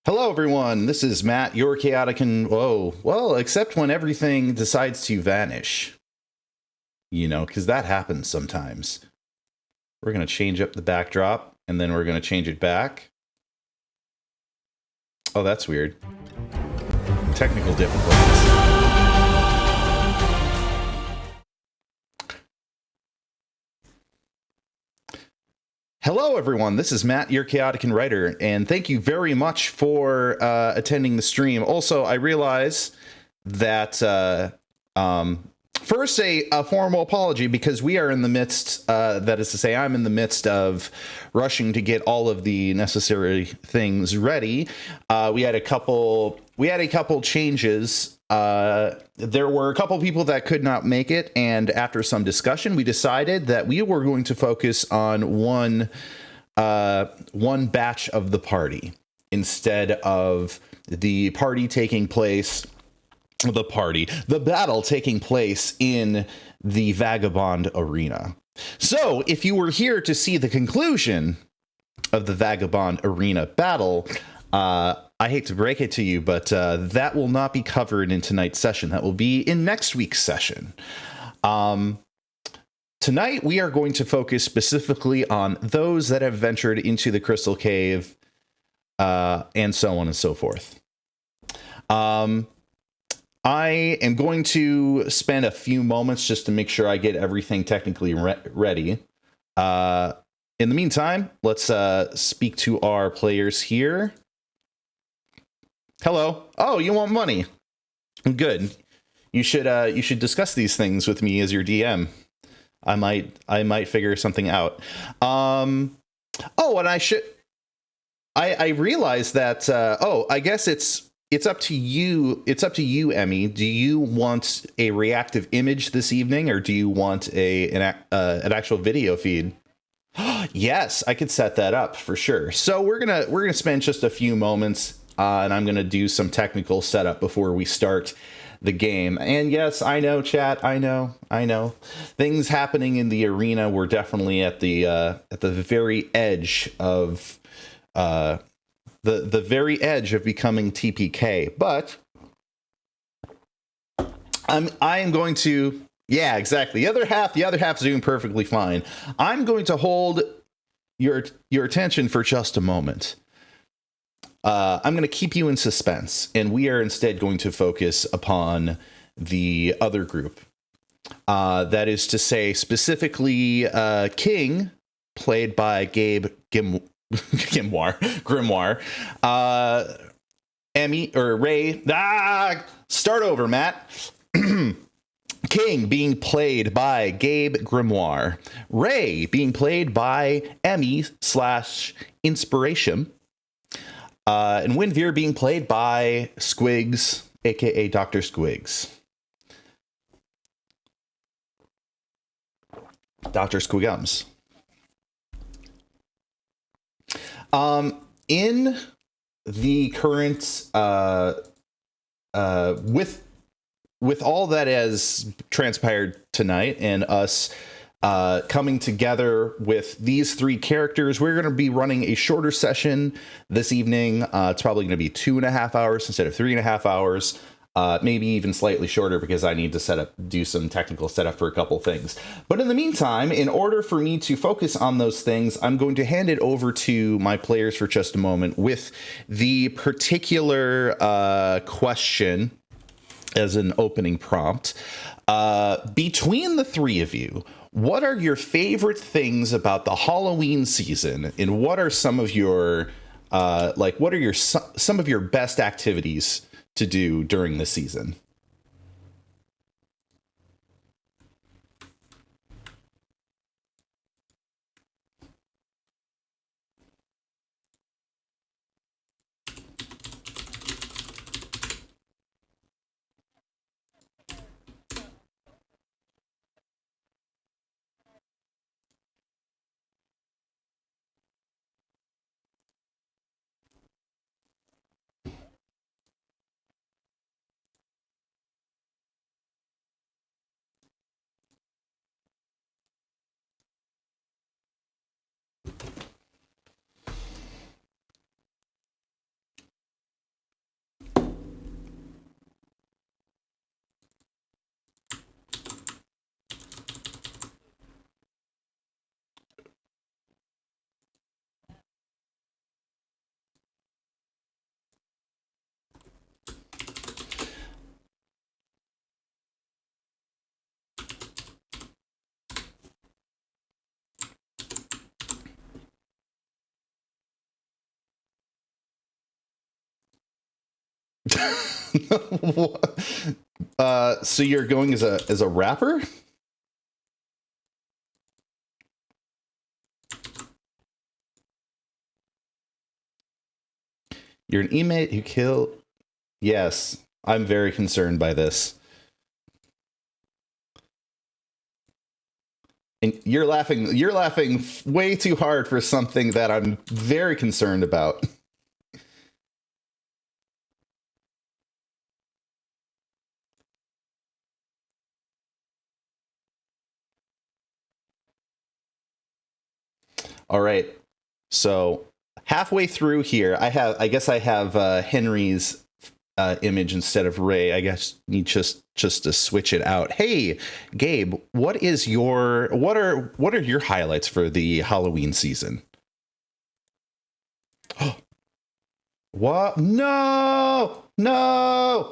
Hello, everyone. This is Matt, your chaotic and whoa. Well, except when everything decides to vanish. You know, because that happens sometimes. We're going to change up the backdrop, and then we're going to change it back. Oh, that's weird. Technical difficulties. Hello, everyone. This is Matt, your chaotic and writer, and thank you very much for attending the stream. Also, I realize that first a formal apology because we are in the midst. That is to say, I'm in the midst of rushing to get all of the necessary things ready. We had a couple changes. There were a couple people that could not make it, and after some discussion, we decided that we were going to focus on one batch of the party instead of the battle taking place in the Vagabond Arena. So, if you were here to see the conclusion of the Vagabond Arena battle, I hate to break it to you, but that will not be covered in tonight's session. That will be in next week's session. Tonight, we are going to focus specifically on those that have ventured into the Crystal Cave, and so on and so forth. I am going to spend a few moments just to make sure I get everything technically ready. In the meantime, let's speak to our players here. Hello. Oh, you want money? Good. You should discuss these things with me as your DM. I might figure something out. Oh, and I realized that. I guess it's up to you. It's up to you, Emmy. Do you want a reactive image this evening, or do you want an actual video feed? Yes, I could set that up for sure. So we're gonna spend just a few moments. And I'm going to do some technical setup before we start the game. And yes, I know, chat. I know. Things happening in the arena. We're definitely at the very edge of the very edge of becoming TPK. But I am going to. Yeah, exactly. The other half's doing perfectly fine. I'm going to hold your attention for just a moment. I'm going to keep you in suspense, and we are instead going to focus upon the other group. That is to say, specifically, King, played by Gabe Grimoire, Emmy, or Ray. Start over, Matt. King being played by Gabe Grimoire. Ray being played by Emmy/Inspiration. And Winveer being played by Squigs, aka Dr. Squigs. Dr. Squigums. In the current with all that has transpired tonight and us coming together with these three characters, we're going to be running a shorter session this evening. It's probably going to be 2.5 hours instead of 3.5 hours, maybe even slightly shorter because I need to do some technical setup for a couple things. But in the meantime, in order for me to focus on those things, I'm going to hand it over to my players for just a moment with the particular question as an opening prompt. Between the three of you, what are your favorite things about the Halloween season, and what are some of your some of your best activities to do during the season? So you're going as a rapper? You're an inmate who killed. Yes, I'm very concerned by this. And you're laughing way too hard for something that I'm very concerned about. All right. So halfway through here, I guess I have Henry's image instead of Ray. I guess need just to switch it out. Hey, Gabe, what are your highlights for the Halloween season? What? No.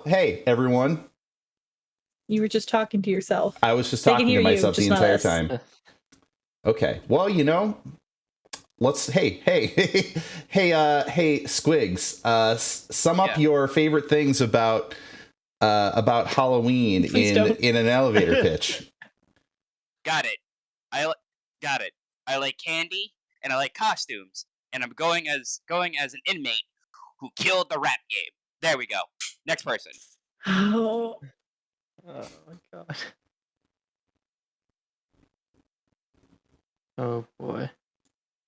Hey, everyone. You were just talking to yourself. I was just talking to myself the entire time. Okay. Well, let's hey Squigs, sum up your favorite things about Halloween in an elevator pitch. Got it. I like candy and I like costumes, and I'm going as an inmate who killed the rap game. There we go. Next person. Oh my god. Oh boy.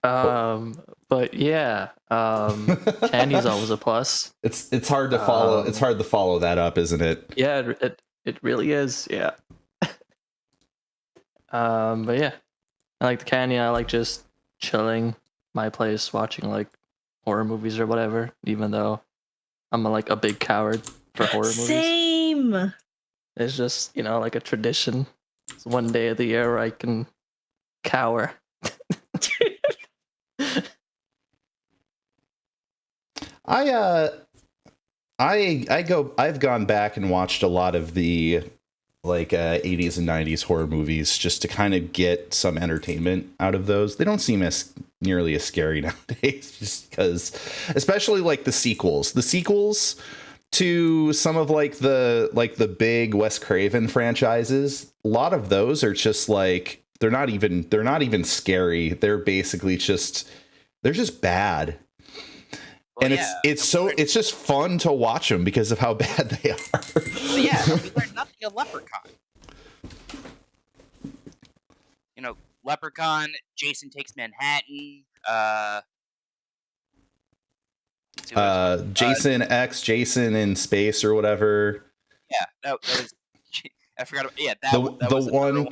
But yeah, candy's always a plus. It's hard to follow. It's hard to follow that up, isn't it? Yeah, it really is. Yeah. But yeah, I like the candy. I like just chilling my place, watching like horror movies or whatever. Even though I'm a big coward for horror movies. Same. It's just like a tradition. It's one day of the year where I can cower. I've gone back and watched a lot of the 80s and 90s horror movies just to kind of get some entertainment out of those. They don't seem as nearly as scary nowadays, just because, especially the sequels to some of the big Wes Craven franchises. A lot of those are just they're not even scary. They're basically they're just bad. Well, and it's just fun to watch them because of how bad they are. Well, yeah, we learned nothing of Leprechaun. Leprechaun, Jason Takes Manhattan, Jason X, Jason in Space or whatever. Yeah, that was. I forgot. Yeah, that was the one.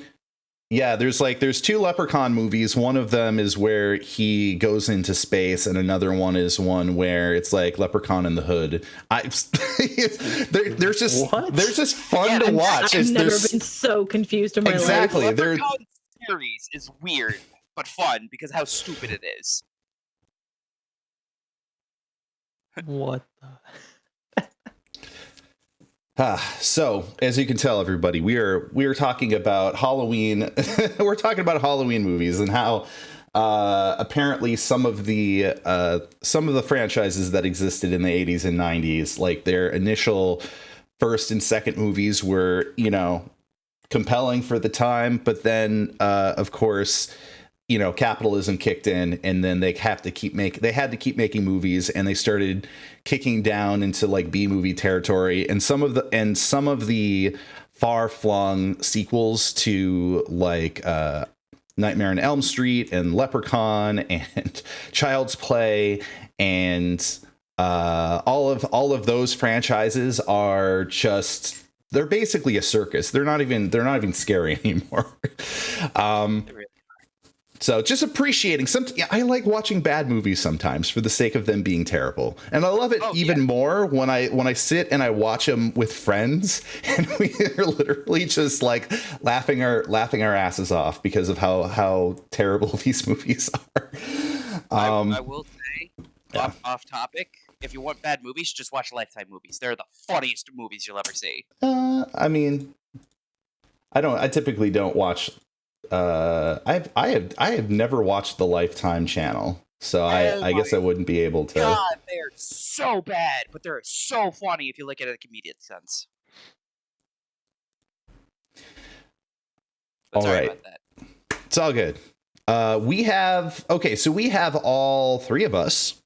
Yeah, there's two Leprechaun movies. One of them is where he goes into space, and another one is one where it's Leprechaun in the Hood. They're just fun to watch. I've never been so confused in my life. Exactly. Leprechaun series is weird but fun because of how stupid it is. What so as you can tell, everybody, we are talking about Halloween. We're talking about Halloween movies and how apparently some of the franchises that existed in the 80s and 90s, their initial first and second movies were, compelling for the time, but then of course, capitalism kicked in, and then they had to keep making movies, and they started kicking down into B movie territory, and some of the far-flung sequels to Nightmare on Elm Street and Leprechaun and Child's Play and all of those franchises are just, they're basically a circus. They're not even scary anymore. So just appreciating I like watching bad movies sometimes for the sake of them being terrible. And I love it more when I sit and I watch them with friends and we are literally just laughing our asses off because of how terrible these movies are. I will say, off topic, if you want bad movies, just watch Lifetime movies. They're the funniest movies you'll ever see. I mean, I typically don't watch. I have never watched the Lifetime channel. So Oh I guess I my wouldn't be able to. God, they're so bad, but they're so funny if you look at it in a comedic sense. But All sorry right. about that. It's all good. We have all three of us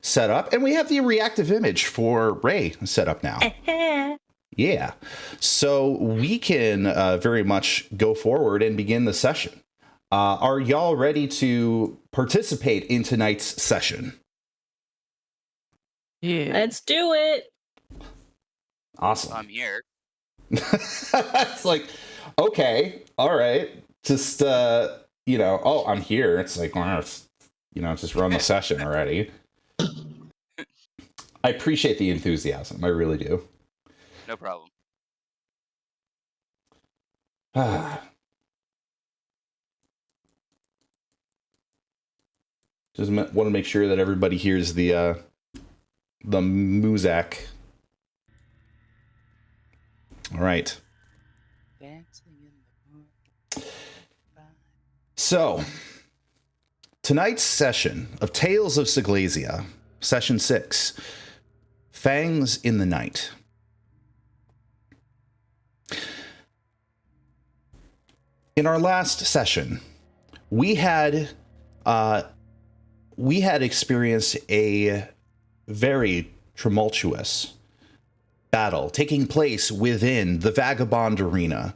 set up, and we have the reactive image for Ray set up now. Yeah. So we can very much go forward and begin the session. Are y'all ready to participate in tonight's session? Yeah. Let's do it. Awesome. I'm here. It's like, okay, all right. Just, oh, I'm here. It's like, well, just run the session already. I appreciate the enthusiasm. I really do. No problem. Just want to make sure that everybody hears the Muzak. All right. So, tonight's session of Tales of Seglesia, Session 6, Fangs in the Night. In our last session, we had experienced a very tumultuous battle taking place within the Vagabond Arena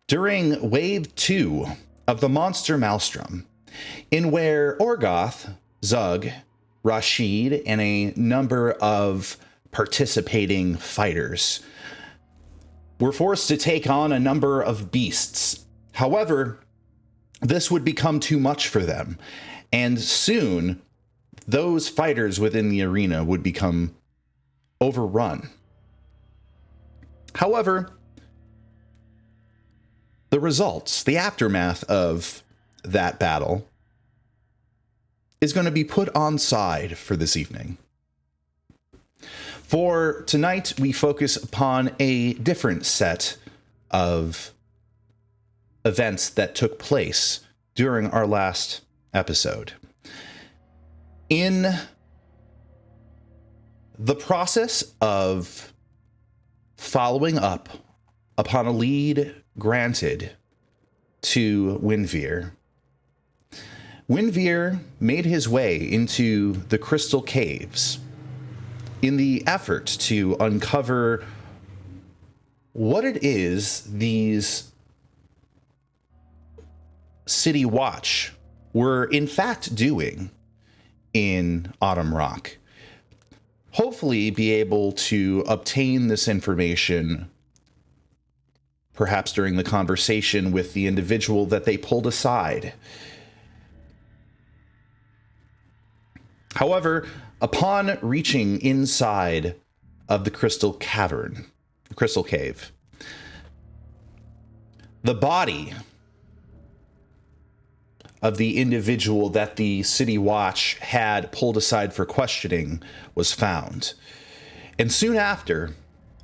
during Wave 2 of the Monster Maelstrom, in where Orgoth, Zug, Rashid, and a number of participating fighters were forced to take on a number of beasts. However, this would become too much for them, and soon those fighters within the arena would become overrun. However, the results, the aftermath of that battle, is going to be put on side for this evening. For tonight, we focus upon a different set of events that took place during our last episode. In the process of following up upon a lead granted to Winveer, Winveer made his way into the Crystal Caves in the effort to uncover what it is these City Watch were in fact doing in Autumn Rock. Hopefully be able to obtain this information perhaps during the conversation with the individual that they pulled aside. However, upon reaching inside of the Crystal Cavern, Crystal Cave, the body of the individual that the City Watch had pulled aside for questioning was found. And soon after,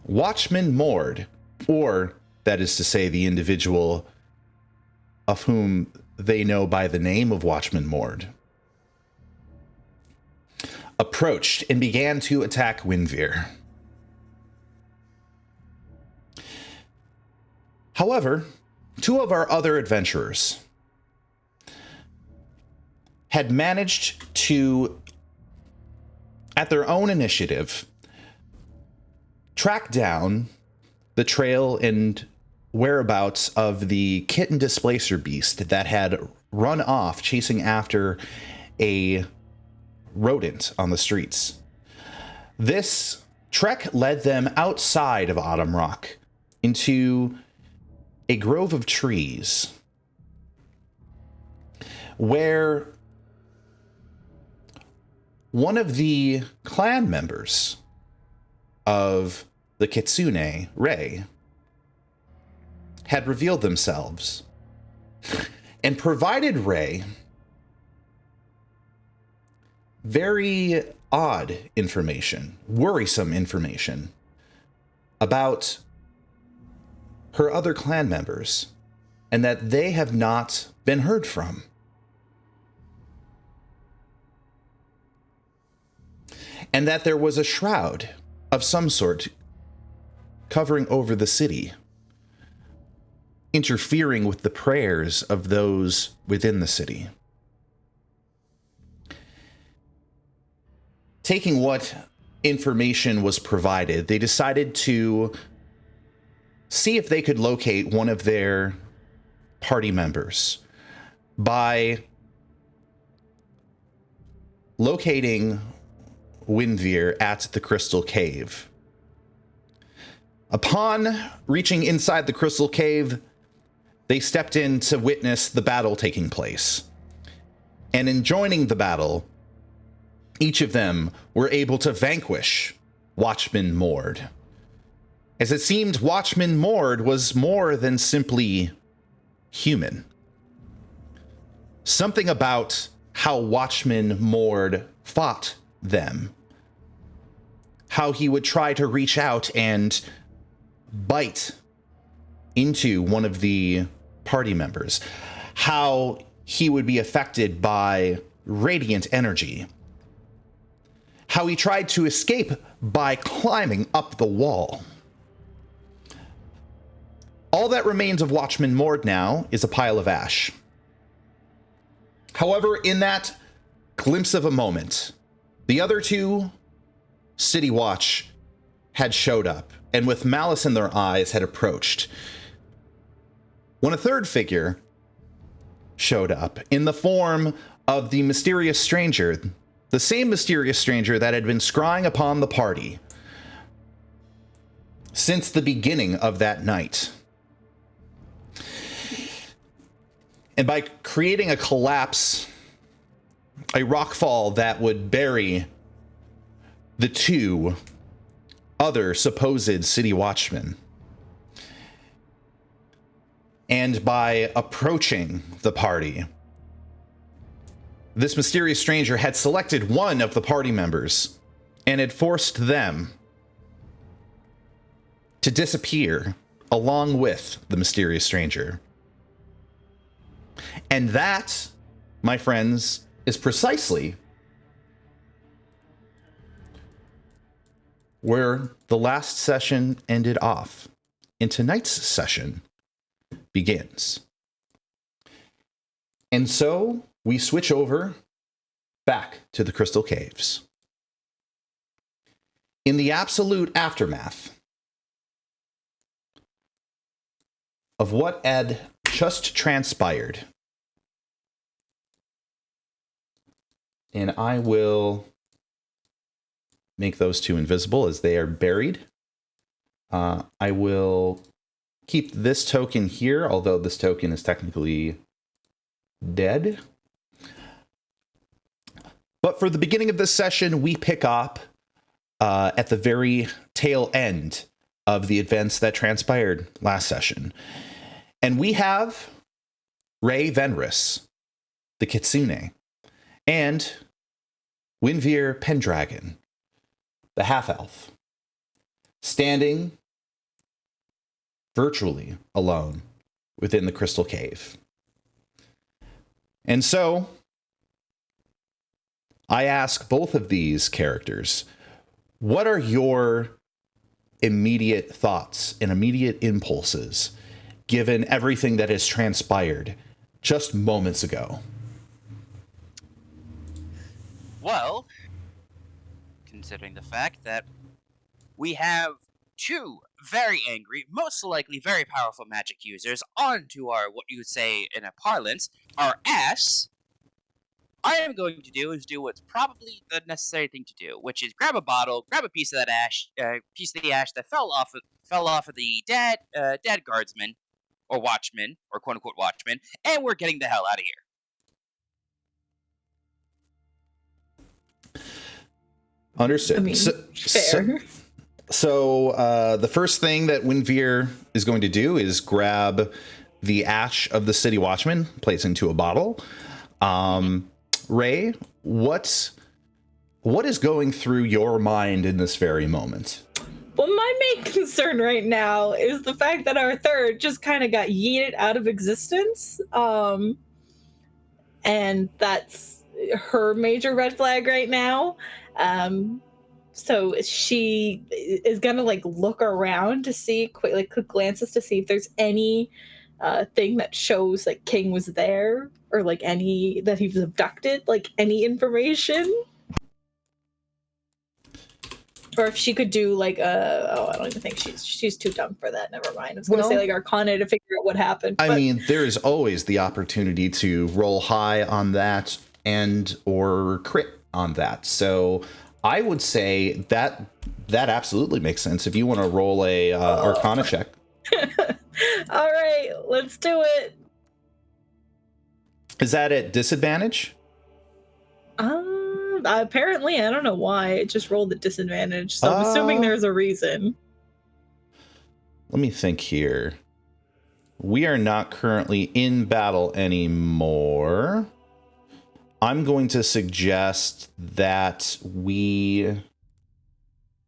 Watchman Mord, or that is to say the individual of whom they know by the name of Watchman Mord, approached and began to attack Winveer. However, two of our other adventurers had managed to, at their own initiative, track down the trail and whereabouts of the kitten displacer beast that had run off chasing after a rodent on the streets. This trek led them outside of Autumn Rock into a grove of trees where one of the clan members of the Kitsune, Rei, had revealed themselves and provided Rei very odd information, worrisome information about her other clan members and that they have not been heard from. and that there was a shroud of some sort covering over the city, interfering with the prayers of those within the city. Taking what information was provided, they decided to see if they could locate one of their party members by locating Winvir at the Crystal Cave. Upon reaching inside the Crystal Cave, they stepped in to witness the battle taking place. And in joining the battle, each of them were able to vanquish Watchman Mord. As it seemed, Watchman Mord was more than simply human. Something about how Watchman Mord fought them. How he would try to reach out and bite into one of the party members. How he would be affected by radiant energy. How he tried to escape by climbing up the wall. All that remains of Watchman Mord now is a pile of ash. However, in that glimpse of a moment, the other two City Watch had showed up, and with malice in their eyes had approached, when a third figure showed up in the form of the mysterious stranger, the same mysterious stranger that had been scrying upon the party since the beginning of that night. And by creating a collapse, a rockfall that would bury the two other supposed city watchmen. And by approaching the party, this mysterious stranger had selected one of the party members and had forced them to disappear along with the mysterious stranger. And that, my friends, is precisely where the last session ended off. And tonight's session begins. And so we switch over back to the Crystal Caves. In the absolute aftermath of what had just transpired, and I will make those two invisible as they are buried. I will keep this token here, although this token is technically dead. But for the beginning of this session, we pick up at the very tail end of the events that transpired last session. And we have Ray Venris, the Kitsune, and Winvir Pendragon, the half-elf, standing virtually alone within the Crystal Cave. And so I ask both of these characters, what are your immediate thoughts and immediate impulses given everything that has transpired just moments ago? Well, considering the fact that we have two very angry, most likely very powerful magic users onto our, what you would say in a parlance, our ass, I am going to do is do what's probably the necessary thing to do, which is grab a bottle, grab a piece of that ash, piece of the ash that fell off of the dead guardsman or watchman or quote unquote watchman, and we're getting the hell out of here. Understood. I mean, fair. So the first thing that Winvir is going to do is grab the ash of the city watchman, place into a bottle. Ray, what is going through your mind in this very moment? Well, my main concern right now is the fact that our third just kind of got yeeted out of existence. And that's her major red flag right now. So she is gonna like look around to see quick glances to see if there's any thing that shows like King was there or like any that he was abducted, like any information. Or if she could do like I don't even think she's too dumb for that. Never mind. I was gonna say like Arcana to figure out what happened. I mean, there is always the opportunity to roll high on that and or crit on that. So I would say that absolutely makes sense. If you want to roll a Arcana check. All right, let's do it. Is that at disadvantage? Apparently, I don't know why. It just rolled at disadvantage, so I'm assuming there's a reason. Let me think here. We are not currently in battle anymore. I'm going to suggest that we...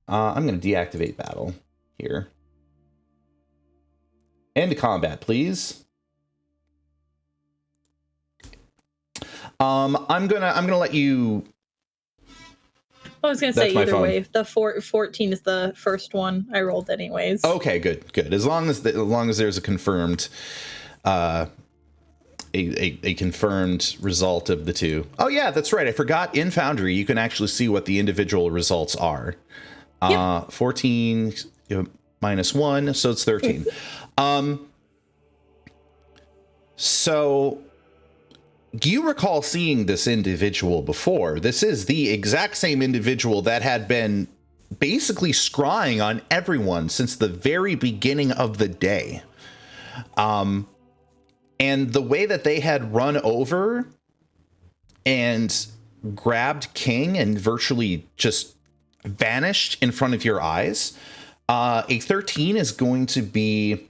I'm going to deactivate battle here. End combat, please. I'm gonna let you... I was gonna say either way. The 14 is the first one I rolled, anyways. Okay, good. As long as there's a confirmed, a confirmed result of the two. Oh yeah, that's right. I forgot. In Foundry, you can actually see what the individual results are. Yep. 14 minus 1, so it's 13. So. Do you recall seeing this individual before? This is the exact same individual that had been basically scrying on everyone since the very beginning of the day. And the way that they had run over and grabbed King and virtually just vanished in front of your eyes, a 13 is going to be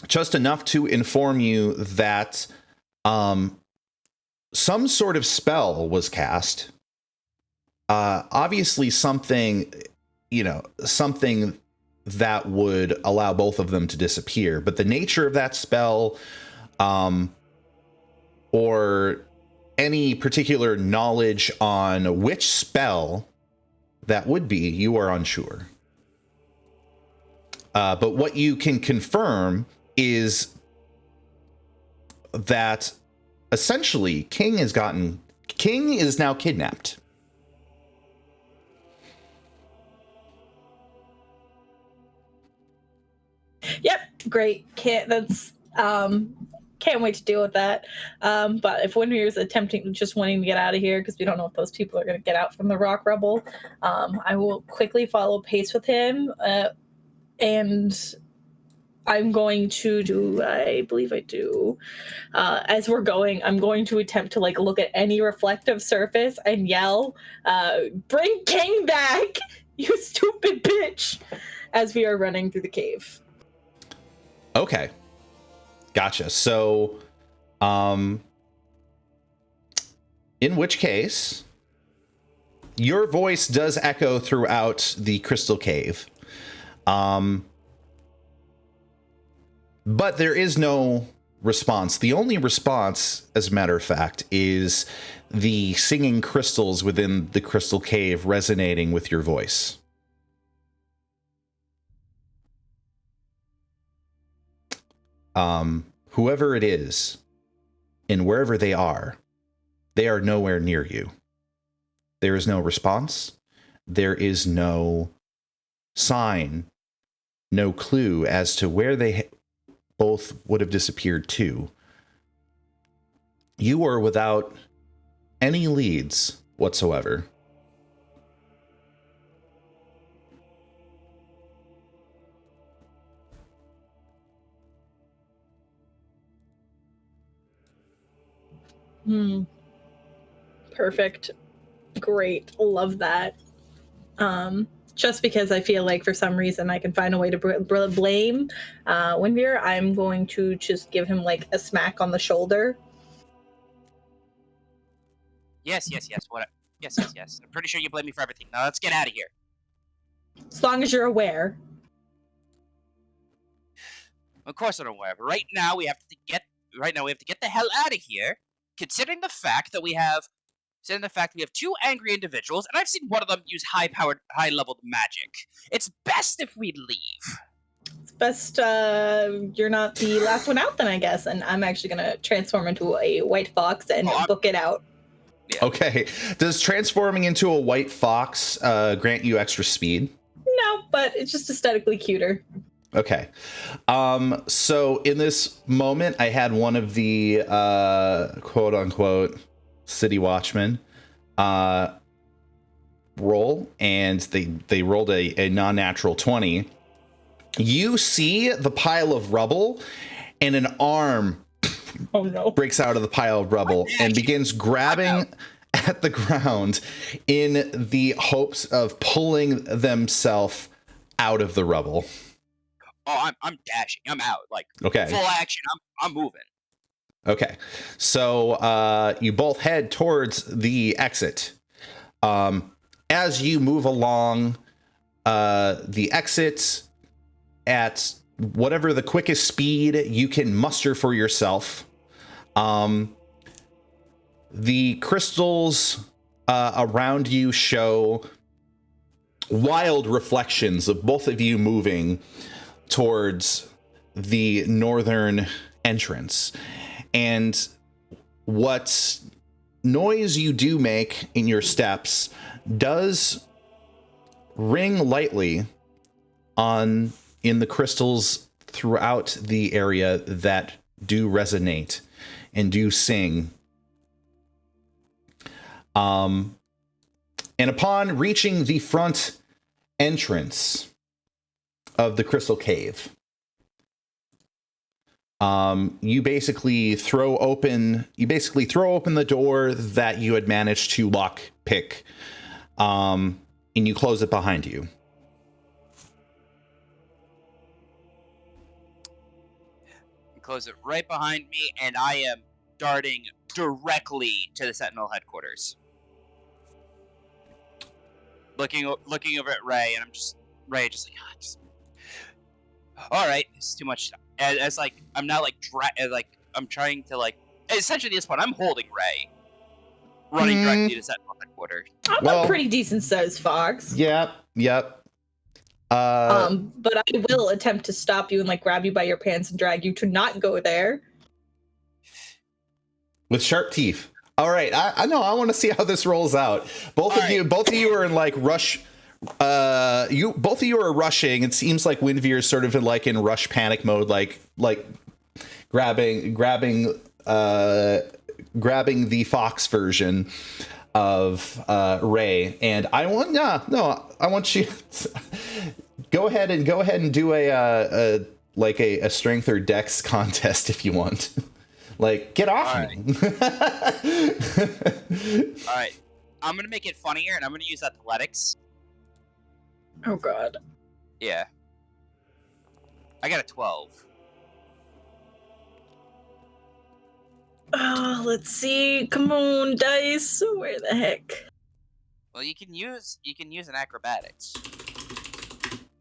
just enough to inform you that some sort of spell was cast. Obviously something that would allow both of them to disappear, but the nature of that spell, or any particular knowledge on which spell that would be, you are unsure. But what you can confirm is that essentially, King is now kidnapped. Yep, great. Can't wait to deal with that. But if Windmere is wanting to get out of here, because we don't know if those people are going to get out from the Rock Rubble, I will quickly follow pace with him, and I'm going to do, I believe I do, as we're going, I'm going to attempt to like look at any reflective surface and yell, bring King back, you stupid bitch, as we are running through the cave. Okay. Gotcha. So, in which case, your voice does echo throughout the crystal cave. But there is no response. The only response, as a matter of fact, is the singing crystals within the crystal cave resonating with your voice. Whoever it is, and wherever they are nowhere near you. There is no response. There is no sign, no clue as to where they both would have disappeared to. You are without any leads whatsoever. Perfect. Great. Love that. Just because I feel like for some reason I can find a way to blame Windmere, I'm going to just give him like a smack on the shoulder. Yes. What? Yes. I'm pretty sure you blame me for everything. Now let's get out of here. As long as you're aware. Of course I'm aware, but right now we have to get the hell out of here. Considering the fact that we have in the fact that we have two angry individuals, and I've seen one of them use high-leveled magic. It's best if we leave. It's best you're not the last one out then, I guess. And I'm actually going to transform into a white fox and book it out. Yeah. Okay. Does transforming into a white fox grant you extra speed? No, but it's just aesthetically cuter. Okay. So in this moment, I had one of the quote unquote city watchmen roll, and they rolled a non-natural 20. You see the pile of rubble, and an arm breaks out of the pile of rubble and begins grabbing at the ground in the hopes of pulling themselves out of the rubble. Oh, I'm dashing. I'm out. Like, okay. Full action. I'm moving. Okay. So you both head towards the exit. As you move along the exit at whatever the quickest speed you can muster for yourself, the crystals around you show wild reflections of both of you moving towards the northern entrance. And what noise you do make in your steps does ring lightly in the crystals throughout the area that do resonate and do sing. And upon reaching the front entrance of the crystal cave, you basically throw open the door that you had managed to lock pick, and you close it behind you. You close it right behind me, and I am darting directly to the Sentinel headquarters. Looking over at Ray, and Ray just like, all right, this is too much. As like, I'm now like, I'm trying to like, essentially at this point, I'm holding Ray, running directly to Sentinel headquarters. I'm a pretty decent sized fox. Yep. But I will attempt to stop you and like grab you by your pants and drag you to not go there. With sharp teeth. All right, I know. I want to see how this rolls out. Both of you are in like rush. Both of you are rushing. It seems like Windveer is sort of in rush panic mode, like grabbing the fox version of Ray. And I want you go ahead and do a strength or dex contest if you want. Like, get off me. All right. I'm going to make it funnier, and I'm going to use athletics. Oh, God. Yeah. I got a 12. Oh, let's see. Come on, dice. Where the heck? Well, you can use an acrobatics.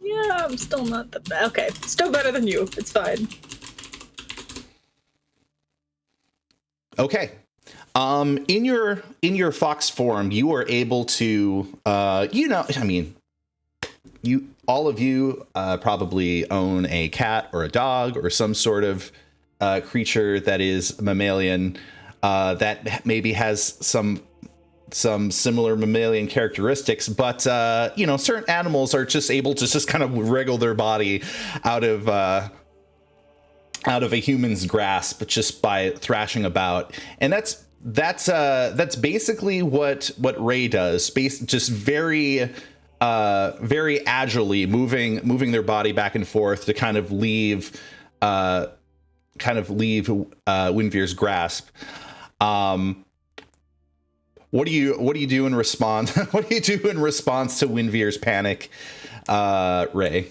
Yeah, I'm still not the best. Okay, still better than you. It's fine. Okay. In your fox form, you are able to, all of you probably own a cat or a dog or some sort of creature that is mammalian that maybe has some similar mammalian characteristics, but certain animals are just able to just kind of wriggle their body out of a human's grasp just by thrashing about. And that's basically what Ray does. Just very agilely moving their body back and forth to kind of leave Windveer's grasp. What do you do in response? What do you do in response to Windveer's panic, Ray?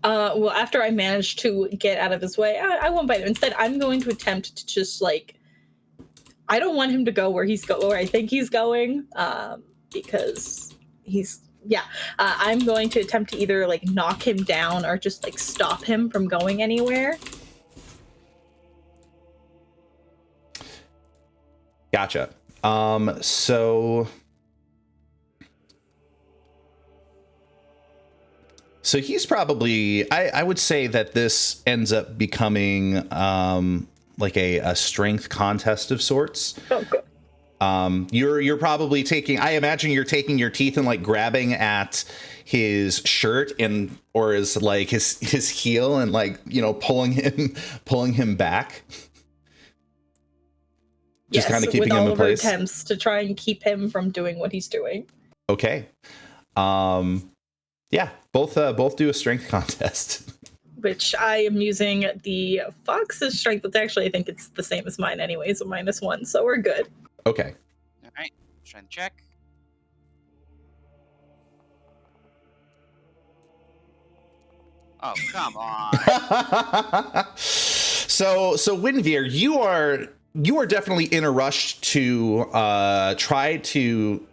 Well, after I managed to get out of his way, I won't bite him. Instead, I'm going to attempt to just I don't want him to go where I think he's going, because I'm going to attempt to either knock him down or just stop him from going anywhere. Gotcha. So he's probably, I would say that this ends up becoming like a strength contest of sorts. Oh, good. You're probably taking, I imagine you're taking your teeth and like grabbing at his shirt and or his like his heel and like, you know, pulling him back. Just kind of keeping him in place. With all of her attempts to try and keep him from doing what he's doing. Okay. Yeah, both do a strength contest. Which I am using the fox's strength, but actually I think it's the same as mine anyways, a -1, so we're good. Okay. All right, strength check. Oh, come on. So Winvir, you are definitely in a rush to try to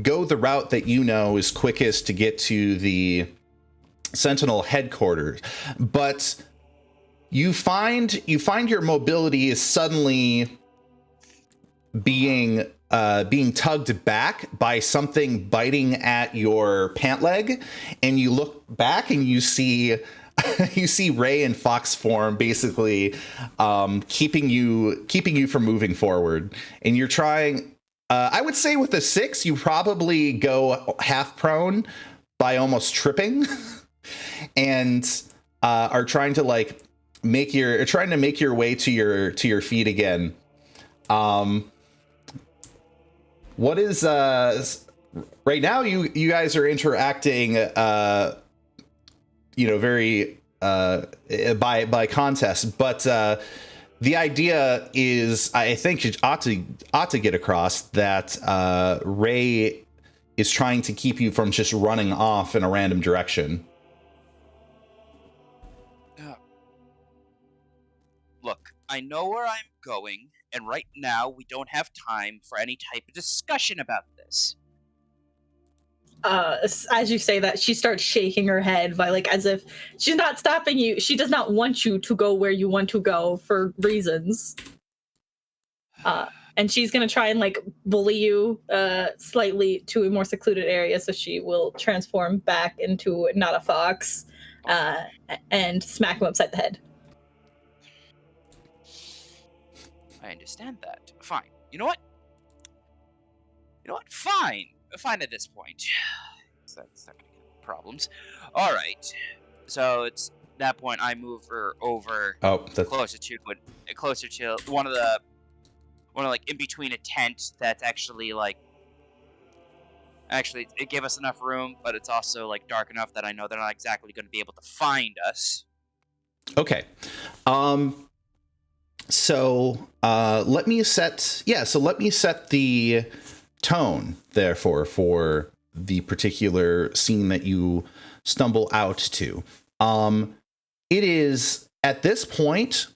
go the route that you know is quickest to get to the Sentinel headquarters, but you find your mobility is suddenly being tugged back by something biting at your pant leg, and you look back and you see Ray in fox form basically keeping you from moving forward, and you're trying. I would say with a 6, you probably go half prone by almost tripping, and are trying to like make your way to your feet again. What is right now? You guys are interacting, very by contest, but the idea is, I think, it ought to get across that Ray is trying to keep you from just running off in a random direction. Look, I know where I'm going, and right now we don't have time for any type of discussion about this. As you say that, she starts shaking her head by like as if she's not stopping you. She does not want you to go where you want to go for reasons. And she's gonna try and like bully you slightly to a more secluded area, so she will transform back into not a fox and smack him upside the head. I understand that. Fine. You know what? Fine. Fine at this point. That's not gonna get problems. All right. So it's that point I move her over closer to one of like in between a tent that's actually it gave us enough room, but it's also like dark enough that I know they're not exactly going to be able to find us. Okay. So let me set the tone, therefore, for the particular scene that you stumble out to. It is at this point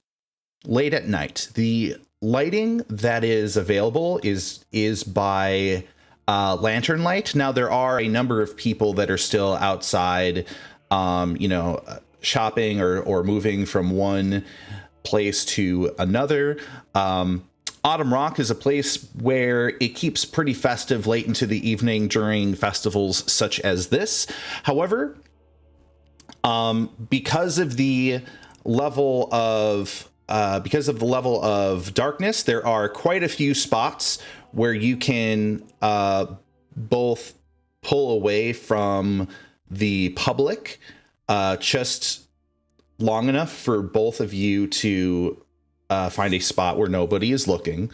late at night. The lighting that is available is by lantern light. Now there are a number of people that are still outside, shopping or moving from one place to another. Autumn Rock is a place where it keeps pretty festive late into the evening during festivals such as this. However, because of the level of darkness, there are quite a few spots where you can both pull away from the public just long enough for both of you to find a spot where nobody is looking,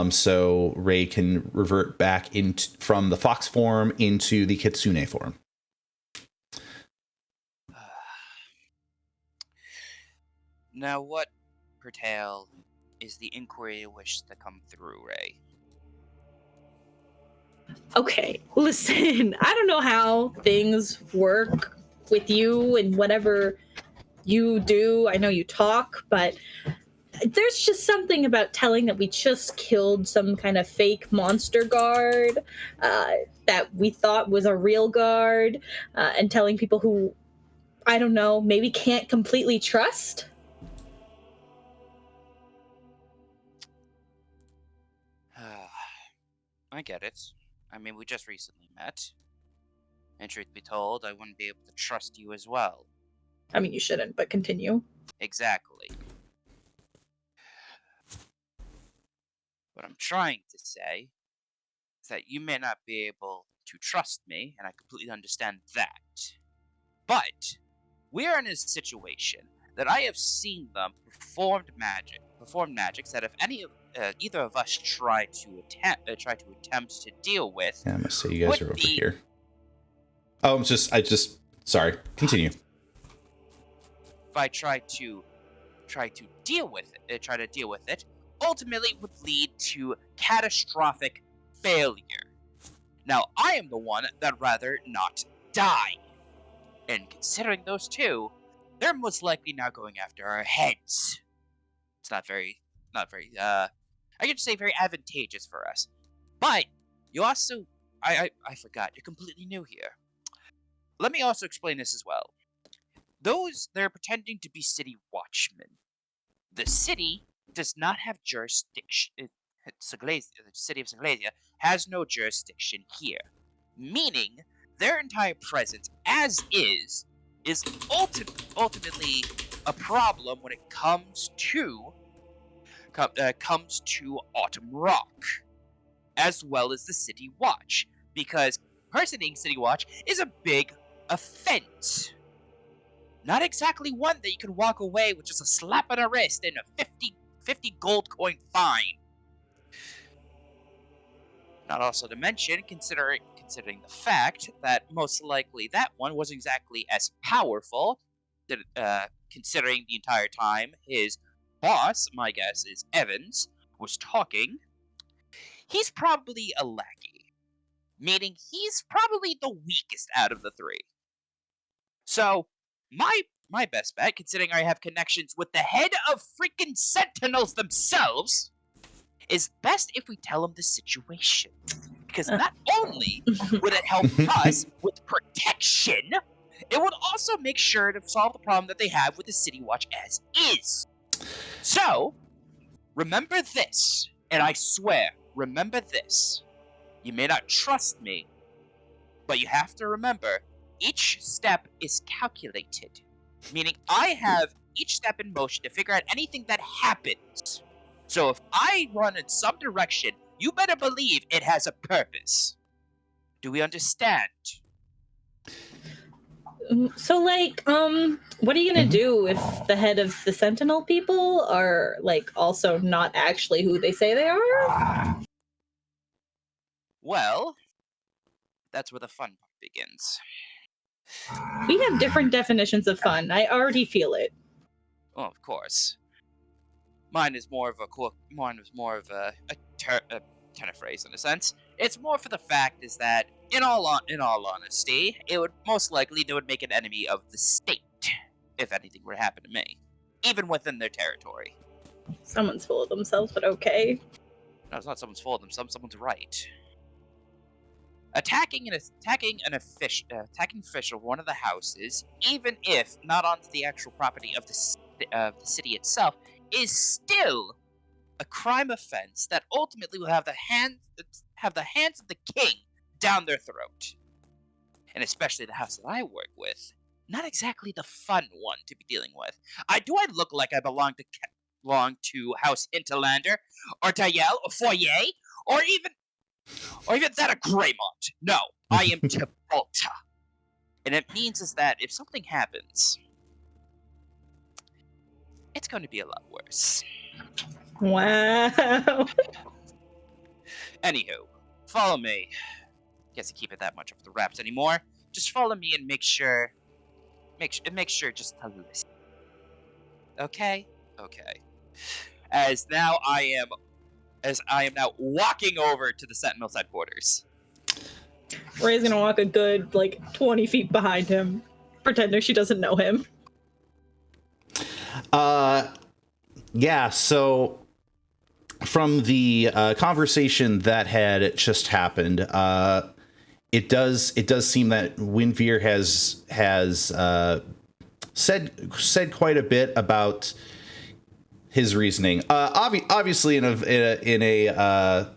so Ray can revert back from the fox form into the kitsune form. Now, what, Pertale, is the inquiry you wish to come through, Ray? Okay, listen, I don't know how things work with you and whatever you do. I know you talk, but there's just something about telling that we just killed some kind of fake monster guard that we thought was a real guard, and telling people who, I don't know, maybe can't completely trust. I get it. I mean, we just recently met. And truth be told, I wouldn't be able to trust you as well. I mean, you shouldn't, but continue. Exactly. What I'm trying to say is that you may not be able to trust me, and I completely understand that. But we are in a situation that I have seen them perform magics that if either of us try to attempt to deal with, Yeah, I must say you guys would are over be here. Oh, sorry. Continue. if I try to deal with it, ultimately would lead to catastrophic failure. Now, I am the one that'd rather not die. And considering those two, they're most likely now going after our heads. It's not very, I could say very advantageous for us. But you also, I forgot, you're completely new here. Let me also explain this as well. They're pretending to be city watchmen. The city does not have jurisdiction. The city of Seglesia has no jurisdiction here, meaning their entire presence, as is ultimately a problem when it comes to Autumn Rock, as well as the City Watch, because impersonating City Watch is a big offense. Not exactly one that you can walk away with just a slap on the wrist and a 50 gold coin fine. Not also to mention, considering the fact that most likely that one wasn't exactly as powerful, considering the entire time his boss, my guess is Evans, was talking, he's probably a lackey, meaning he's probably the weakest out of the three. So, my best bet, considering I have connections with the head of freaking Sentinels themselves, is best if we tell him the situation. Because not only would it help us with protection, it would also make sure to solve the problem that they have with the City Watch as is. So, remember this, and I swear, remember this. You may not trust me, but you have to remember, each step is calculated. Meaning I have each step in motion to figure out anything that happens. So if I run in some direction, you better believe it has a purpose. Do we understand? So, like, what are you gonna do if the head of the Sentinel people are, like, also not actually who they say they are? Well, that's where the fun part begins. We have different definitions of fun. I already feel it. Well, of course. Mine is more of a kind of phrase in a sense. It's more for the fact is that, in all honesty, it would most likely they would make an enemy of the state if anything were to happen to me, even within their territory. Someone's full of themselves, but okay. No, it's not someone's fault. Someone's right. Attacking an official of one of the houses, even if not onto the actual property of the city itself, is still a crime offense that ultimately will have the hands of the king down their throat. And especially the house that I work with, not exactly the fun one to be dealing with. Do I look like I belong to House Hinterlander, or Tayel, or Foyer, or even that of Greymont? No, I am Gibraltar. And it means is that if something happens, it's going to be a lot worse. Wow. Anywho, follow me. Guess I keep it that much off the wraps anymore. Just follow me and make sure just to listen. Okay? Okay. As I am now walking over to the Sentinel's headquarters. Ray's gonna walk a good, 20 feet behind him, pretending she doesn't know him. Yeah, so from the conversation that had just happened, it does seem that Winveer has said quite a bit about his reasoning. Obviously, in a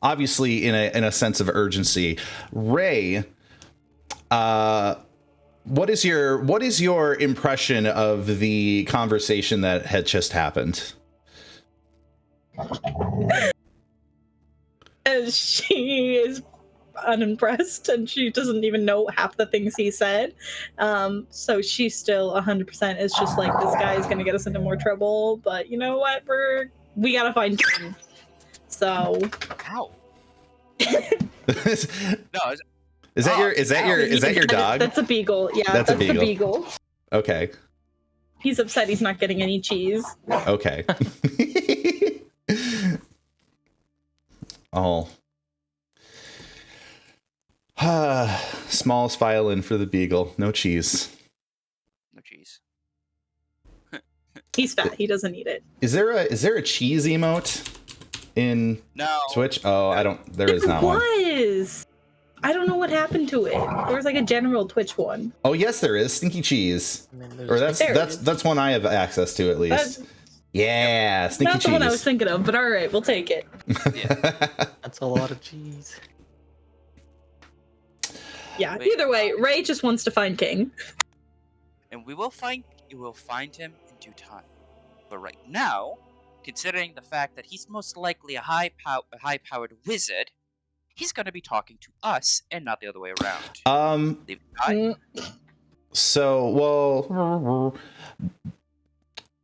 obviously in a sense of urgency. Ray, what is your impression of the conversation that had just happened? She is unimpressed, and she doesn't even know half the things he said. So she still 100% is just like, this guy is going to get us into more trouble. But you know what? We gotta find him. So. Ow. No, Is that your dog? That's a beagle. Yeah, That's a the beagle. Okay. He's upset he's not getting any cheese. Okay. Oh. Smallest violin for the beagle. No cheese. no cheese. He's fat. He doesn't need it. Is there a cheese emote in No. Switch? Oh, I don't. There is not one. Was. I don't know what happened to it. There was like a general Twitch one. Oh yes, there is stinky cheeze. I mean, Or there's- that's one I have access to at least. Yeah, stinky Not cheese. the one I was thinking of, but all right, we'll take it. that's a lot of cheese. Yeah. Wait. Either way, Ray just wants to find King. And you will find him in due time. But right now, considering the fact that he's most likely a high-powered wizard, he's going to be talking to us and not the other way around. Leave it high. So, well,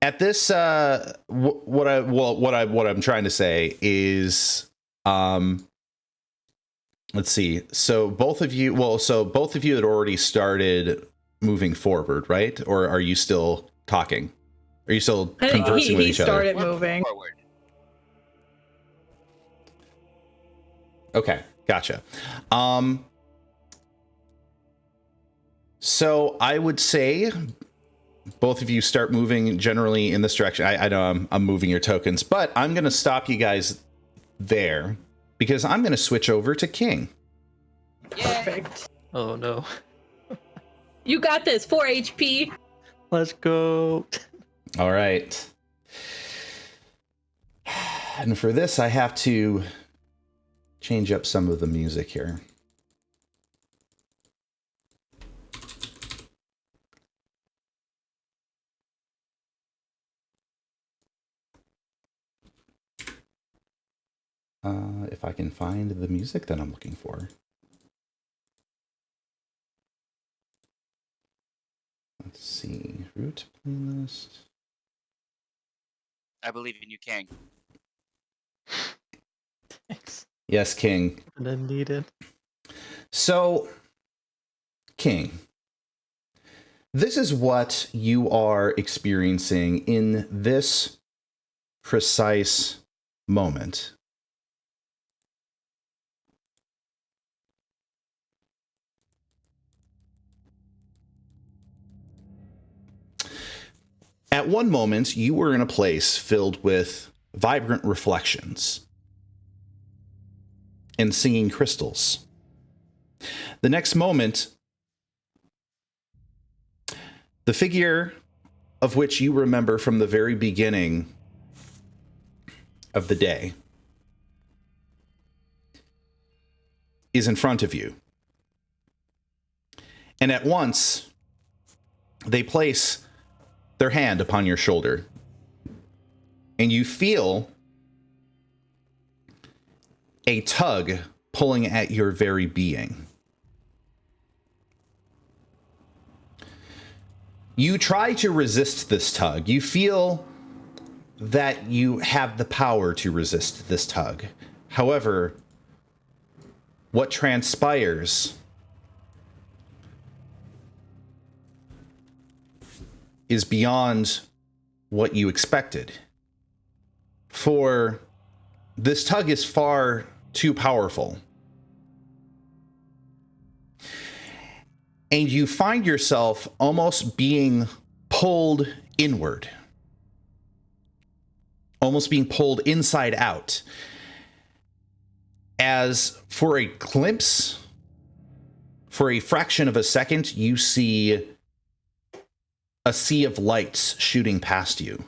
at this, what I'm trying to say is, let's see. So both of you had already started moving forward, right? Or are you still talking? Are you still conversing with He each other? started We're moving. Forward. Okay, gotcha. So I would say both of you start moving generally in this direction. I know I'm moving your tokens, but I'm going to stop you guys there because I'm going to switch over to King. Perfect. Oh no. You got this. 4 HP. Let's go. All right. And for this, I have to change up some of the music here. If I can find the music that I'm looking for. Let's see. Root playlist. I believe in you, King. Thanks. Yes, King. I didn't need it. So, King, this is what you are experiencing in this precise moment. At one moment, you were in a place filled with vibrant reflections and singing crystals. The next moment, the figure of which you remember from the very beginning of the day is in front of you. And at once, they place their hand upon your shoulder. And you feel a tug pulling at your very being. You try to resist this tug. You feel that you have the power to resist this tug. However, what transpires is beyond what you expected. For this tug is far too powerful. And you find yourself almost being pulled inward. Almost being pulled inside out. As for a glimpse, for a fraction of a second, you see a sea of lights shooting past you.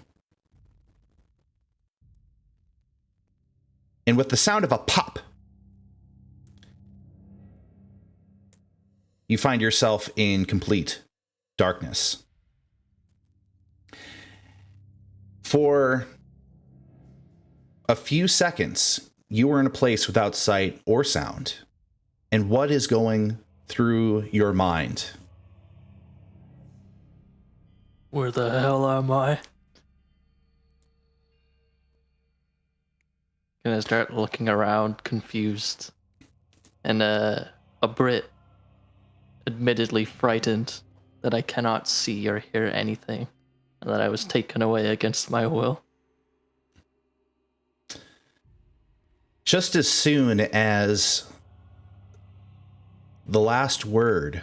And with the sound of a pop you find yourself in complete darkness. For a few seconds, you are in a place without sight or sound. And what is going through your mind? Where the hell am I? Gonna start looking around, confused, and a Brit, admittedly frightened that I cannot see or hear anything, and that I was taken away against my will. Just as soon as the last word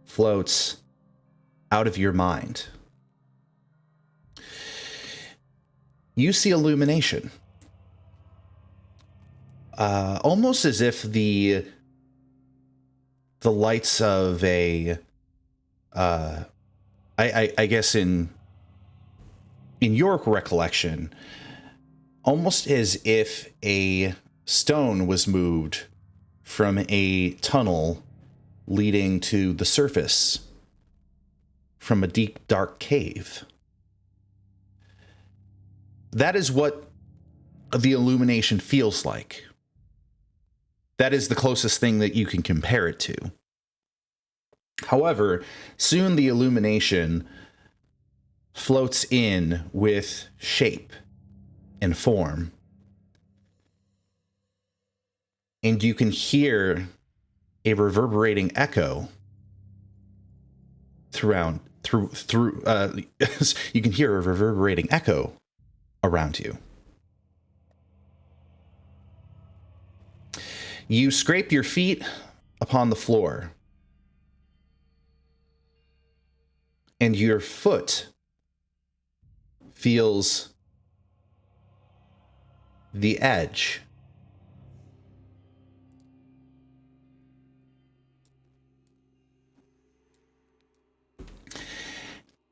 floats out of your mind, you see illumination. Almost as if the lights of a, I guess in your recollection, almost as if a stone was moved from a tunnel leading to the surface from a deep, dark cave. That is what the illumination feels like. That is the closest thing that you can compare it to. However, soon the illumination floats in with shape and form. And you can hear a reverberating echo you can hear a reverberating echo around you. You scrape your feet upon the floor, and your foot feels the edge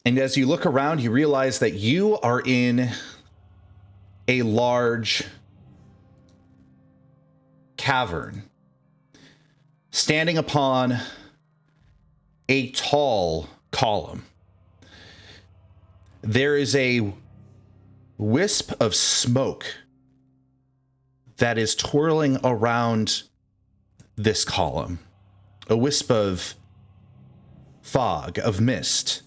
and as you look around, you realize that you are in a large cavern, standing upon a tall column. There is a wisp of smoke that is twirling around this column, a wisp of fog, of mist.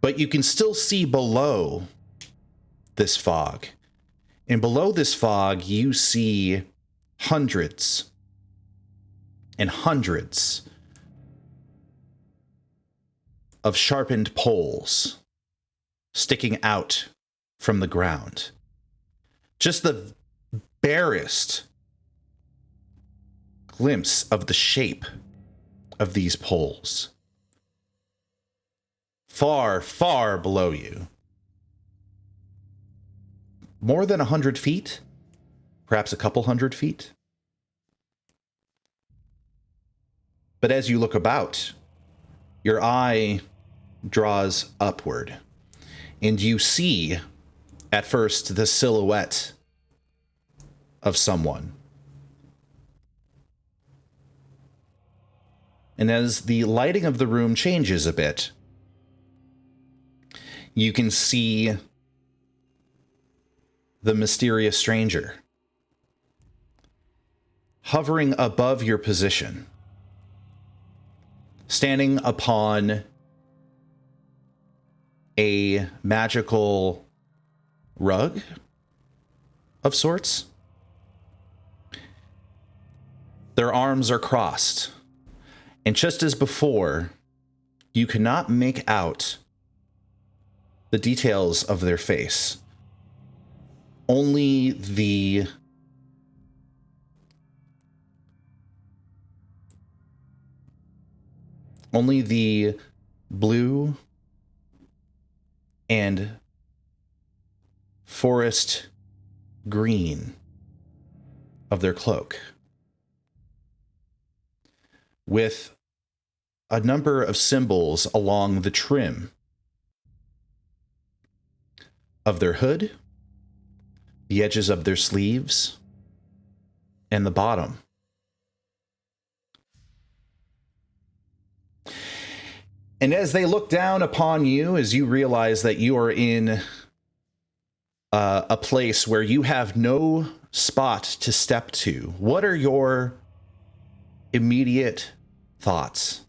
But you can still see below this fog. And below this fog, you see hundreds and hundreds of sharpened poles sticking out from the ground. Just the barest glimpse of the shape of these poles. Far, far below you. More than 100 feet? Perhaps a couple hundred feet? But as you look about, your eye draws upward, and you see, at first, the silhouette of someone. And as the lighting of the room changes a bit, you can see the mysterious stranger hovering above your position, standing upon a magical rug of sorts. Their arms are crossed, and just as before, you cannot make out the details of their face. Only the blue and forest green of their cloak, with a number of symbols along the trim of their hood, the edges of their sleeves, and the bottom. And as they look down upon you, as you realize that you are in a place where you have no spot to step to, what are your immediate thoughts?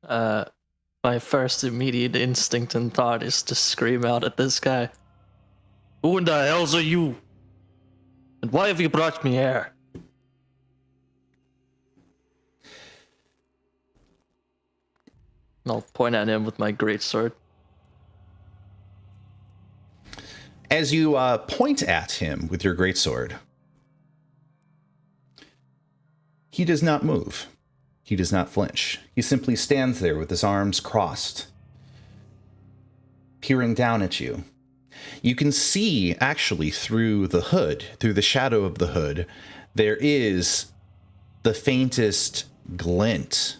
My first immediate instinct and thought is to scream out at this guy. Who in the hells are you? And why have you brought me here? And I'll point at him with my greatsword. As you point at him with your greatsword, he does not move. He does not flinch. He simply stands there with his arms crossed, peering down at you. You can see, actually, through the hood, through the shadow of the hood, there is the faintest glint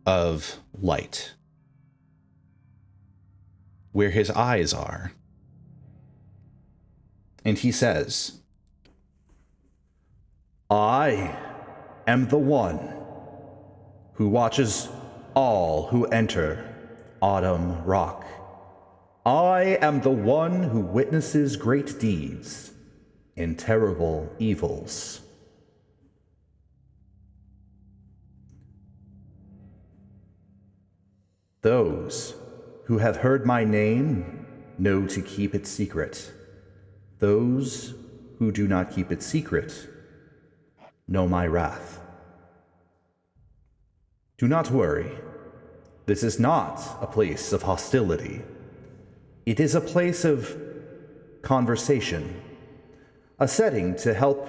of light where his eyes are. And he says, I am the one who watches all who enter Autumn Rock. I am the one who witnesses great deeds and terrible evils. Those who have heard my name know to keep it secret. Those who do not keep it secret know my wrath. Do not worry. This is not a place of hostility. It is a place of conversation, a setting to help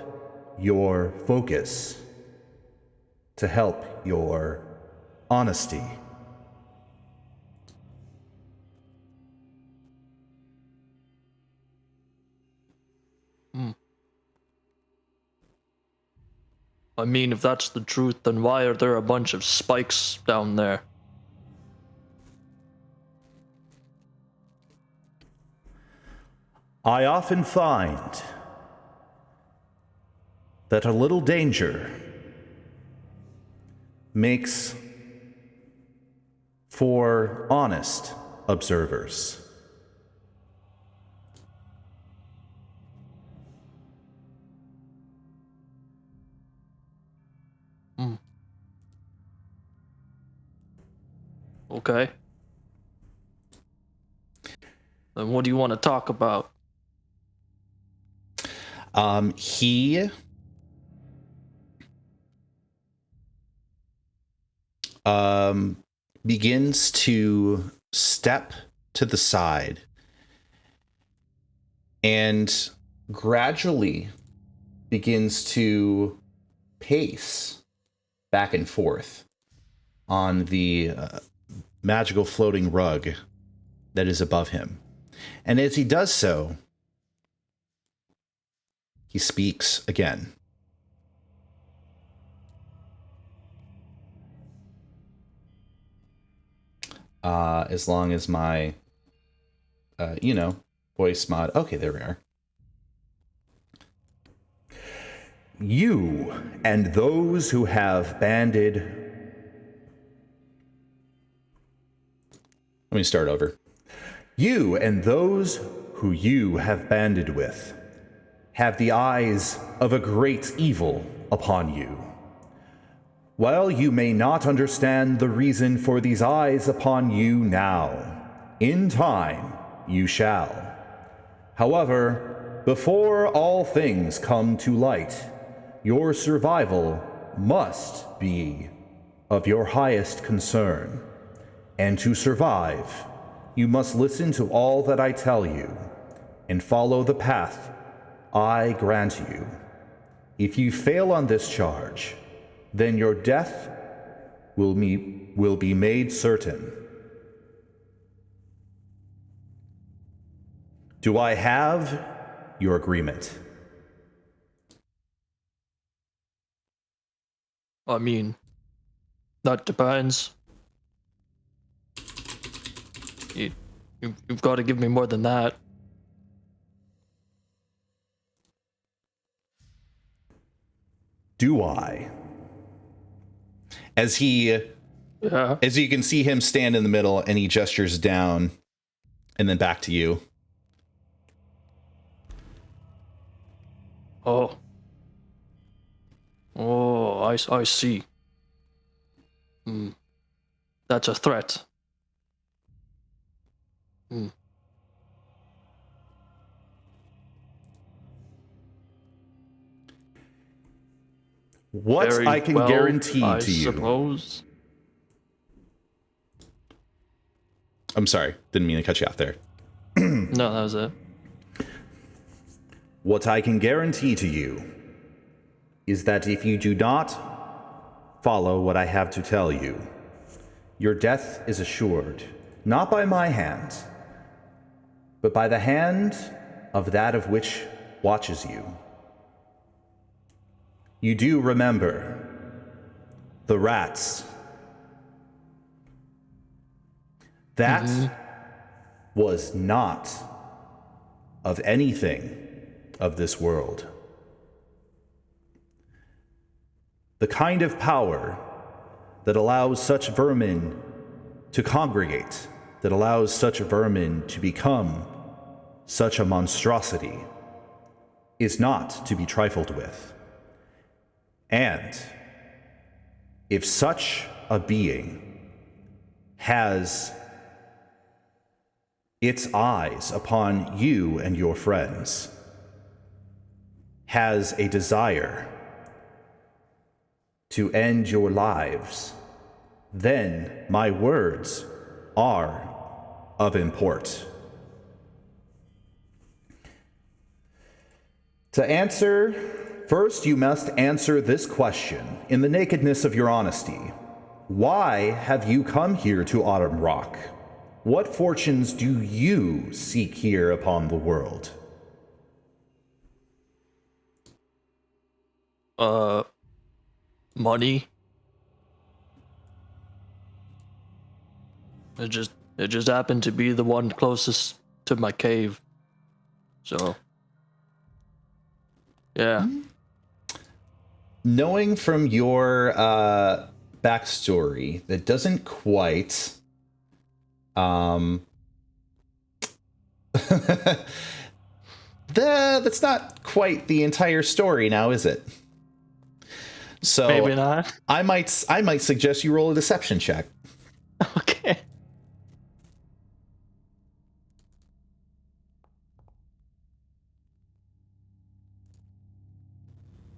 your focus, to help your honesty. I mean, if that's the truth, then why are there a bunch of spikes down there? I often find that a little danger makes for honest observers. Okay. Then what do you want to talk about? He begins to step to the side and gradually begins to pace back and forth on the magical floating rug that is above him. And as he does so, he speaks again. As long as my, voice mod. Okay, there we are. You and those who have banded. Let me start over. You and those who you have banded with have the eyes of a great evil upon you. While you may not understand the reason for these eyes upon you now, in time you shall. However, before all things come to light, your survival must be of your highest concern. And to survive, you must listen to all that I tell you and follow the path I grant you. If you fail on this charge, then your death will be made certain. Do I have your agreement? I mean, that depends. You've got to give me more than that. Do I? As you can see him stand in the middle and he gestures down and then back to you. Oh, I see. That's a threat. What Very I can well, guarantee I to you. suppose. I'm sorry, didn't mean to cut you off there. No, that was it. What I can guarantee to you is that if you do not follow what I have to tell you, your death is assured, not by my hand, but by the hand of that of which watches you. You do remember the rats. That was not of anything of this world. The kind of power that allows such vermin to congregate, that allows such vermin to become such a monstrosity, is not to be trifled with. And if such a being has its eyes upon you and your friends, has a desire to end your lives, then my words are of import. To answer, first you must answer this question in the nakedness of your honesty. Why have you come here to Autumn Rock? What fortunes do you seek here upon the world? Money. It just happened to be the one closest to my cave. So, yeah. Knowing from your backstory, that doesn't quite that's not quite the entire story now, is it? So Maybe not. I might suggest you roll a deception check. Okay.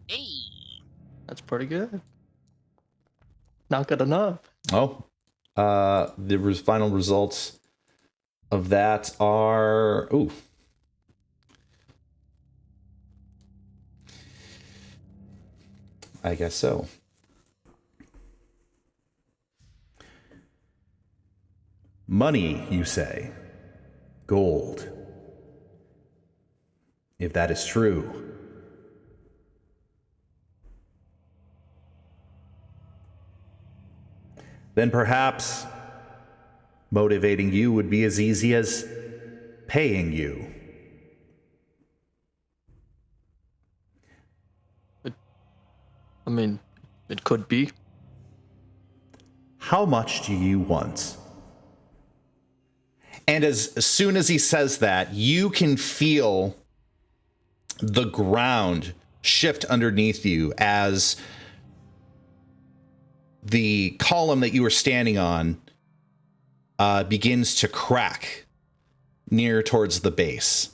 Hey. That's Pretty good. Not good enough. Oh, the final results of that are I guess so. Money, you say? Gold. If that is true, then perhaps motivating you would be as easy as paying you. I mean, it could be. How much do you want? And as soon as he says that, you can feel the ground shift underneath you as the column that you were standing on begins to crack near towards the base.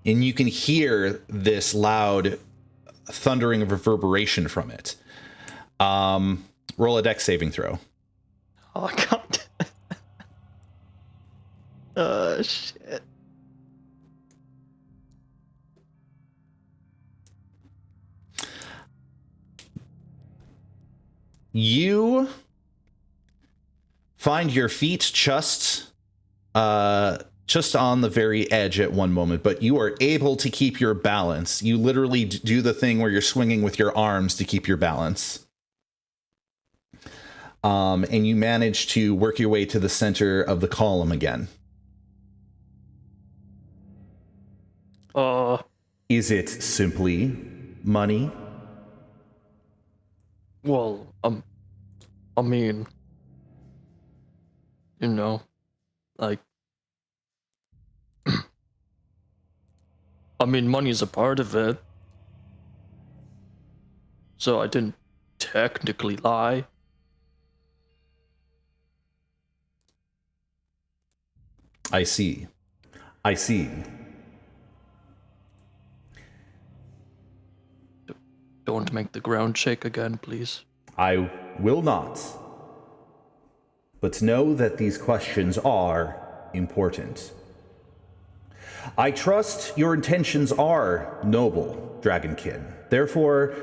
And you can hear this loud thundering of reverberation from it. Roll a dex saving throw. Oh, God. Shit. You find your feet just on the very edge at one moment, but you are able to keep your balance. You literally do the thing where you're swinging with your arms to keep your balance. And you manage to work your way to the center of the column again. Oh, Is it simply money? Well, I mean, like, I mean, money's a part of it. So I didn't technically lie. I see. I see. Don't make the ground shake again, please. I will not. But know that these questions are important. I trust your intentions are noble, Dragonkin. Therefore,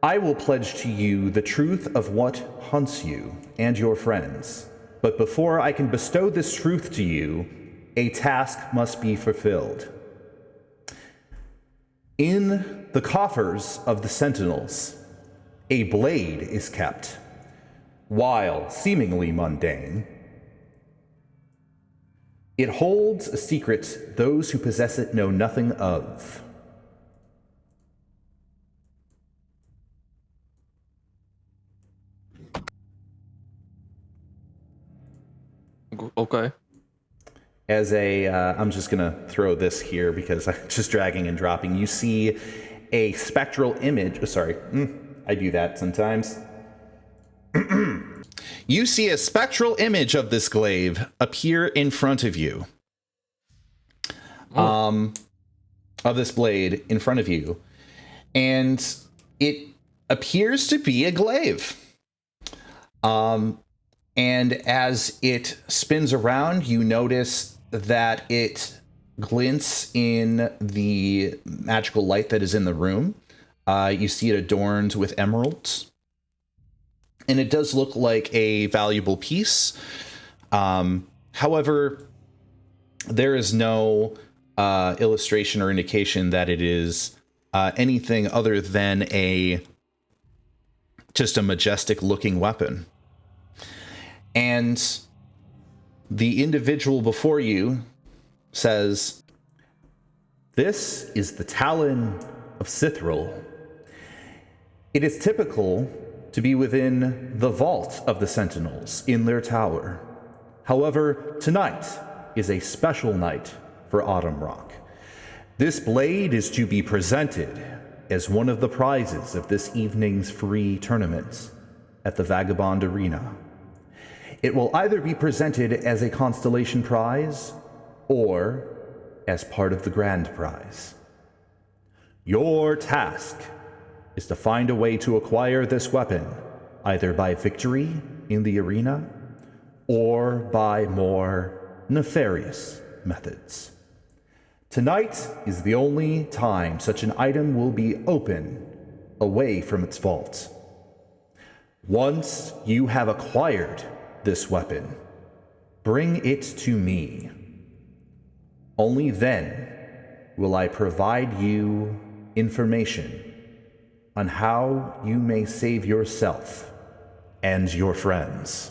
I will pledge to you the truth of what haunts you and your friends. But before I can bestow this truth to you, a task must be fulfilled. In the coffers of the Sentinels, a blade is kept. While seemingly mundane, it holds a secret those who possess it know nothing of. Okay. As I'm just gonna throw this here because I'm just dragging and dropping. You see a spectral image. Oh, sorry, I do that sometimes. You see a spectral image of this glaive appear in front of you. Of this blade in front of you, and it appears to be a glaive. And as it spins around, you notice that it glints in the magical light that is in the room. You see it adorned with emeralds. And it does look like a valuable piece. However, there is no illustration or indication that it is anything other than just a majestic looking weapon. And the individual before you says, "This is the Talon of Sithril. It is typical to be within the vault of the Sentinels in their tower. However, tonight is a special night for Autumn Rock. This blade is to be presented as one of the prizes of this evening's free tournament at the Vagabond Arena. It will either be presented as a constellation prize or as part of the grand prize. Your task is to find a way to acquire this weapon, either by victory in the arena or by more nefarious methods. Tonight is the only time such an item will be open away from its vault. Once you have acquired this weapon, bring it to me. Only then will I provide you information on how you may save yourself and your friends."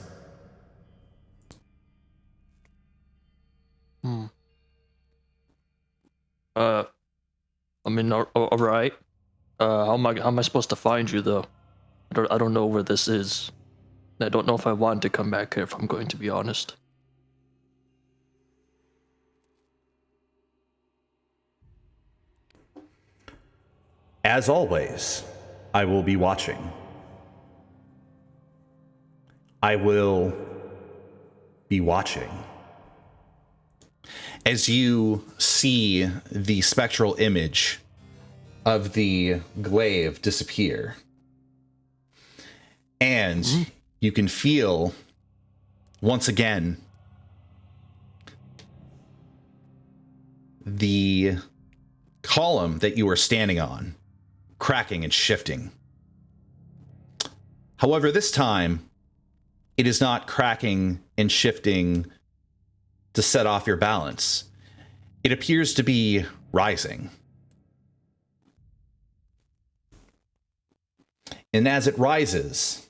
I mean, all right. How am I supposed to find you though? I don't know where this is. I don't know if I want to come back here, if I'm going to be honest. As always, I will be watching. I will be watching. As you see the spectral image of the glaive disappear, and you can feel, once again, the column that you are standing on cracking and shifting. However, this time, it is not cracking and shifting to set off your balance. It appears to be rising. And as it rises,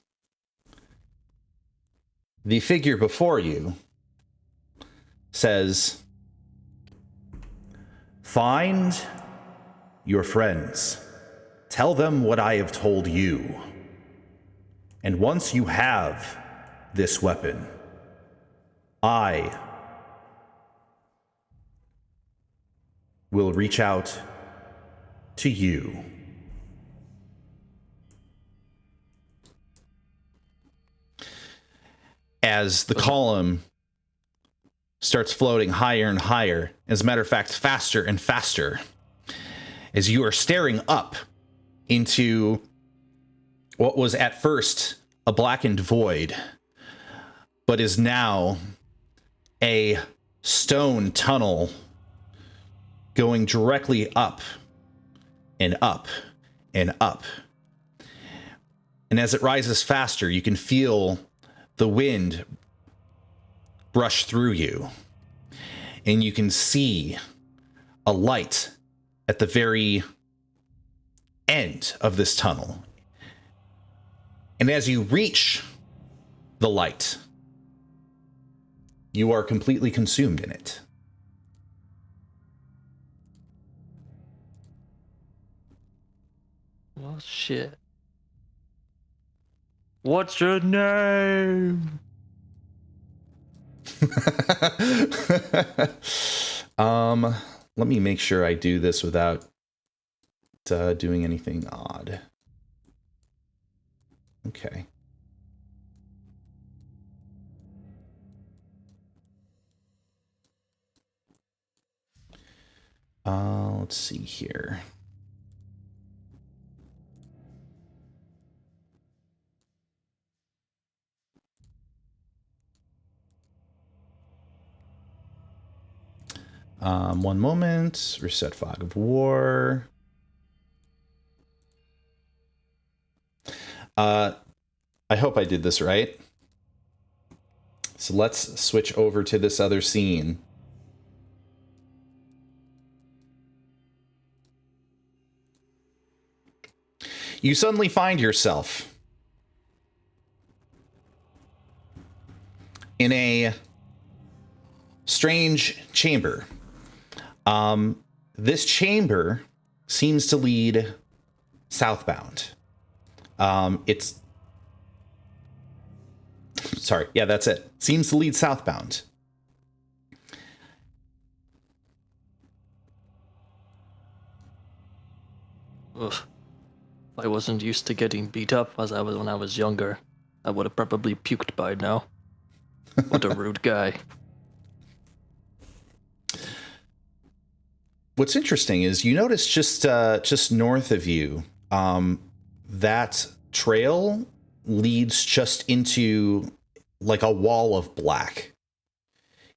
the figure before you says, "Find your friends. Tell them what I have told you. And once you have this weapon, I will reach out to you. As the column starts floating higher and higher, as a matter of fact, faster and faster, as you are staring up into what was at first a blackened void, but is now a stone tunnel going directly up and up and up. And as it rises faster, you can feel the wind brush through you, and you can see a light at the very end of this tunnel. And as you reach the light, you are completely consumed in it. Well, shit. What's your name? Let me make sure I do this without doing anything odd. Okay. Let's see here. One moment. Reset fog of war. I hope I did this right. So let's switch over to this other scene. You suddenly find yourself in a strange chamber. This chamber seems to lead southbound. Sorry, yeah, that's it. Seems to lead southbound. Ugh. If I wasn't used to getting beat up as I was when I was younger, I would have probably puked by now. What a rude guy. What's interesting is you notice just north of you, that trail leads just into like a wall of black.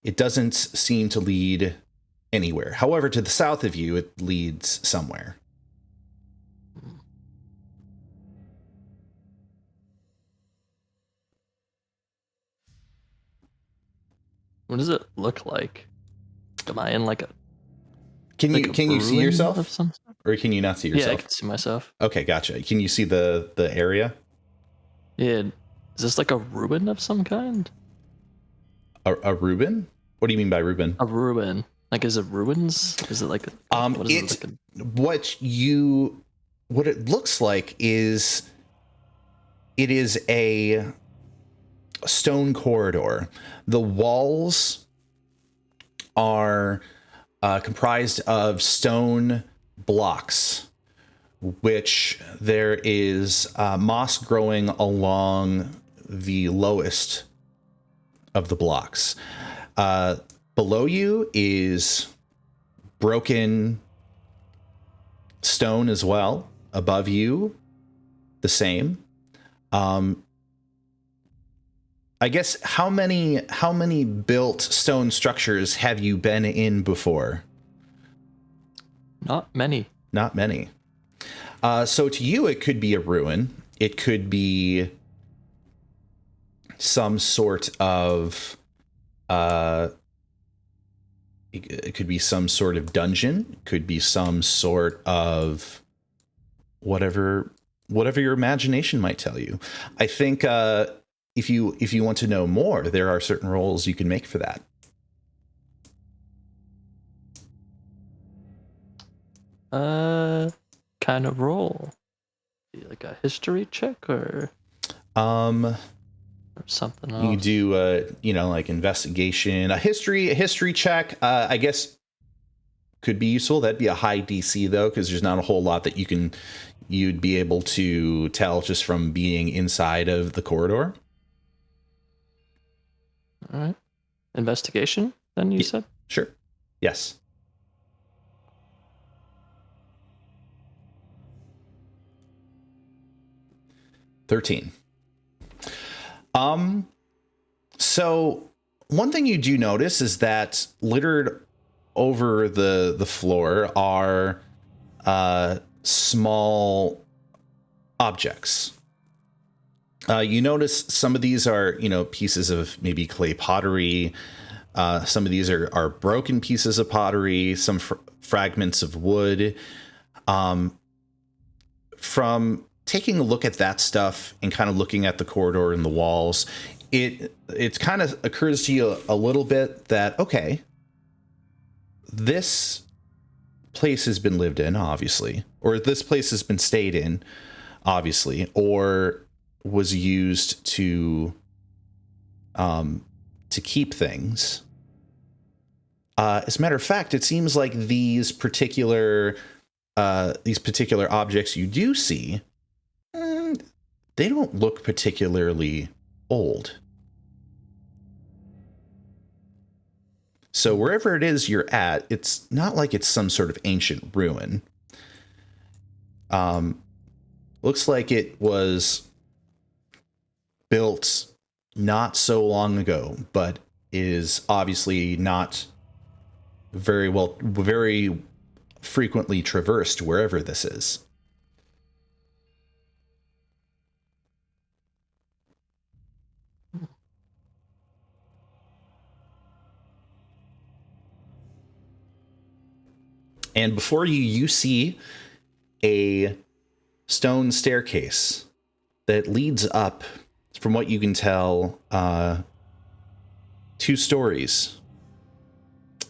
It doesn't seem to lead anywhere. However, to the south of you, it leads somewhere. What does it look like? Am I in like a... Can like you see ruin yourself, of some sort? or can you not see yourself? Yeah, I can see myself. Okay, gotcha. Can you see the area? Yeah, is this like a ruin of some kind? A Reuben? What do you mean by Reuben? A ruin. Like, is it ruins? Is it like a... what is it, what it looks like is it is a stone corridor. The walls are comprised of stone blocks, which there is moss growing along the lowest of the blocks. Below you is broken stone as well. Above you, the same. I guess how many built stone structures have you been in before? Not many. Not many. So to you, it could be a ruin. It could be some sort of it could be some sort of dungeon. It could be some sort of whatever your imagination might tell you. I think if you want to know more, there are certain roles you can make for that. Kind of roll. Like a history check or... Um, or something you can else. do like investigation, a history check. I guess could be useful. That'd be a high DC though, because there's not a whole lot that you'd be able to tell just from being inside of the corridor. All right. Investigation, then you Yeah. said? Sure. Yes. $13. So one thing you do notice is that littered over the floor are small objects. You notice some of these are, pieces of maybe clay pottery. Some of these are broken pieces of pottery, some fragments of wood. From taking a look at that stuff and kind of looking at the corridor and the walls, it kind of occurs to you a little bit that, okay, this place has been lived in, obviously, or this place has been stayed in, obviously, or was used to keep things. As a matter of fact, it seems like these particular objects you do see, they don't look particularly old. So wherever it is you're at, it's not like it's some sort of ancient ruin. Looks like it was built not so long ago, but is obviously not very frequently traversed wherever this is. And before you see a stone staircase that leads up, from what you can tell, 2 stories.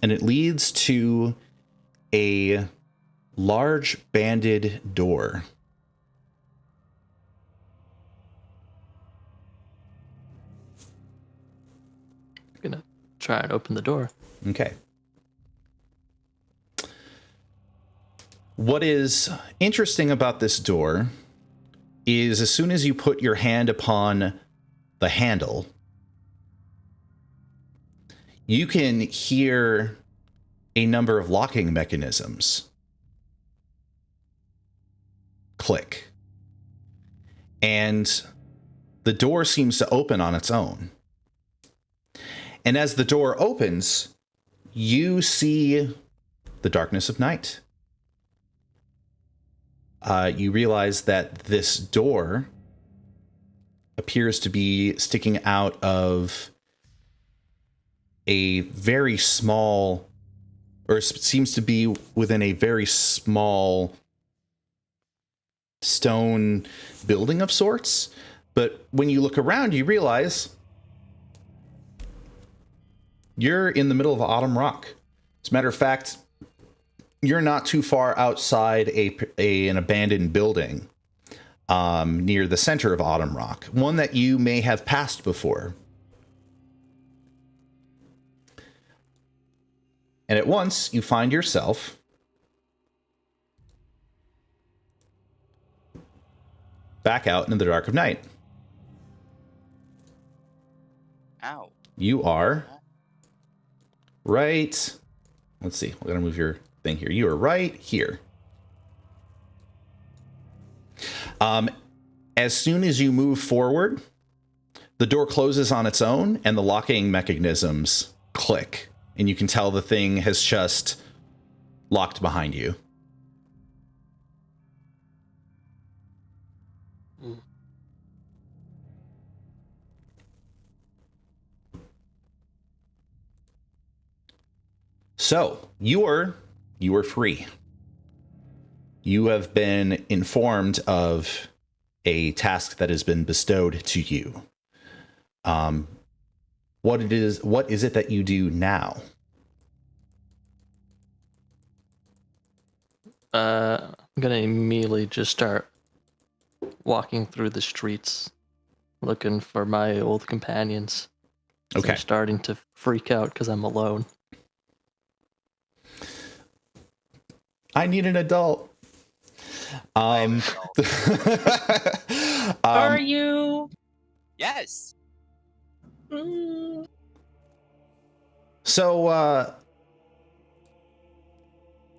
And it leads to a large banded door. I'm gonna try and open the door. Okay. What is interesting about this door is as soon as you put your hand upon the handle, you can hear a number of locking mechanisms click. And the door seems to open on its own. And as the door opens, you see the darkness of night. You realize that this door appears to be sticking out of a very small, or seems to be within a very small stone building of sorts. But when you look around, you realize you're in the middle of Autumn Rock. As a matter of fact, you're not too far outside an abandoned building near the center of Autumn Rock, one that you may have passed before. And at once, you find yourself back out in the dark of night. Ow. You are right. Let's see. We're going to move your thing here. You are right here. As soon as you move forward, the door closes on its own and the locking mechanisms click. And you can tell the thing has just locked behind you. So you are free. You have been informed of a task that has been bestowed to you. What is it that you do now? I'm gonna immediately just start walking through the streets looking for my old companions. Okay. I'm starting to freak out because I'm alone. I need an adult. I'm an adult. Are you? Yes. Mm, So,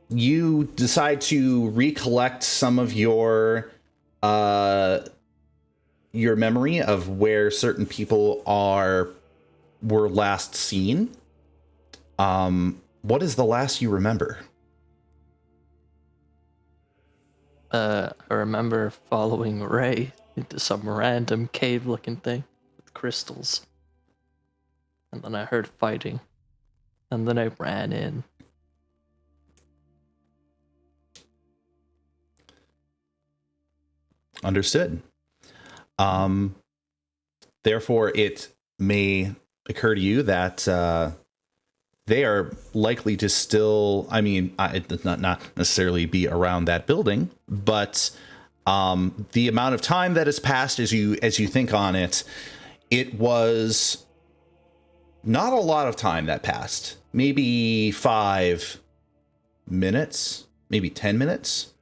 you decide to recollect some of your memory of where certain people were last seen. What is the last you remember? I remember following Ray into some random cave-looking thing with crystals. And then I heard fighting. And then I ran in. Understood. Therefore, it may occur to you that they are likely to still, I mean, not necessarily be around that building, but the amount of time that has passed as you think on it, it was not a lot of time that passed. Maybe 5 minutes, maybe 10 minutes.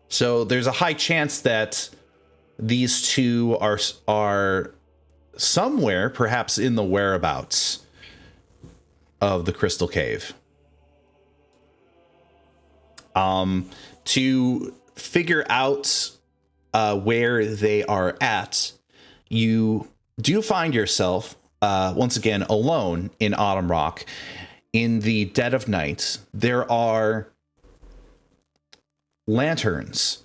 So there's a high chance that these two are somewhere, perhaps in the whereabouts of the Crystal Cave. To figure out where they are at, you do find yourself once again alone in Autumn Rock in the dead of night. There are lanterns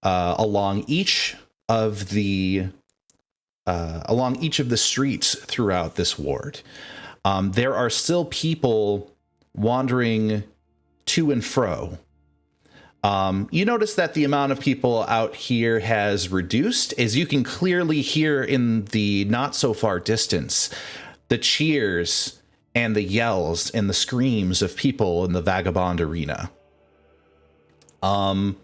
along each of the streets throughout this ward. There are still people wandering to and fro. You notice that the amount of people out here has reduced, as you can clearly hear in the not so far distance, the cheers and the yells and the screams of people in the Vagabond Arena. I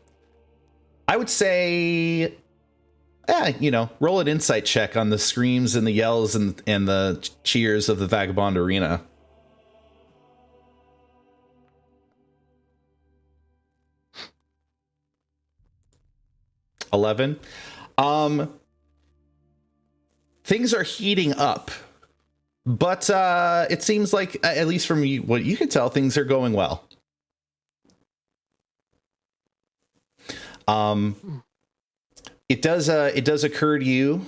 would say, roll an insight check on the screams and the yells and the cheers of the Vagabond Arena. $11. Things are heating up, but it seems like, at least from what you can tell, things are going well. It does occur to you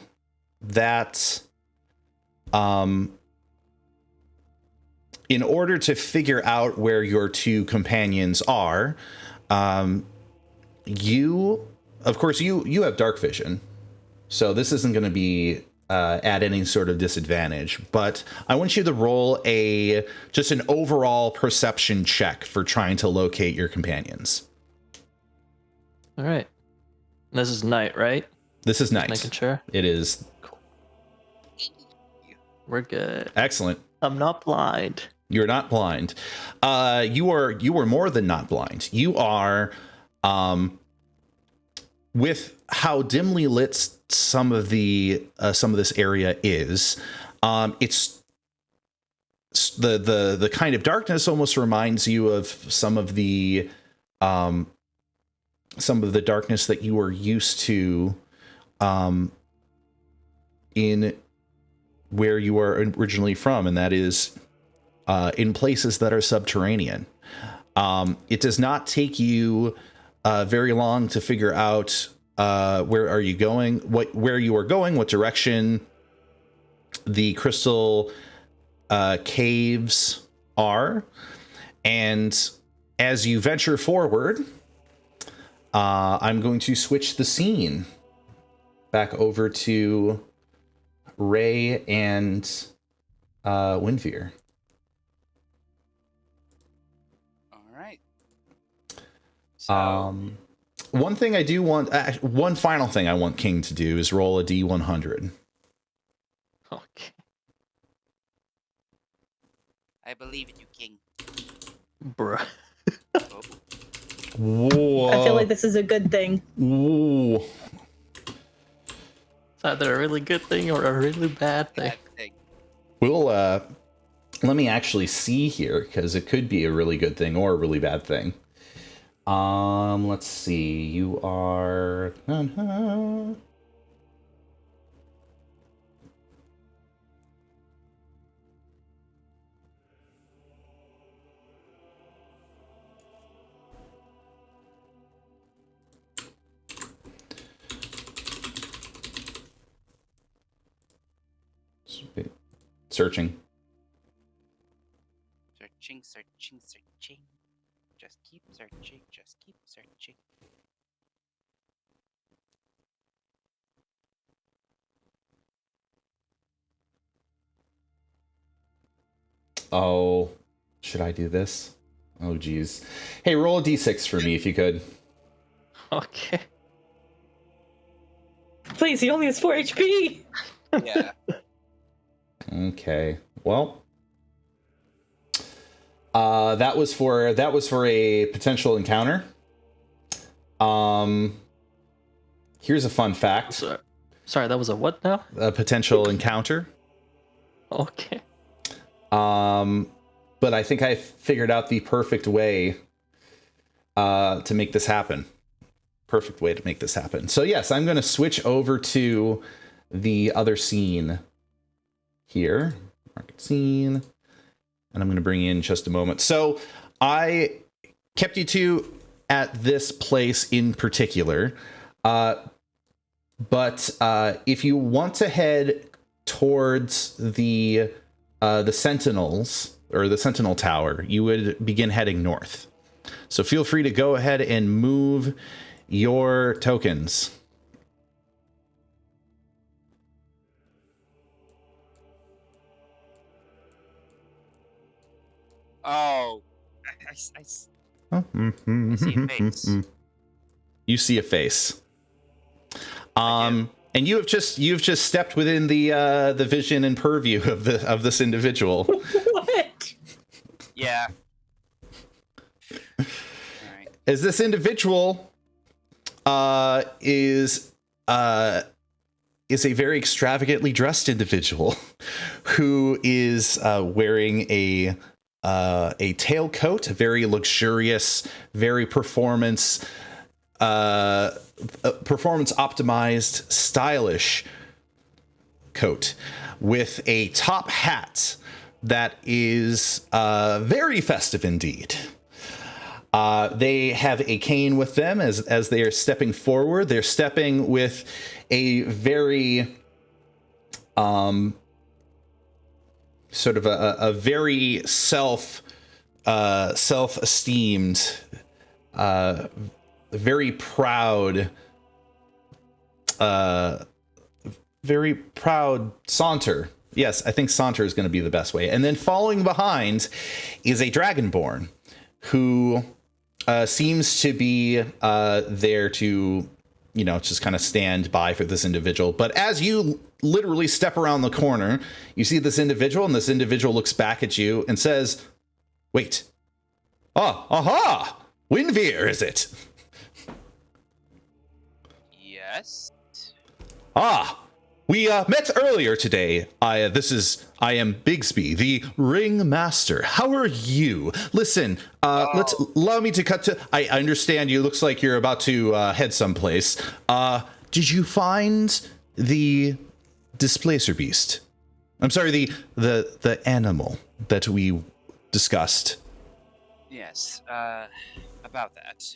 that in order to figure out where your two companions are, you have dark vision, so this isn't going to be at any sort of disadvantage, but I want you to roll just an overall perception check for trying to locate your companions. All right. This is night, right? This is night. Making sure. It is. Cool. We're good. Excellent. I'm not blind. You're not blind. You are more than not blind. You are, with how dimly lit some of this area is, it's the kind of darkness almost reminds you of some of the darkness that you were used to in where you are originally from, and that is in places that are subterranean. It does not take you very long to figure out where are you going, where you are going, what direction the crystal caves are, and as you venture forward, I'm going to switch the scene back over to Ray and Winfear. All right. So, one thing I do want, one final thing I want King to do is roll a D100. Okay. I believe in you, King. Bruh. Oh. Whoa. I feel like this is a good thing. Ooh. either a really good thing or a really bad thing. Bad thing. We'll let me actually see here, because it could be a really good thing or a really bad thing. Let's see. You are searching. Searching. Just keep searching. Oh, should I do this? Oh, geez. Hey, roll a d6 for me if you could. Okay. Please, he only has 4 HP. Yeah. Okay. Well, that was for a potential encounter. Here's a fun fact. Sorry, that was a what now? A potential encounter. Okay. But I think I figured out the perfect way to make this happen. Perfect way to make this happen. So yes, I'm going to switch over to the other scene here. Market scene. And I'm going to bring in just a moment. So I kept you two at this place in particular. But if you want to head towards the Sentinels, or the Sentinel Tower, you would begin heading north. So feel free to go ahead and move your tokens. Oh, I see a face. You see a face. And you've just stepped within the vision and purview of this individual. What? Yeah. All right. As this individual is a very extravagantly dressed individual who is wearing a tailcoat, a very luxurious, very performance optimized, stylish coat with a top hat that is very festive indeed. They have a cane with them as they are stepping forward. They're stepping with a very sort of a very self-esteemed, very proud saunter. Yes, I think saunter is going to be the best way. And then following behind is a dragonborn who seems to be there to, just kind of stand by for this individual. But as you literally step around the corner, you see this individual, and this individual looks back at you and says, "Wait. Aha! Winveer, is it?" Yes. We met earlier today. I am Bigsby, the Ring Master. How are you? Listen, allow me to cut to. I understand you. Looks like you're about to head someplace. Did you find the displacer beast? I'm sorry, the animal that we discussed. Yes. About that.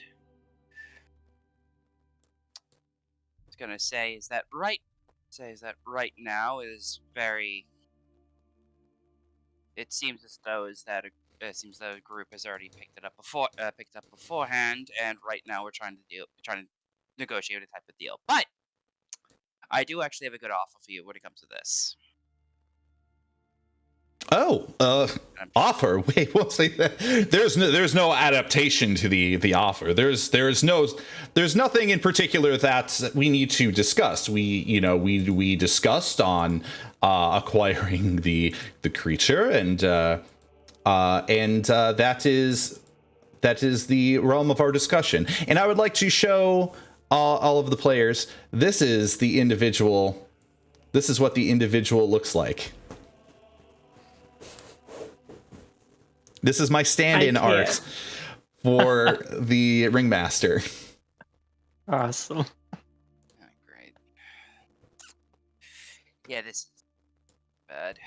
I was gonna say is that right now is very. It seems as though the group has already picked up beforehand, and right now we're trying to negotiate a type of deal. But I do actually have a good offer for you when it comes to this. Offer. Wait, we'll say that. There's no adaptation to the offer. There's nothing in particular that we need to discuss. We discussed on acquiring the creature, and that is the realm of our discussion. And I would like to show all of the players. This is the individual This is what the individual looks like. This is my stand-in I art can't. for the ringmaster. Awesome. Oh, great. Yeah, this is bad.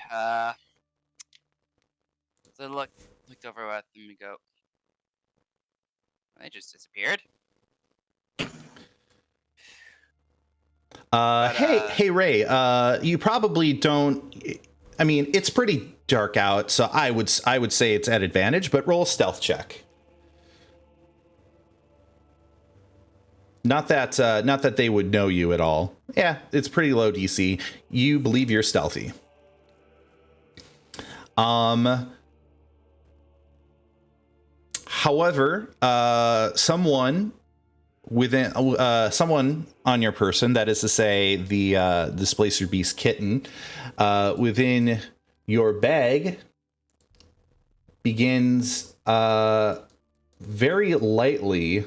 So looked over at them and go. They just disappeared. Hey, Ray. You probably don't. I mean, it's pretty dark out, so I would say it's at advantage. But roll a stealth check. Not that they would know you at all. Yeah, it's pretty low DC. You believe you're stealthy. However, someone on your person, that is to say the Displacer Beast kitten, within your bag begins very lightly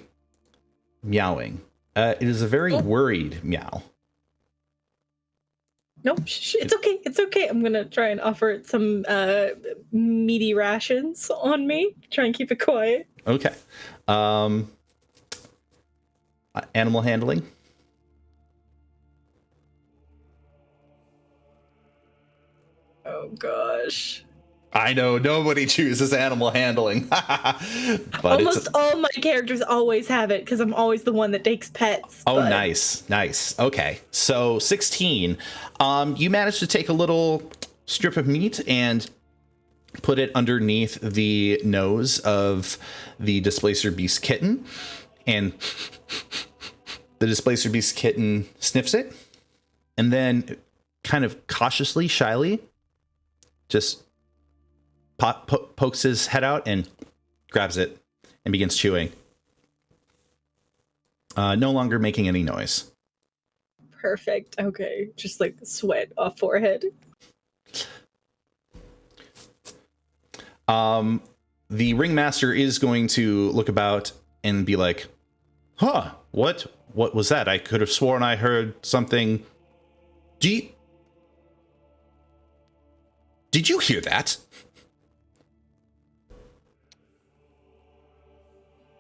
meowing. It is a very worried meow. Nope, it's okay. It's okay. I'm gonna try and offer it some meaty rations on me. Try and keep it quiet. Okay. Animal handling. Oh gosh. I know nobody chooses animal handling, but Almost all my characters always have it because I'm always the one that takes pets. Oh, but- nice. Okay, so 16. You managed to take a little strip of meat and put it underneath the nose of the Displacer Beast kitten, and the Displacer Beast kitten sniffs it, and then kind of cautiously, shyly, just pokes his head out and grabs it and begins chewing. No longer making any noise. Perfect. Okay. Just like sweat off forehead. The ringmaster is going to look about and be like, huh, what was that? I could have sworn I heard something. Did you hear that?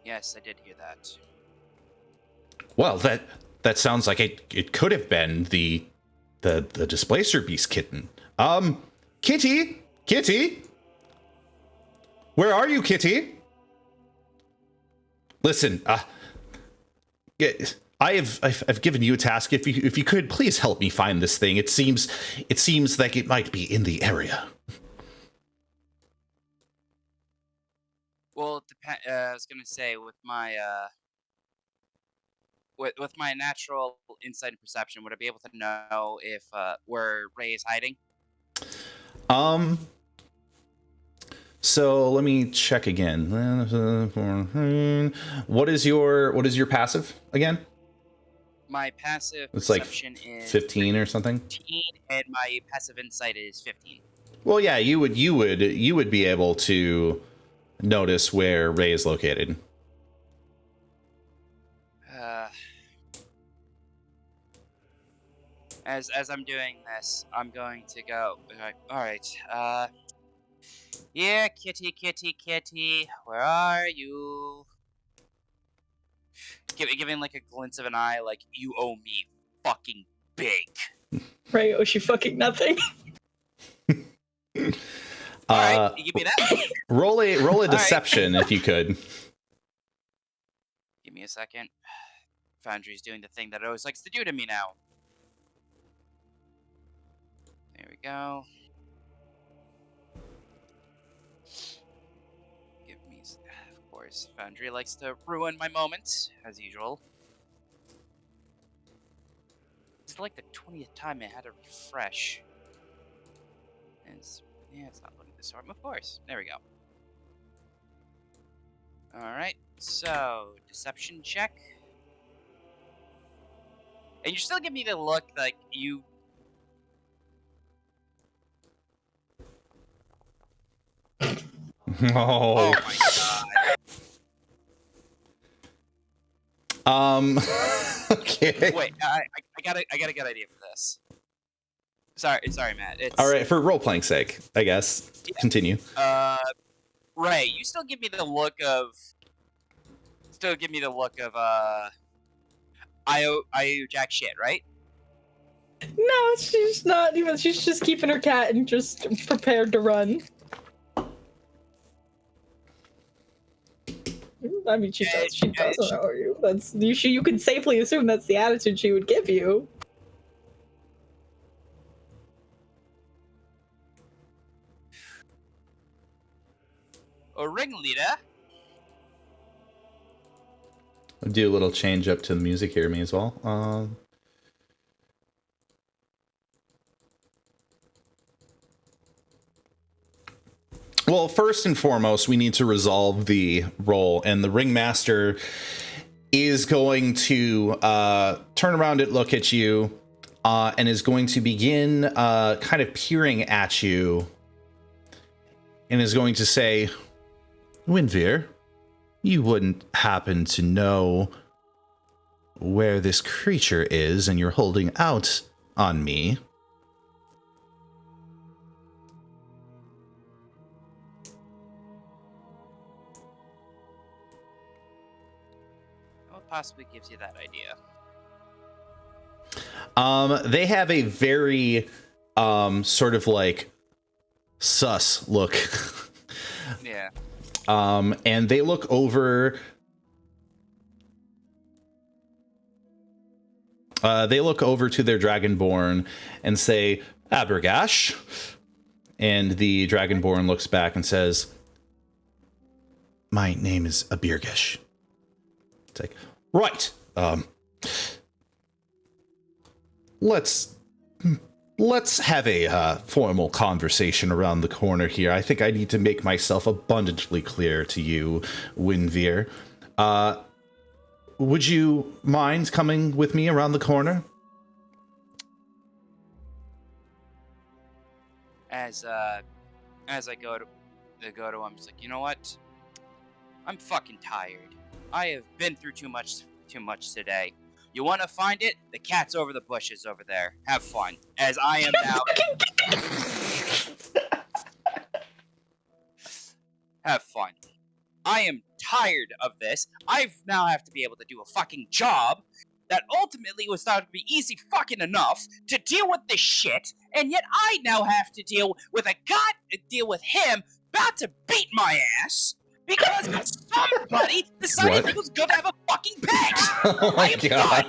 Yes, I did hear that. Well, that sounds like it could have been the Displacer Beast kitten. Kitty, where are you, Kitty? Listen, I've given you a task. If you could please help me find this thing. It seems like it might be in the area. Well, I was gonna say with my with my natural insight and perception, would I be able to know if where Ray is hiding? So let me check again. What is your passive again? My passive It's like perception is 15 or something. 15, and my passive insight is 15. Well, yeah, you would be able to notice where Ray is located. As I'm doing this, I'm going to go. All right. Yeah, kitty, where are you? Giving like a glint of an eye, like you owe me fucking big. Ray owes you fucking nothing. All right, you give me that. Roll a deception if you could. Give me a second. Foundry's doing the thing that it always likes to do to me now. There we go. Give me, of course. Foundry likes to ruin my moments as usual. It's like the 20th time I had to refresh. It's not loading this arm, of course. There we go. Alright, so deception check. And you're still giving me the look like you. Oh my god. Okay. Wait, I got a good idea for this. Sorry, Matt. It's All right, for role playing sake, I guess. Continue. Ray, you still give me the look of. I owe you jack shit, right? No, she's not even. She's just keeping her cat and just prepared to run. I mean, she does. She doesn't owe you. You can safely assume that's the attitude she would give you. A ringleader. I'll do a little change up to the music here, me as well. Well, first and foremost, we need to resolve the role, and the ringmaster is going to turn around and look at you, and is going to begin kind of peering at you, and is going to say, Winvir, you wouldn't happen to know where this creature is, and you're holding out on me. What possibly gives you that idea? They have a very sort of like sus look. Yeah. And they look over. They look over to their Dragonborn and say, Abergash. And the Dragonborn looks back and says, my name is Abirgash. It's like, right. Let's have a formal conversation around the corner here. I think I need to make myself abundantly clear to you, Winvir. Would you mind coming with me around the corner? As I go to him, I'm just like, you know what? I'm fucking tired. I have been through too much today. You want to find it? The cat's over the bushes over there. Have fun. As I am now. Have fun. I am tired of this. I now have to be able to do a fucking job that ultimately was thought to be easy fucking enough to deal with this shit, and yet I now have to deal with him about to beat my ass because somebody decided he was gonna have a fucking pet. Oh my god.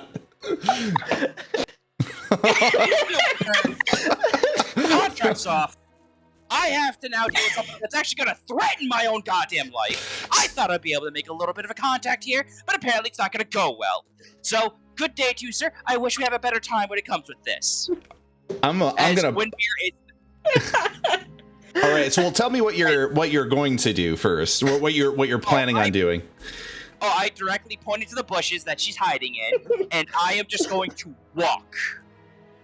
Contract's off. I have to now deal with something that's actually going to threaten my own goddamn life. I thought I'd be able to make a little bit of a contact here, but apparently it's not going to go well. So, good day to you, sir. I wish we have a better time when it comes with this. I'm gonna. All right, so tell me what you're going to do first. What you're planning on doing. Oh, I directly pointed to the bushes that she's hiding in, and I am just going to walk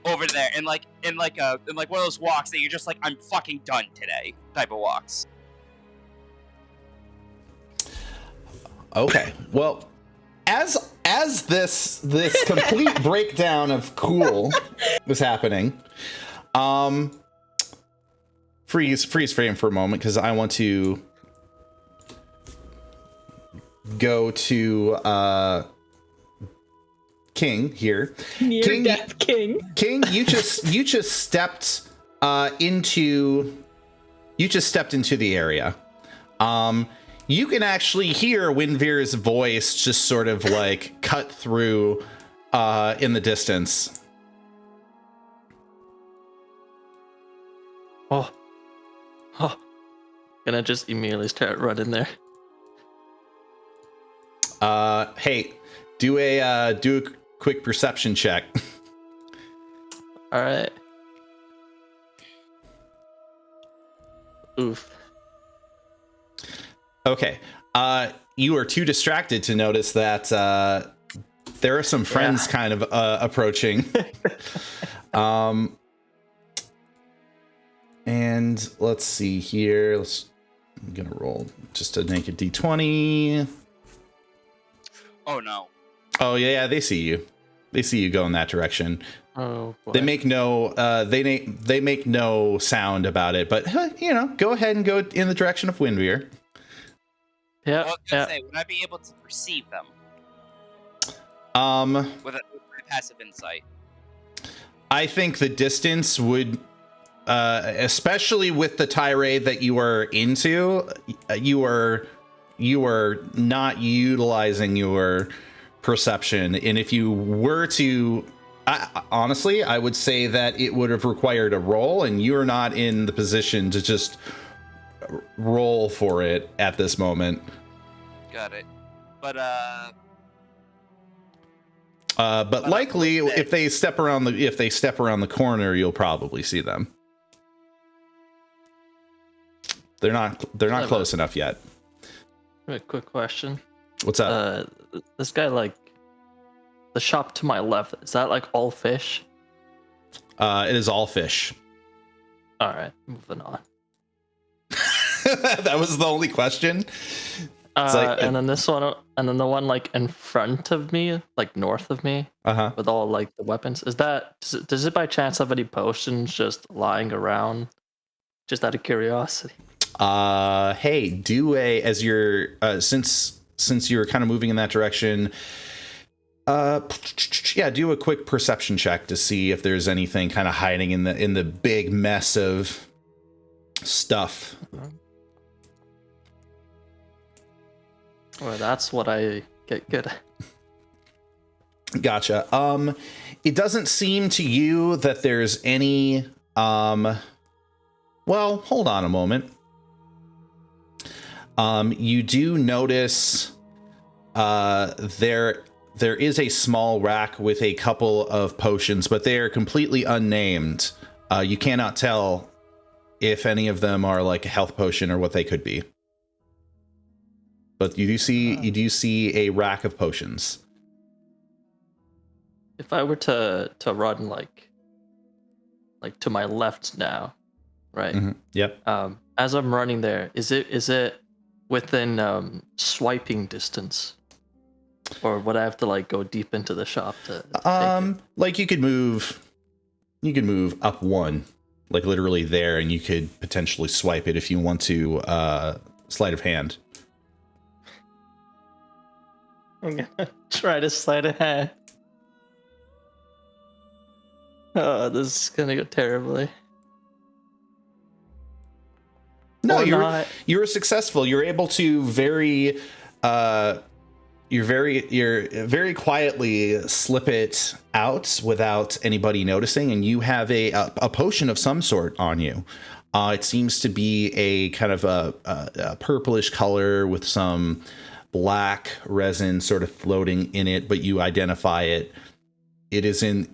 over there, and like one of those walks that you're just like, I'm fucking done today type of walks. Okay, well, as this complete breakdown of cool was happening, freeze frame for a moment because I want to go to King here. Near death King. King, you just stepped into the area. You can actually hear Winvir's voice just sort of like cut through in the distance. Oh. Gonna just immediately start running there. Hey, do a quick perception check. All right. Oof. Okay. You are too distracted to notice that there are some friends kind of approaching. And let's see here. I'm gonna roll just a naked d20. Oh no. Oh yeah, they see you. They see you go in that direction. Oh boy. They make no they make no sound about it, but go ahead and go in the direction of Windveer. Yeah. Well, I was gonna say, would I be able to perceive them with my passive insight? I think the distance would, especially with the tirade that you are into, you are not utilizing your perception, and if you were to, honestly, I would say that it would have required a roll, and you're not in the position to just roll for it at this moment. Got it. But likely, if they step around the corner, you'll probably see them. They're not close enough yet. A quick question. What's up? This guy, like, the shop to my left, is that like all fish? It is all fish. All right, moving on. That was the only question. And then this one, and then the one like in front of me, like north of me, with all like the weapons. Does it by chance have any potions just lying around? Just out of curiosity. Hey, do as you're since you're kind of moving in that direction. Do a quick perception check to see if there's anything kind of hiding in the big mess of stuff. Well, that's what I get good at. Gotcha. It doesn't seem to you that there's any well, hold on a moment. You do notice there is a small rack with a couple of potions, but they are completely unnamed. You cannot tell if any of them are like a health potion or what they could be. But you do see a rack of potions. If I were to run like to my left now, right? Mm-hmm. Yep. As I'm running there, is it within swiping distance, or would I have to like go deep into the shop to? Take it? Like you could move up one, like literally there, and you could potentially swipe it if you want to. Sleight of hand. I'm gonna try to sleight of hand. Oh, this is gonna go terribly. No, you're successful. You're able to very quietly slip it out without anybody noticing, and you have a potion of some sort on you. It seems to be a kind of a purplish color with some black resin sort of floating in it, but you identify it. It is in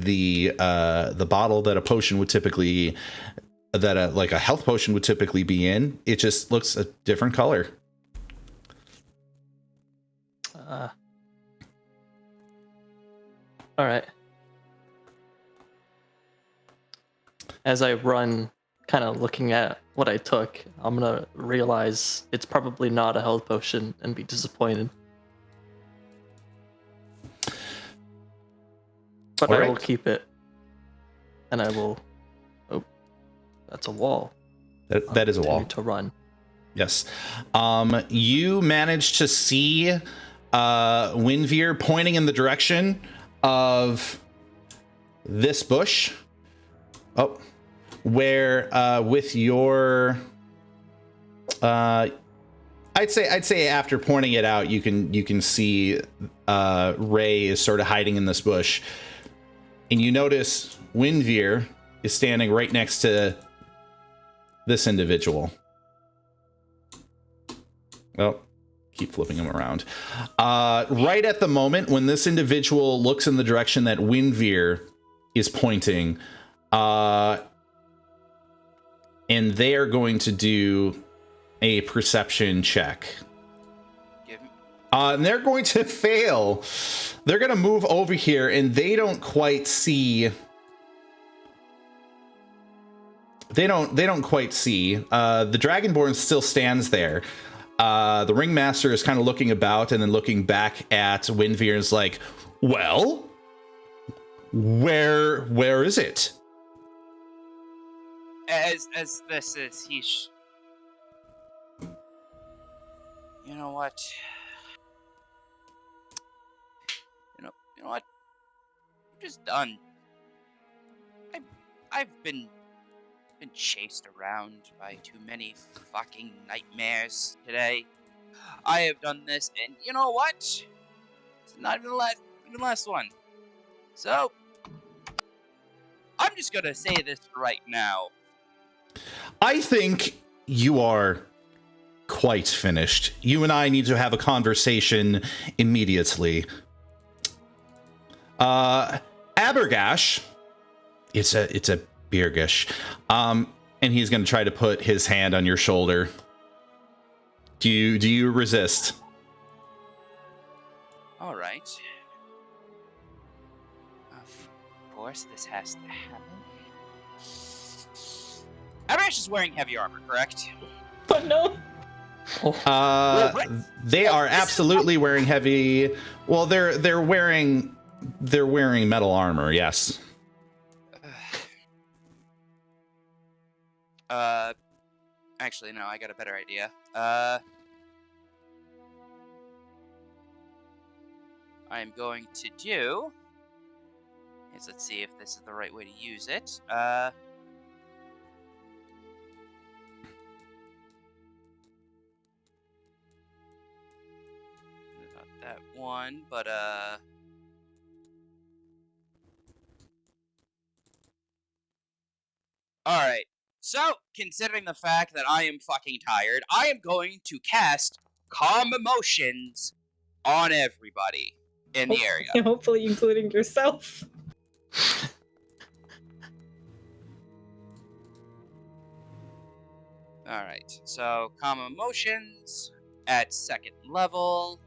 the bottle that a potion would typically, like a health potion would typically be in. It just looks a different color. All right. As I run, kind of looking at what I took, I'm gonna realize it's probably not a health potion and be disappointed. But I will keep it, and I will. Oh, that's a wall. That is a wall. To run. Yes. You managed to see Windveer pointing in the direction of this bush. Oh, where with your I'd say after pointing it out, you can see Ray is sort of hiding in this bush, and you notice Windveer is standing right next to this individual. Well, keep flipping him around. Right at the moment when this individual looks in the direction that Windveer is pointing, and they are going to do a perception check. And they're going to fail. They're going to move over here, and they don't quite see. They don't quite see. The Dragonborn still stands there. The Ringmaster is kind of looking about and then looking back at Windveer and is like, well, Where is it? As this is, you know what? You know what? I'm just done. I've been chased around by too many fucking nightmares today. I have done this, and you know what? It's not even the last one. So, I'm just gonna say this right now. I think you are quite finished. You and I need to have a conversation immediately. Abergash, it's a Birgish. And he's gonna try to put his hand on your shoulder. Do you resist? All right. Of course, this has to happen. Abrash is wearing heavy armor, correct? Oh no. They are absolutely wearing heavy. Well, they're wearing metal armor. Yes. Actually, no. I got a better idea. I'm going to do is let's see if this is the right way to use it. Not that one, but Alright. So, considering the fact that I am fucking tired, I am going to cast Calm Emotions on everybody in the area. Hopefully including yourself. Alright, so Calm Emotions at 2nd level.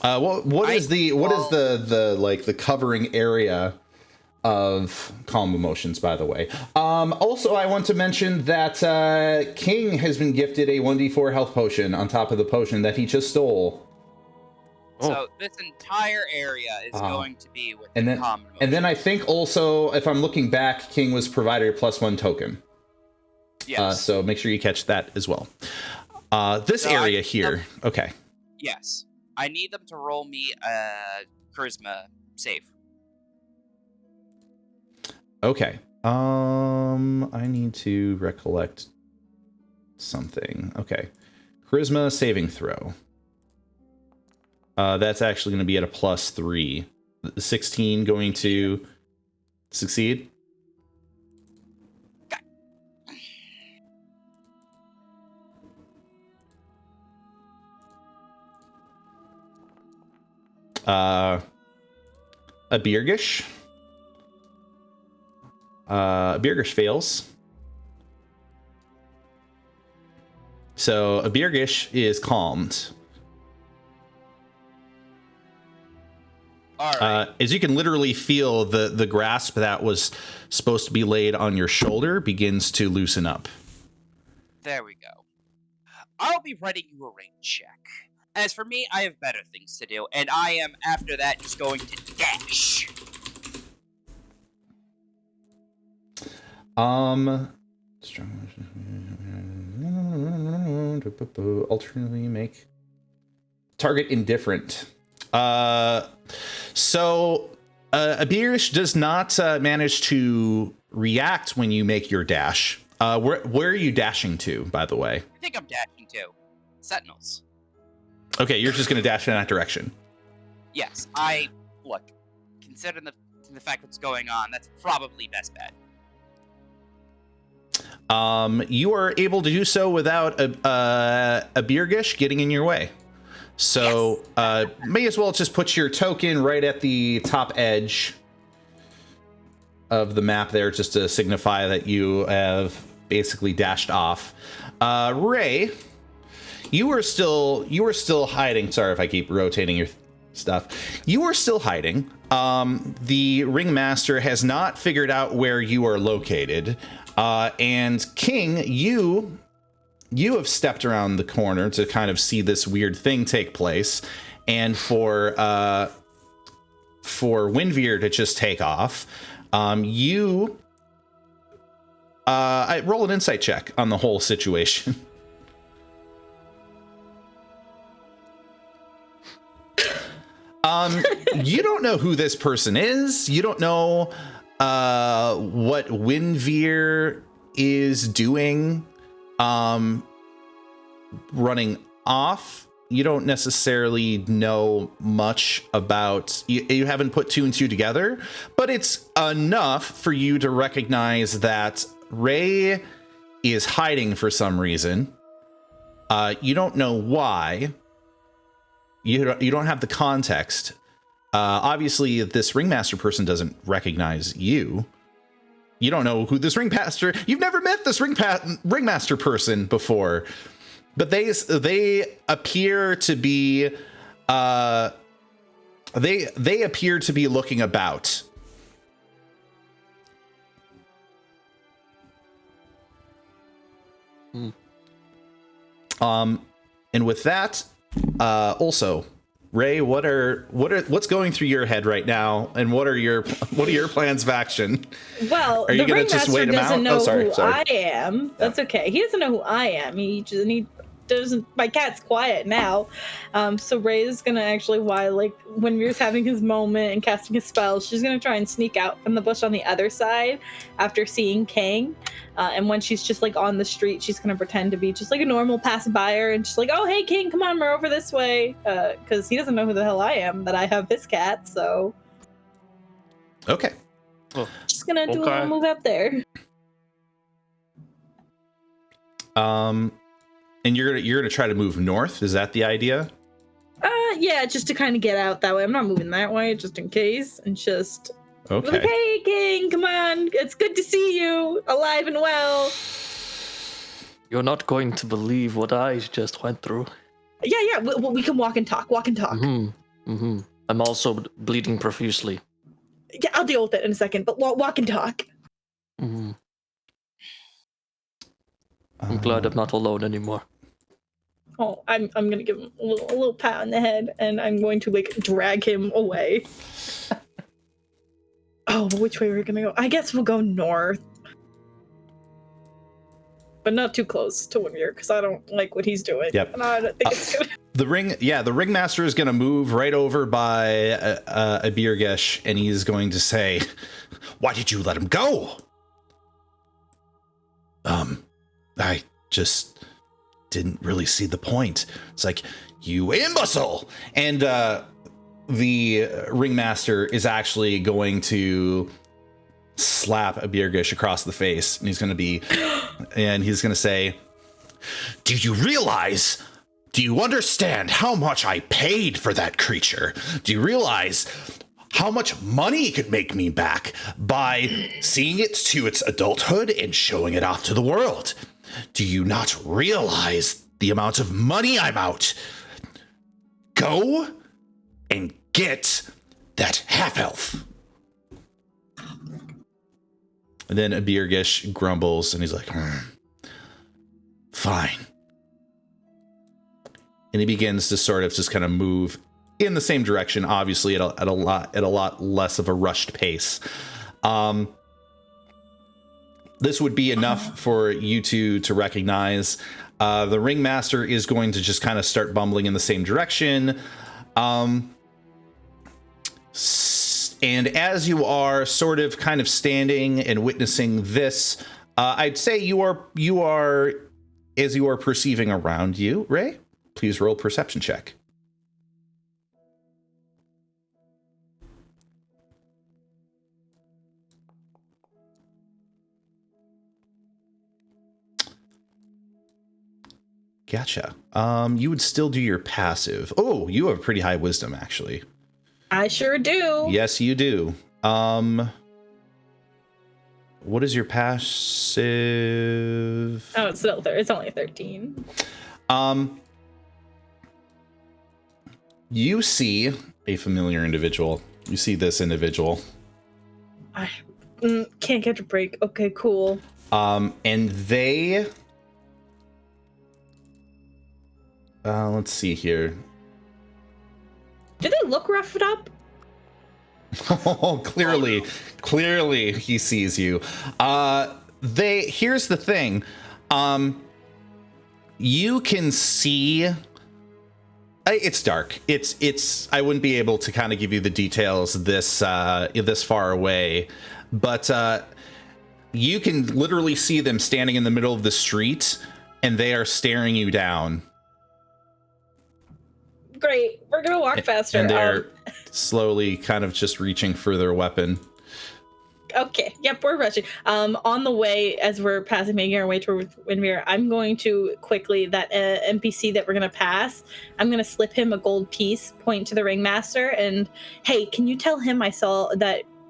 What is the like the covering area of calm emotions, by the way? Also, I want to mention that King has been gifted a 1d4 health potion on top of the potion that he just stole. So this entire area is going to be with and then, calm emotions. And then I think also, if I'm looking back, King was provided a +1 token. Yes. So make sure you catch that as well. This area here. Okay. Yes. I need them to roll me a charisma save. Okay. I need to recollect something. Okay. Charisma saving throw. That's actually going to be at a +3. 16 going to succeed. A Birgish. Birgish fails. So a Birgish is calmed. All right. As you can literally feel the grasp that was supposed to be laid on your shoulder begins to loosen up. There we go. I'll be writing you a range check. As for me, I have better things to do, and I am, after that, just going to dash. Alternately make target indifferent. So Abirish does not manage to react when you make your dash. Where are you dashing to, by the way? I think I'm dashing to Sentinels. Okay, you're just going to dash in that direction. Yes, look, considering the fact what's going on, that's probably best bet. You are able to do so without a Birgish getting in your way. So, yes. May as well just put your token right at the top edge of the map there, just to signify that you have basically dashed off. Ray, you were still hiding. Sorry if I keep rotating your stuff. You are still hiding. The ringmaster has not figured out where you are located. And King, you have stepped around the corner to kind of see this weird thing take place. and for Windveer to just take off. I roll an insight check on the whole situation. You don't know who this person is. You don't know what Windveer is doing, running off. You don't necessarily know much about, you haven't put two and two together, but it's enough for you to recognize that Ray is hiding for some reason. You don't know why. You don't have the context. Obviously, this ringmaster person doesn't recognize you. You don't know who this ringmaster. You've never met this ringmaster person before, but they appear to be. They appear to be looking about. And with that, also, Ray, what's going through your head right now, and what are your plans of action? Well, are you the gonna just ringmaster wait him doesn't out? know Sorry. who I am. That's okay. He doesn't know who I am. He doesn't. My cat's quiet now. So Ray is gonna actually, while when Mir's having his moment and casting his spells, she's gonna try and sneak out from the bush on the other side after seeing Kang. And when she's just on the street, she's gonna pretend to be just a normal passerby and just oh, hey King, come on, we're over this way, because he doesn't know who the hell I am, that I have his cat. So okay, just gonna do a little move out there. And you're gonna try to move north. Is that the idea? Yeah, just to kind of get out that way. I'm not moving that way, just in case, and just. Okay. Hey, King, come on. It's good to see you, alive and well. You're not going to believe what I just went through. Yeah, we can walk and talk. I'm also bleeding profusely. Yeah, I'll deal with it in a second, but walk and talk. I'm glad I'm not alone anymore. Oh, I'm gonna give him a little pat on the head, and I'm going to drag him away. Oh, which way we're gonna go? I guess we'll go north, but not too close to Windveer because I don't like what he's doing. Yep. And I don't think it's good. The ringmaster is gonna move right over by a Birgesh, and he's going to say, "Why did you let him go?" I just didn't really see the point. It's you imbecile! And the ringmaster is actually going to slap a Birgesh across the face, and he's going to say, "Do you understand how much I paid for that creature? Do you realize how much money it could make me back by seeing it to its adulthood and showing it off to the world? Do you not realize the amount of money I'm out? Go and get that half-elf." And then Birgesh grumbles, and he's like, "Fine." And he begins to sort of just kind of move in the same direction, obviously at a lot less of a rushed pace. This would be enough for you two to recognize. The ringmaster is going to just kind of start bumbling in the same direction. And as you are sort of kind of standing and witnessing this, I'd say you are as you are perceiving around you, Ray, please roll a perception check. Gotcha. You would still do your passive. Oh, you have pretty high wisdom, actually. I sure do. Yes, you do. What is your passive? Oh, it's still there. It's only 13. You see a familiar individual. You see this individual. I can't catch a break. Okay, cool. And they... let's see here. Do they look roughed up? Oh, clearly he sees you. Here's the thing. You can see. It's dark. It's. I wouldn't be able to kind of give you the details this far away, but you can literally see them standing in the middle of the street, and they are staring you down. Great. We're gonna walk faster. And they're slowly kind of just reaching for their weapon. Okay. Yep, we're rushing. On the way, as we're making our way towards Windmere, I'm going to quickly, that NPC that we're going to pass, I'm going to slip him a gold piece, point to the ringmaster, and, hey, can you tell him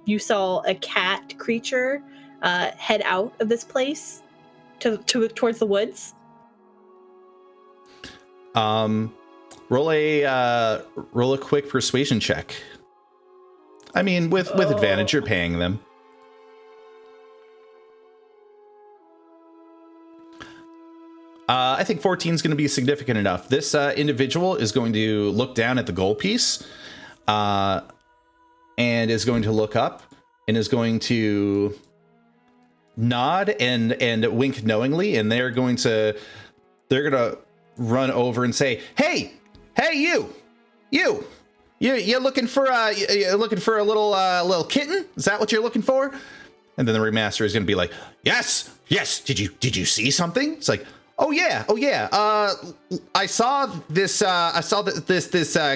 you saw a cat creature head out of this place towards the woods? Roll a quick persuasion check. I mean, with advantage, you're paying them. I think 14 is going to be significant enough. This individual is going to look down at the gold piece and is going to look up and is going to nod and wink knowingly, and they're going to run over and say, hey, you looking for a little kitten? Is that what you're looking for? And then the ringmaster is going to be like, yes. Did you see something? It's like, Oh yeah. I saw this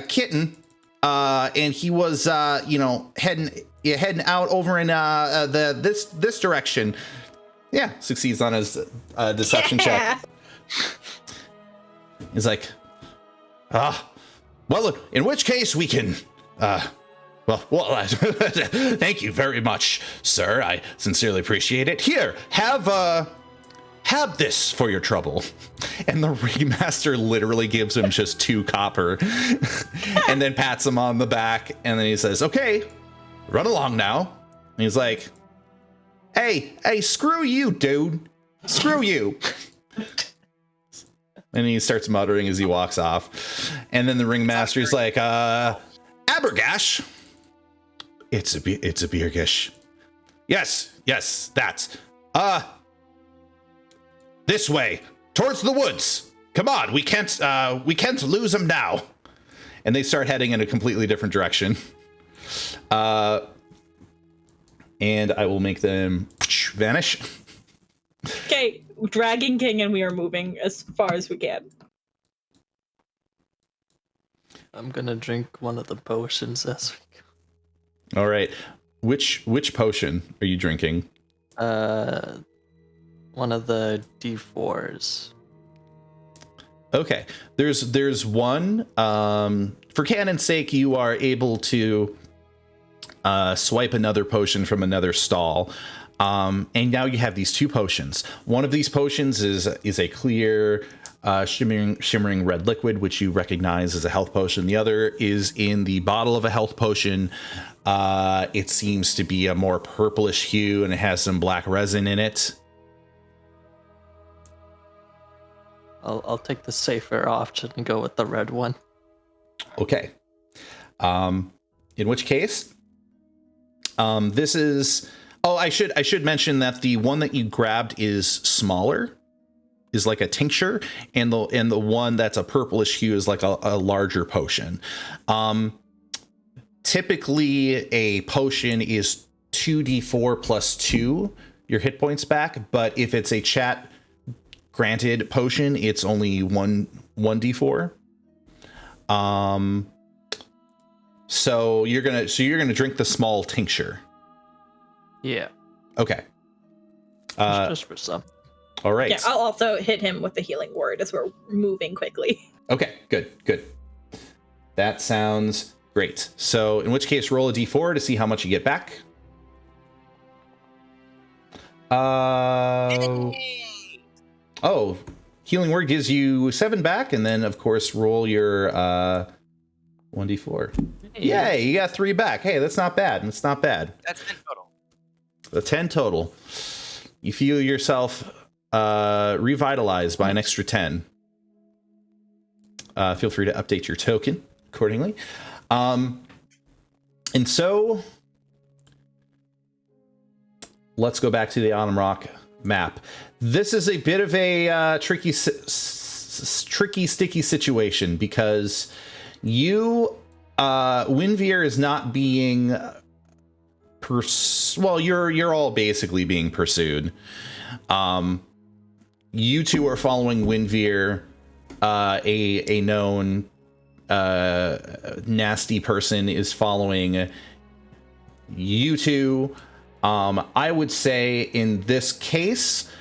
kitten, and he was heading out over in this direction. Yeah, succeeds on his deception check. He's like, well, in which case we can. Thank you very much, sir. I sincerely appreciate it. Here, have this for your trouble. And the ringmaster literally gives him just 2 copper and then pats him on the back. And then he says, okay, run along now. And he's like, hey, screw you, dude. Screw you. And he starts muttering as he walks off. And then the ringmaster's like, Abergash. It's a Beergish. Yes, that's, this way, towards the woods. Come on, we can't lose them now. And they start heading in a completely different direction. And I will make them vanish. Okay, Dragon King and we are moving as far as we can. I'm gonna drink one of the potions as we go. All right. Which potion are you drinking? One of the D4s. Okay. There's one. For canon's sake, you are able to swipe another potion from another stall. And now you have these 2 potions. One of these potions is a clear, shimmering red liquid, which you recognize as a health potion. The other is in the bottle of a health potion. It seems to be a more purplish hue, and it has some black resin in it. I'll take the safer option and go with the red one. Okay. In which case, this is. Oh, I should mention that the one that you grabbed is smaller, is like a tincture, and the one that's a purplish hue is like a larger potion. Typically, a potion is 2d4 plus 2 your hit points back, but if it's a chat granted potion, it's only 1d4. So you're gonna drink the small tincture. Yeah. Okay. Just for some. All right. Yeah, I'll also hit him with the healing word as we're moving quickly. Okay, good. That sounds great. So in which case, roll a d4 to see how much you get back. Oh, healing word gives you 7 back, and then of course roll your 1d4. Yay, you got 3 back. Hey, that's not bad. That's 10 total. The 10 total. You feel yourself revitalized by an extra 10. Feel free to update your token accordingly. And so let's go back to the Autumn Rock map. This is a bit of a tricky, sticky situation because Winvier is not being well, you're all basically being pursued. You two are following Winvier, a known nasty person is following you two. I would say in this case,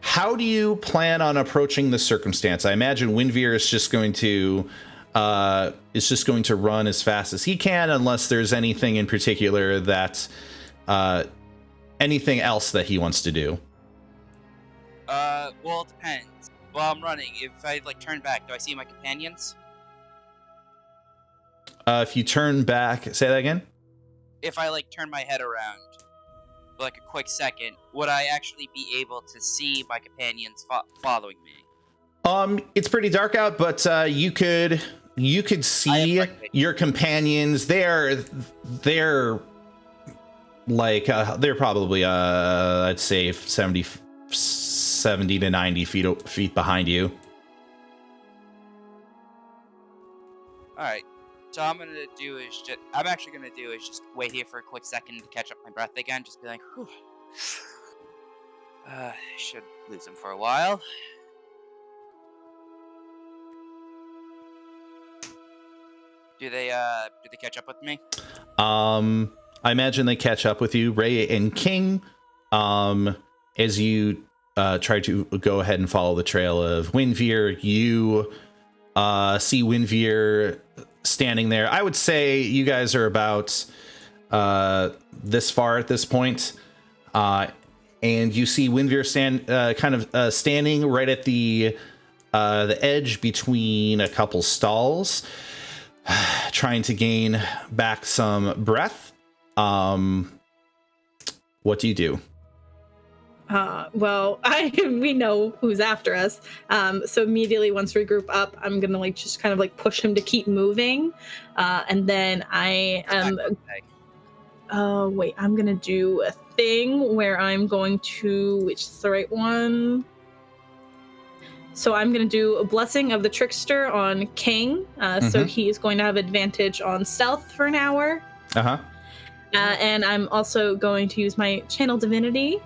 how do you plan on approaching the circumstance? I imagine Winvier is just going to run as fast as he can, unless there's anything in particular that anything else that he wants to do. Well, it depends. While I'm running, if I turn back, do I see my companions? If you turn back, say that again. If I turn my head around for a quick second, would I actually be able to see my companions following me? It's pretty dark out, but you could see your companions. They're probably I'd say 70 to 90 feet behind you. All right. So I'm actually gonna do is just wait here for a quick second to catch up my breath again. Just be like, whew. Should lose him for a while. Do they catch up with me? I imagine they catch up with you, Ray and King, as you try to go ahead and follow the trail of Winvier. You see Winvier standing there. I would say you guys are about this far at this point, and you see Winvier standing right at the edge between a couple stalls, trying to gain back some breath. What do you do? Well, we know who's after us. So immediately once we group up, I'm gonna just kind of push him to keep moving, and then I am. Wait, I'm gonna do a thing where I'm going to, which is the right one. So I'm gonna do a Blessing of the Trickster on King. So he is going to have advantage on stealth for an hour. And I'm also going to use my Channel Divinity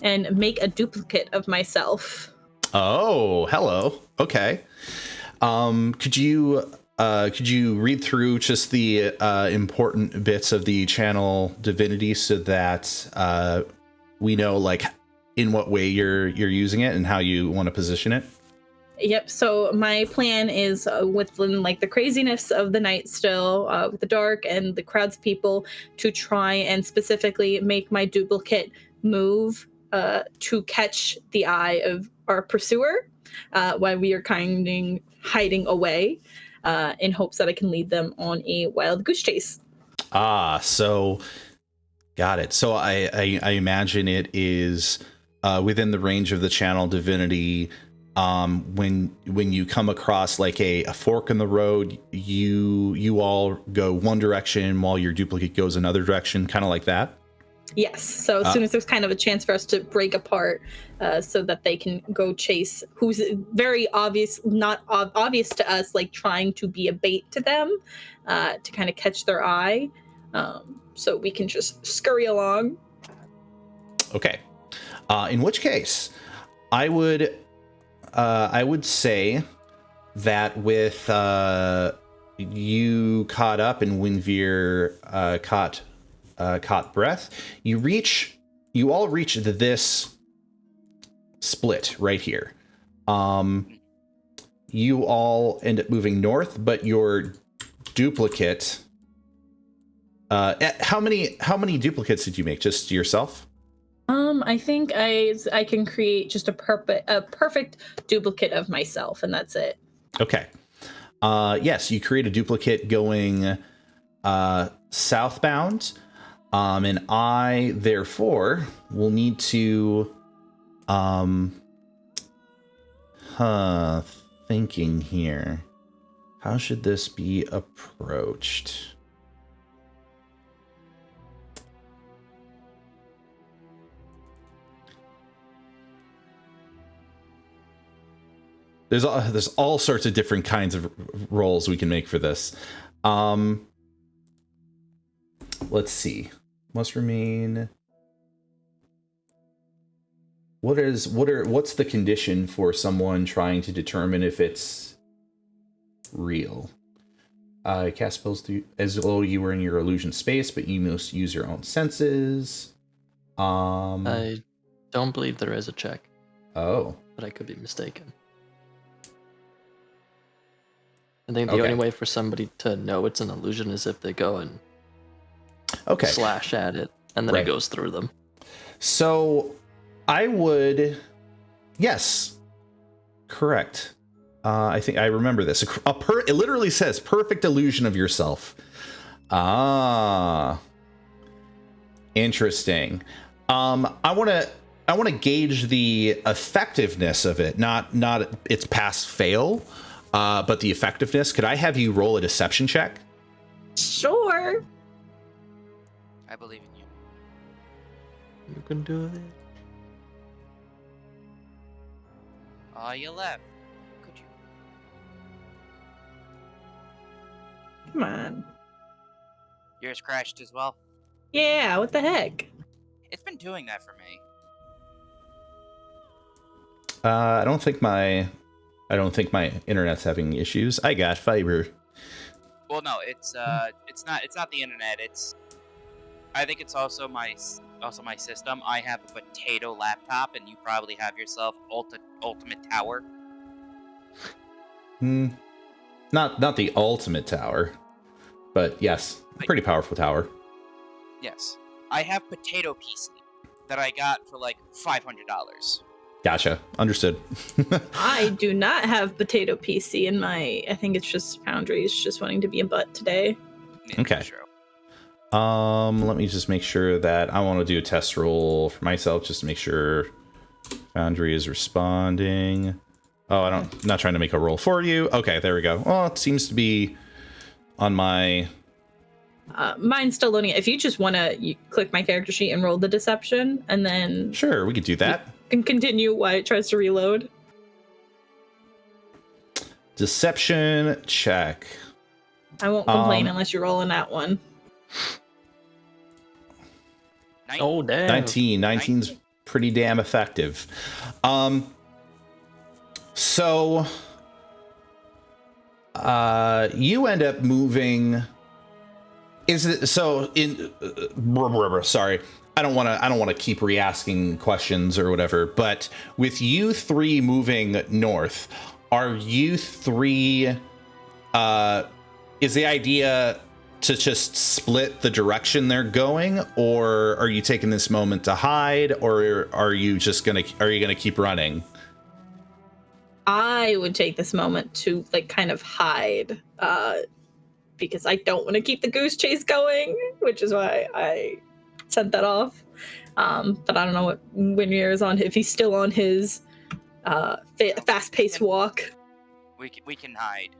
and make a duplicate of myself. Oh, hello. Okay. Could you read through just the important bits of the Channel Divinity so that we know in what way you're using it and how you want to position it? Yep. So my plan is within the craziness of the night still, with the dark and the crowds of people, to try and specifically make my duplicate move to catch the eye of our pursuer while we are hiding away, in hopes that I can lead them on a wild goose chase. So got it. So I imagine it is within the range of the Channel Divinity. When you come across a fork in the road, you all go one direction while your duplicate goes another direction, kind of like that. Yes. So as soon as there's kind of a chance for us to break apart, so that they can go chase who's very obvious, not obvious to us, trying to be a bait to them, to kind of catch their eye, so we can just scurry along. Okay. In which case, I would say that with you caught up and Winvier caught breath, you all reach this split right here. You all end up moving north, but your duplicate. How many duplicates did you make? Just yourself? I think I can create just a perfect duplicate of myself, and that's it. Okay. Yes, you create a duplicate going southbound, and I therefore will need to thinking here. How should this be approached? There's all sorts of different kinds of roles we can make for this. Let's see. Must remain. What's the condition for someone trying to determine if it's real? Cast spells as though you were in your illusion space, but you must use your own senses. I don't believe there is a check, Oh. but I could be mistaken. I think the only way for somebody to know it's an illusion is if they go and slash at it, and then it goes through them. So I would... Yes. Correct. I think I remember this. It literally says perfect illusion of yourself. Ah. Interesting. I want to gauge the effectiveness of it, not its pass fail, but the effectiveness. Could I have you roll a deception check? Sure. I believe in you. You can do it. Oh, you left. Could you? Come on. Yours crashed as well? Yeah, what the heck? It's been doing that for me. I don't think my internet's having issues. I got fiber. Well, no, it's not the internet. I think it's also my system. I have a potato laptop, and you probably have yourself ultimate tower. Not the ultimate tower, but yes, pretty powerful tower. Yes, I have potato PC that I got for like $500. Gotcha. Understood. I do not have potato PC in my. I think it's just Foundry's just wanting to be a butt today. Yeah, okay. True. Let me just make sure that I want to do a test roll for myself just to make sure Foundry is responding. Oh, I'm not trying to make a roll for you. Okay, there we go. Well, it seems to be on my... Mine's still loading. If you just want to click my character sheet and roll the deception, and then... Sure, we could do that. You can continue while it tries to reload. Deception check. I won't complain unless you're rolling that one. Oh, damn. 19. 19's pretty damn effective. So you end up moving. Is it so in sorry. I don't want to keep re-asking questions or whatever, but with you three moving north, are you three is the idea to just split the direction they're going, or are you taking this moment to hide, or are you gonna keep running? I would take this moment to kind of hide, because I don't want to keep the goose chase going, which is why I sent that off. But I don't know what Winrier is on, if he's still on his fast-paced walk. We can hide.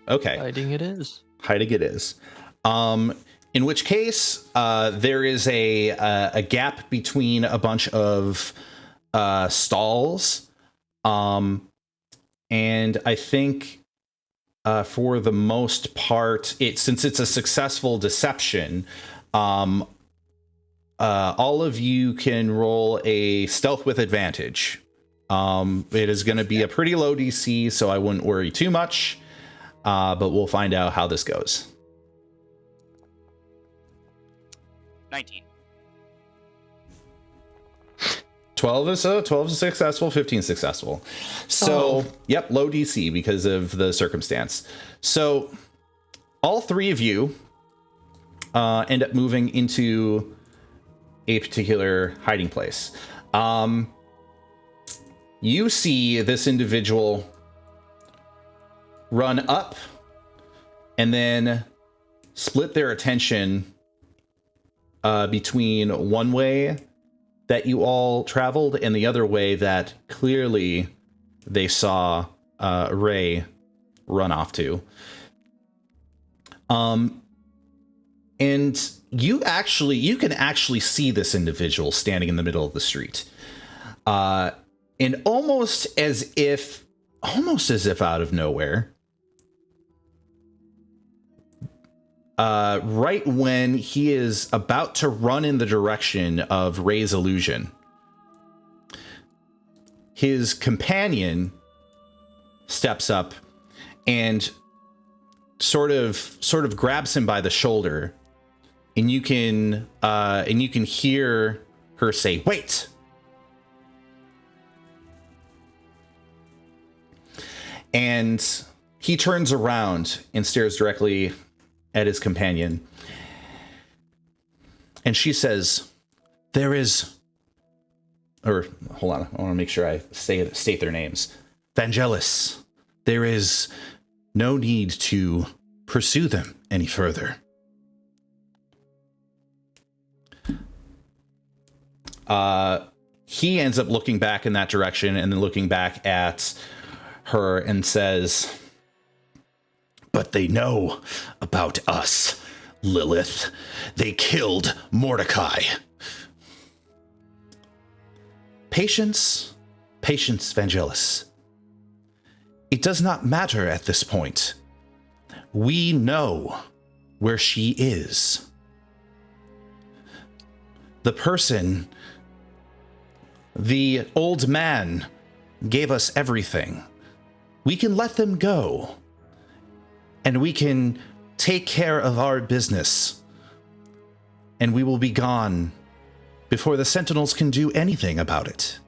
Okay. Hiding it is. Hiding it is. In which case, there is a gap between a bunch of stalls. And I think for the most part, since it's a successful deception, all of you can roll a stealth with advantage. It is going to be a pretty low DC, so I wouldn't worry too much. But we'll find out how this goes. 19. 12 is successful, 15 successful. So, Yep, low DC because of the circumstance. So, all three of you end up moving into a particular hiding place. You see this individual run up and then split their attention between one way that you all traveled and the other way that clearly they saw Ray run off to. And you can actually see this individual standing in the middle of the street. And almost as if out of nowhere, right when he is about to run in the direction of Ray's illusion, his companion steps up and sort of grabs him by the shoulder, and you can hear her say, "Wait." And he turns around and stares directly at his companion. And she says, "There is..." Or, hold on, I want to make sure I state their names. "Vangelis, there is no need to pursue them any further." He ends up looking back in that direction and then looking back at her and says, "But they know about us, Lilith. They killed Mordecai." Patience, Vangelis. It does not matter at this point. We know where she is. The old man gave us everything. We can let them go, and we can take care of our business, and we will be gone before the Sentinels can do anything about it.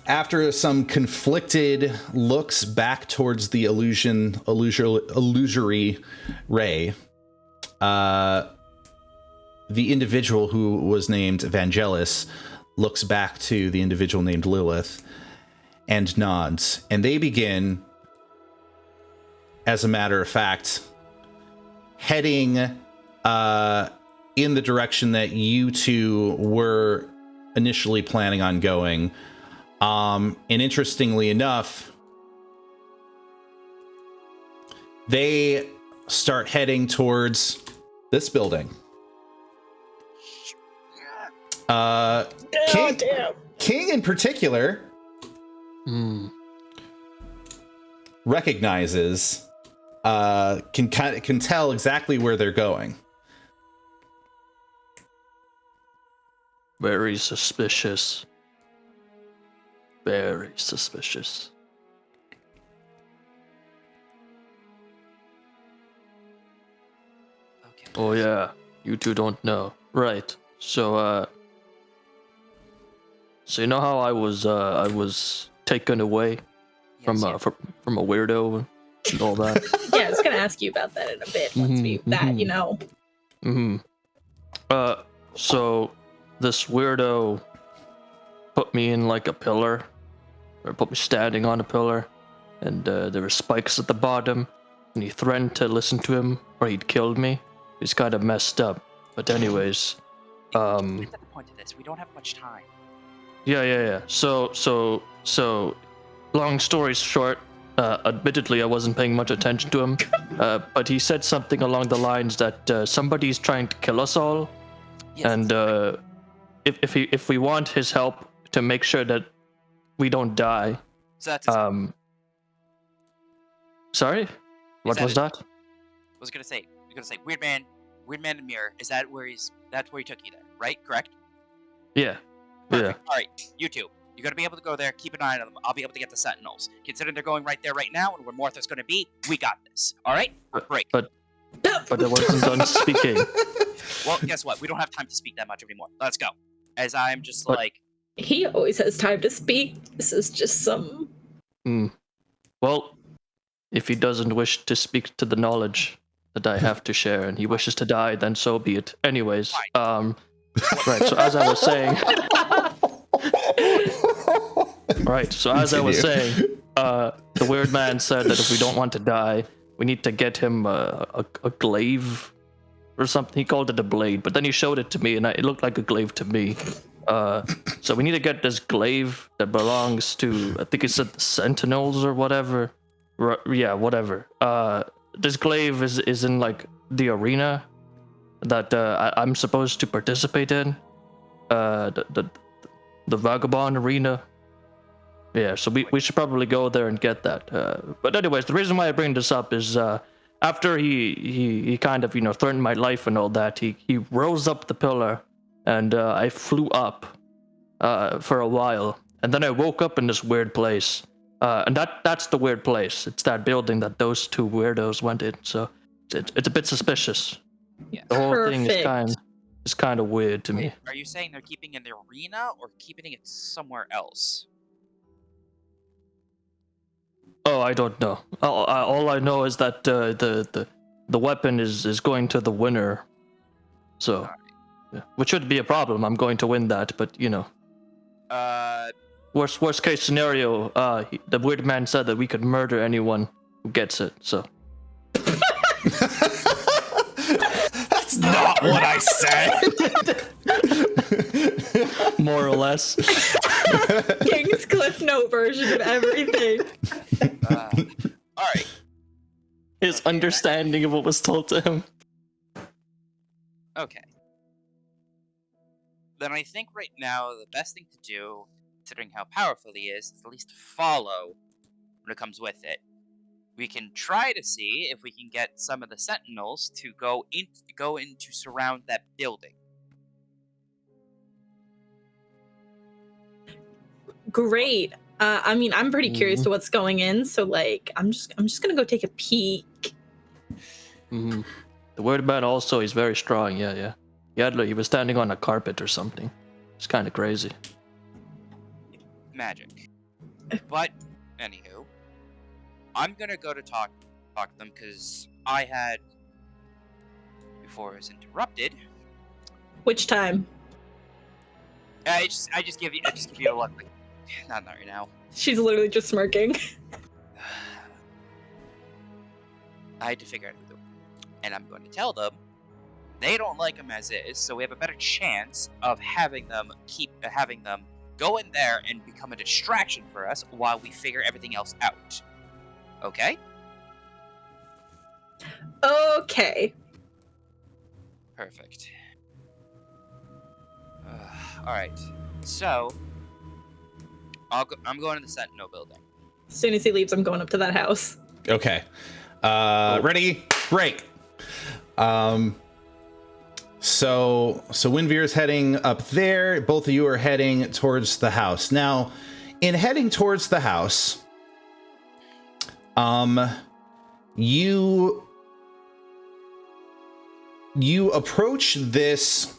After some conflicted looks back towards the illusory Ray, the individual who was named Vangelis looks back to the individual named Lilith and nods, and they begin, as a matter of fact, heading in the direction that you two were initially planning on going. And interestingly enough, they start heading towards this building. King in particular recognizes, can tell exactly where they're going. Very suspicious. Very suspicious. Okay. Oh yeah, you two don't know, right? So you know how I was taken away from Yes, from a weirdo and all that. Yeah, I was gonna ask you about that in a bit. Once you know. So this weirdo put me in like a pillar, or put me standing on a pillar, and there were spikes at the bottom, and he threatened to listen to him or he'd killed me. He's kind of messed up. But anyways, Get to the point of this. We don't have much time. Yeah. So, long story short, admittedly, I wasn't paying much attention to him, but he said something along the lines that somebody's trying to kill us all, Yes, and if we want his help to make sure that we don't die. so that's Sorry, what that was it? that? I was gonna say weird man in the mirror. Is that where that's where he took you there, right? Correct? Yeah. Perfect. All right, you two. You're gonna be able to go there. Keep an eye on them. I'll be able to get the Sentinels. Considering they're going right there right now, and where Mortha's gonna be, we got this. All right? Break. But I wasn't done speaking. Well, guess what? We don't have time to speak that much anymore. Let's go. As I'm just But- like, He always has time to speak. This is just some. Well, if he doesn't wish to speak to the knowledge that I have to share, and he wishes to die, then so be it. Anyways, right. So as I was saying, I was saying, the weird man said that if we don't want to die, we need to get him a glaive or something. He called it a blade, but then he showed it to me, and it looked like a glaive to me. So we need to get this glaive that belongs to, I think he said the Sentinels or whatever. Yeah, whatever. This glaive is in like the arena that I'm supposed to participate in. The Vagabond arena. Yeah, so we should probably go there and get that. But anyways, the reason why I bring this up is after he kind of, threatened my life and all that, he rose up the pillar, and I flew up for a while, and then I woke up in this weird place. And that's the weird place. It's that building that those two weirdos went in. So it's a bit suspicious. Yeah. The whole thing Perfect. is kind of weird to me. Are you saying they're keeping it in the arena or keeping it somewhere else? Oh, I don't know. All I know is that the weapon is going to the winner. So, yeah, which should be a problem. I'm going to win that, but worst case scenario, the weird man said that we could murder anyone who gets it. So. That's not what I said. More or less. King's Cliff Note version of everything. All right. His understanding of what was told to him. Okay. Then I think right now the best thing to do, considering how powerful he is at least follow when it comes with it. We can try to see if we can get some of the Sentinels to go in to surround that building. Great. I mean, I'm pretty curious to what's going in, so like, I'm just gonna go take a peek. Mm-hmm. The weird man also, he's very strong. Yeah. He was standing on a carpet or something. It's kind of crazy. Magic. But anywho, I'm gonna go to talk to them because I had, before I was interrupted. Which time? I just give you a look. Like, not right now. She's literally just smirking. I had to figure out what to do, and I'm going to tell them they don't like him as is, so we have a better chance of having them go in there and become a distraction for us while we figure everything else out. Okay? Okay. Perfect. All right. So I'm going to the Sentinel building. As soon as he leaves, I'm going up to that house. Okay. Ready? Break. So Windveer's heading up there. Both of you are heading towards the house. Now, in heading towards the house, you approach this.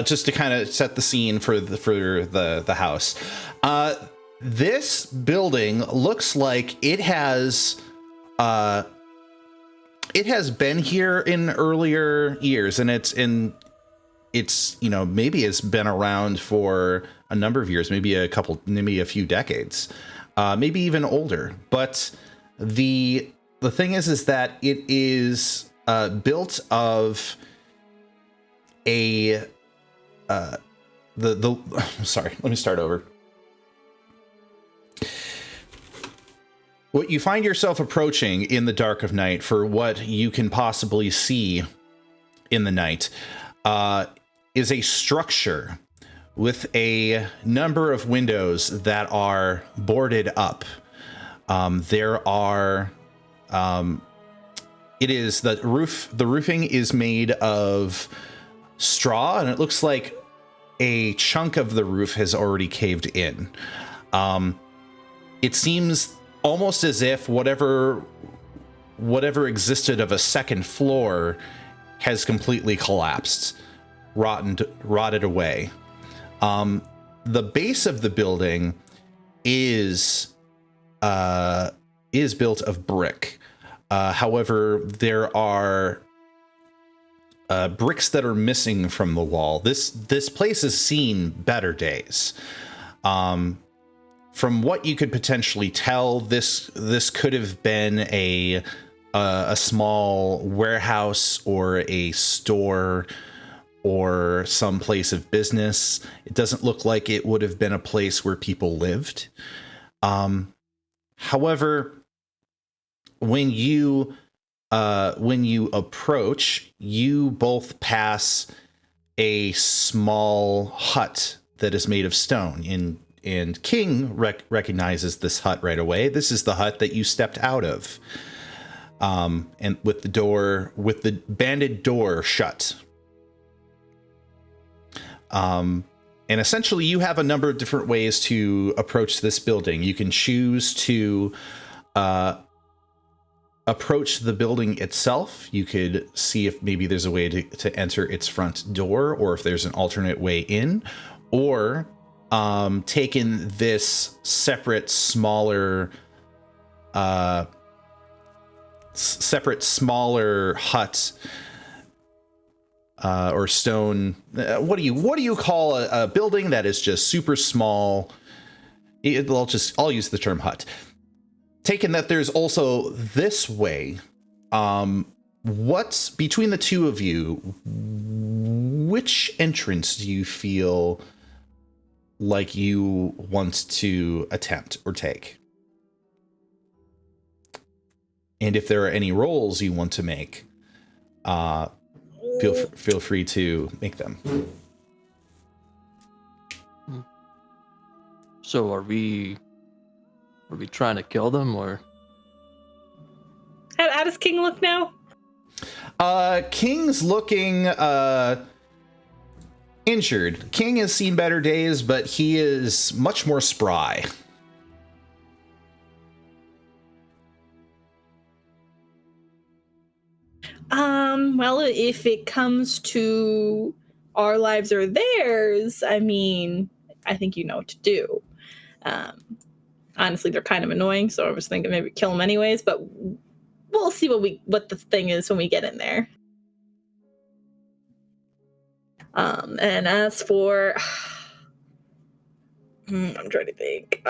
Just to kind of set the scene for the house. This building looks like it has been here in earlier years, and it's maybe it's been around for a number of years, maybe a few decades, maybe even older. But the thing is that it is built of a sorry, let me start over. What you find yourself approaching in the dark of night, for what you can possibly see in the night, is a structure with a number of windows that are boarded up. The roofing is made of straw, and it looks like a chunk of the roof has already caved in. It seems almost as if whatever existed of a second floor has completely collapsed, rotted away. The base of the building is built of brick. However, there are bricks that are missing from the wall. This place has seen better days. From what you could potentially tell, this could have been a small warehouse or a store or some place of business. It doesn't look like it would have been a place where people lived. However, when you approach, you both pass a small hut that is made of stone, and King recognizes this hut right away. This is the hut that you stepped out of, and with the banded door shut. And essentially, you have a number of different ways to approach this building. You can choose to approach the building itself. You could see if maybe there's a way to enter its front door, or if there's an alternate way in, or take in this separate, smaller hut or stone. What do you call a building that is just super small? I'll use the term hut. Taken that there's also this way, what's between the two of you, which entrance do you feel like you want to attempt or take? And if there are any rolls you want to make, feel free to make them. So are we trying to kill them, or? How does King look now? King's looking injured. King has seen better days, but he is much more spry. Well, if it comes to our lives or theirs, I mean, I think you know what to do. Honestly, they're kind of annoying, so I was thinking maybe kill them anyways, but we'll see what the thing is when we get in there. And as for I'm trying to think.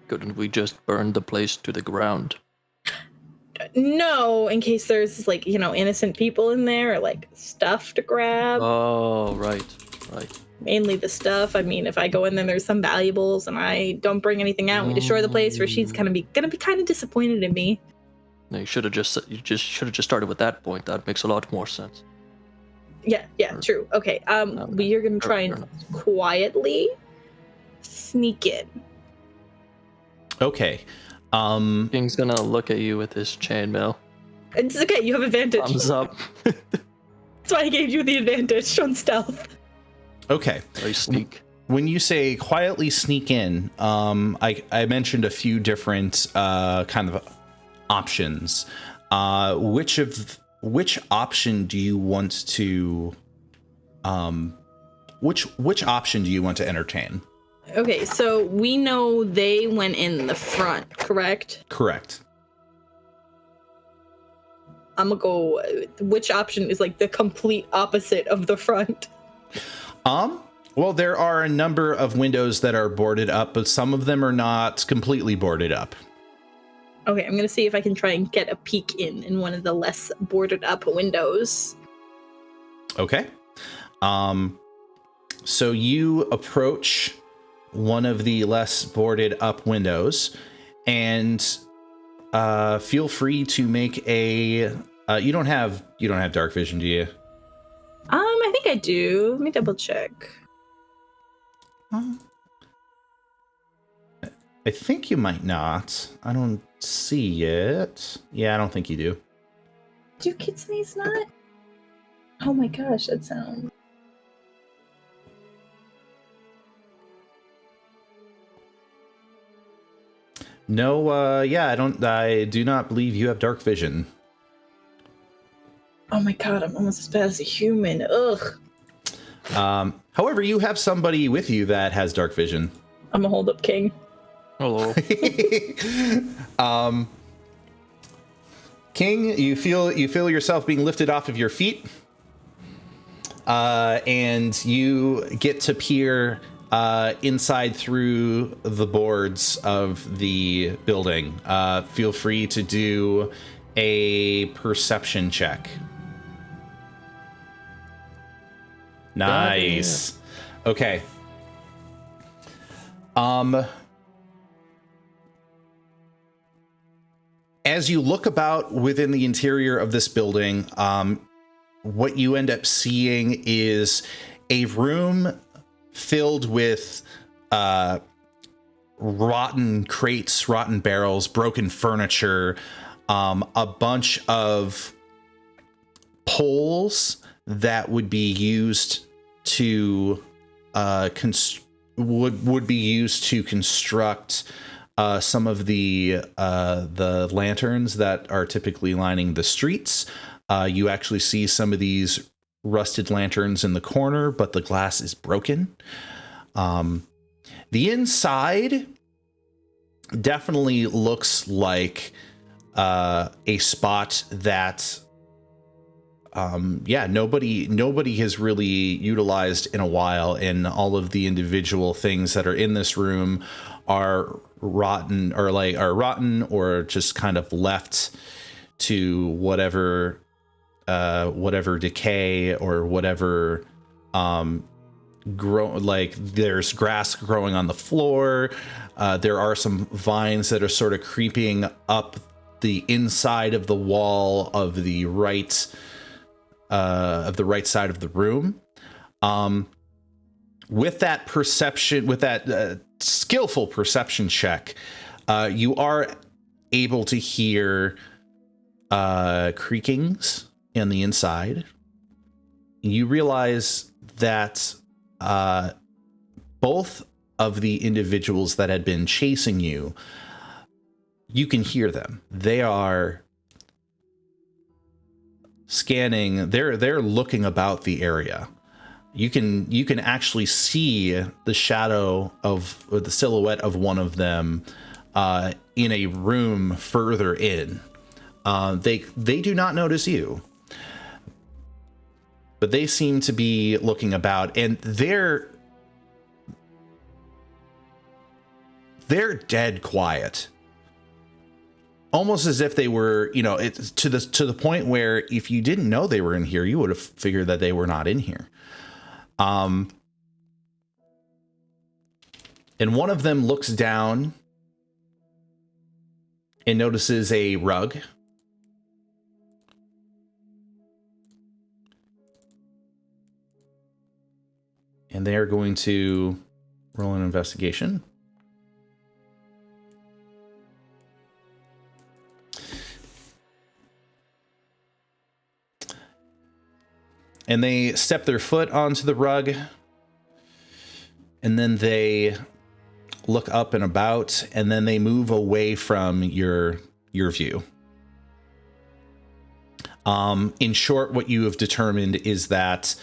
Couldn't we just burn the place to the ground? No, in case there's innocent people in there or stuff to grab. Oh, right. Mainly the stuff. I mean, if I go in there, there's some valuables, and I don't bring anything out, and we destroy the place, where she's gonna be kind of disappointed in me. No, you should have just started with that point. That makes a lot more sense. Yeah, true. Okay. You're gonna try and quietly sneak in. Okay. King's gonna look at you with his chainmail. It's okay. You have advantage. Thumbs up. That's why I gave you the advantage on stealth. Okay. I sneak. When you say quietly sneak in, I mentioned a few different kind of options. Which option do you want to which option do you want to entertain? Okay, so we know they went in the front, correct? Correct. I'm gonna go. Which option is the complete opposite of the front? Well, there are a number of windows that are boarded up, but some of them are not completely boarded up. Okay, I'm gonna see if I can try and get a peek in one of the less boarded up windows. Okay. So you approach one of the less boarded up windows, and feel free to make a. You don't have dark vision, do you? I think I do. Let me double check. I think you might not. I don't see it. Yeah, I don't think you do. Do Kitsune's not? Oh my gosh, that sounds. No, I do not believe you have dark vision. Oh my god, I'm almost as bad as a human. Ugh. However, you have somebody with you that has dark vision. I'm a hold up king. Hello. King, you feel yourself being lifted off of your feet, and you get to peer inside through the boards of the building. Feel free to do a perception check. Nice. Okay. As you look about within the interior of this building, what you end up seeing is a room filled with rotten crates, rotten barrels, broken furniture, a bunch of poles that would be used to would be used to construct some of the lanterns that are typically lining the streets. You actually see some of these rusted lanterns in the corner, but the glass is broken. The inside definitely looks like a spot that nobody has really utilized in a while, and all of the individual things that are in this room are rotten or just kind of left to whatever decay or whatever there's grass growing on the floor. There are some vines that are sort of creeping up the inside of the wall of the right side of the room. With that skillful perception check, you are able to hear creakings in the inside. You realize that both of the individuals that had been chasing you, you can hear them. They are scanning. They're looking about the area. You can actually see the shadow of, or the silhouette of one of them in a room further in. They do not notice you, but they seem to be looking about, and they're dead quiet. Almost as if they were, it's to the point where if you didn't know they were in here, you would have figured that they were not in here. And one of them looks down and notices a rug. And they are going to roll an investigation. And they step their foot onto the rug, and then they look up and about, and then they move away from your view. In short, what you have determined is that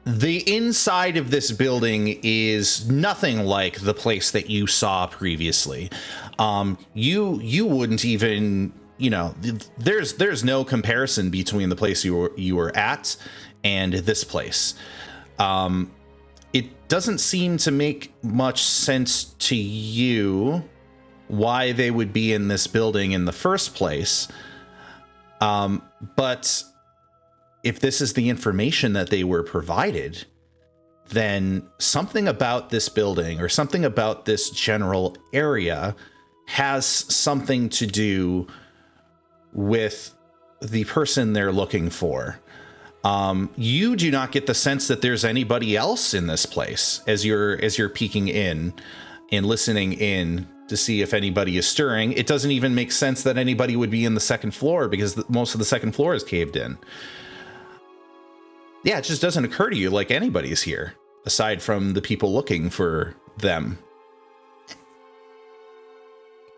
the inside of this building is nothing like the place that you saw previously. You wouldn't even, there's no comparison between the place you were at and this place. It doesn't seem to make much sense to you why they would be in this building in the first place. But if this is the information that they were provided, then something about this building or something about this general area has something to do with the person they're looking for. You do not get the sense that there's anybody else in this place as you're peeking in and listening in to see if anybody is stirring. It doesn't even make sense that anybody would be in the second floor because most of the second floor is caved in. Yeah, it just doesn't occur to you like anybody's here aside from the people looking for them.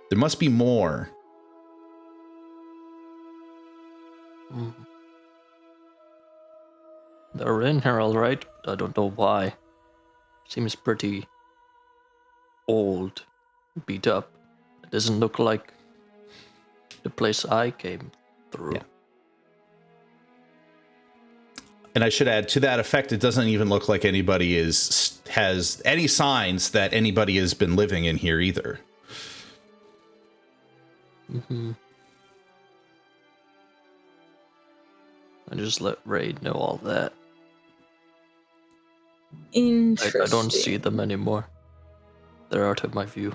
There must be more. They're in here, all right. I don't know why. Seems pretty old, beat up. It doesn't look like the place I came through. Yeah. And I should add to that effect, it doesn't even look like anybody has any signs that anybody has been living in here either. Mm-hmm. I just let Raid know all that. Interesting. I don't see them anymore. They're out of my view.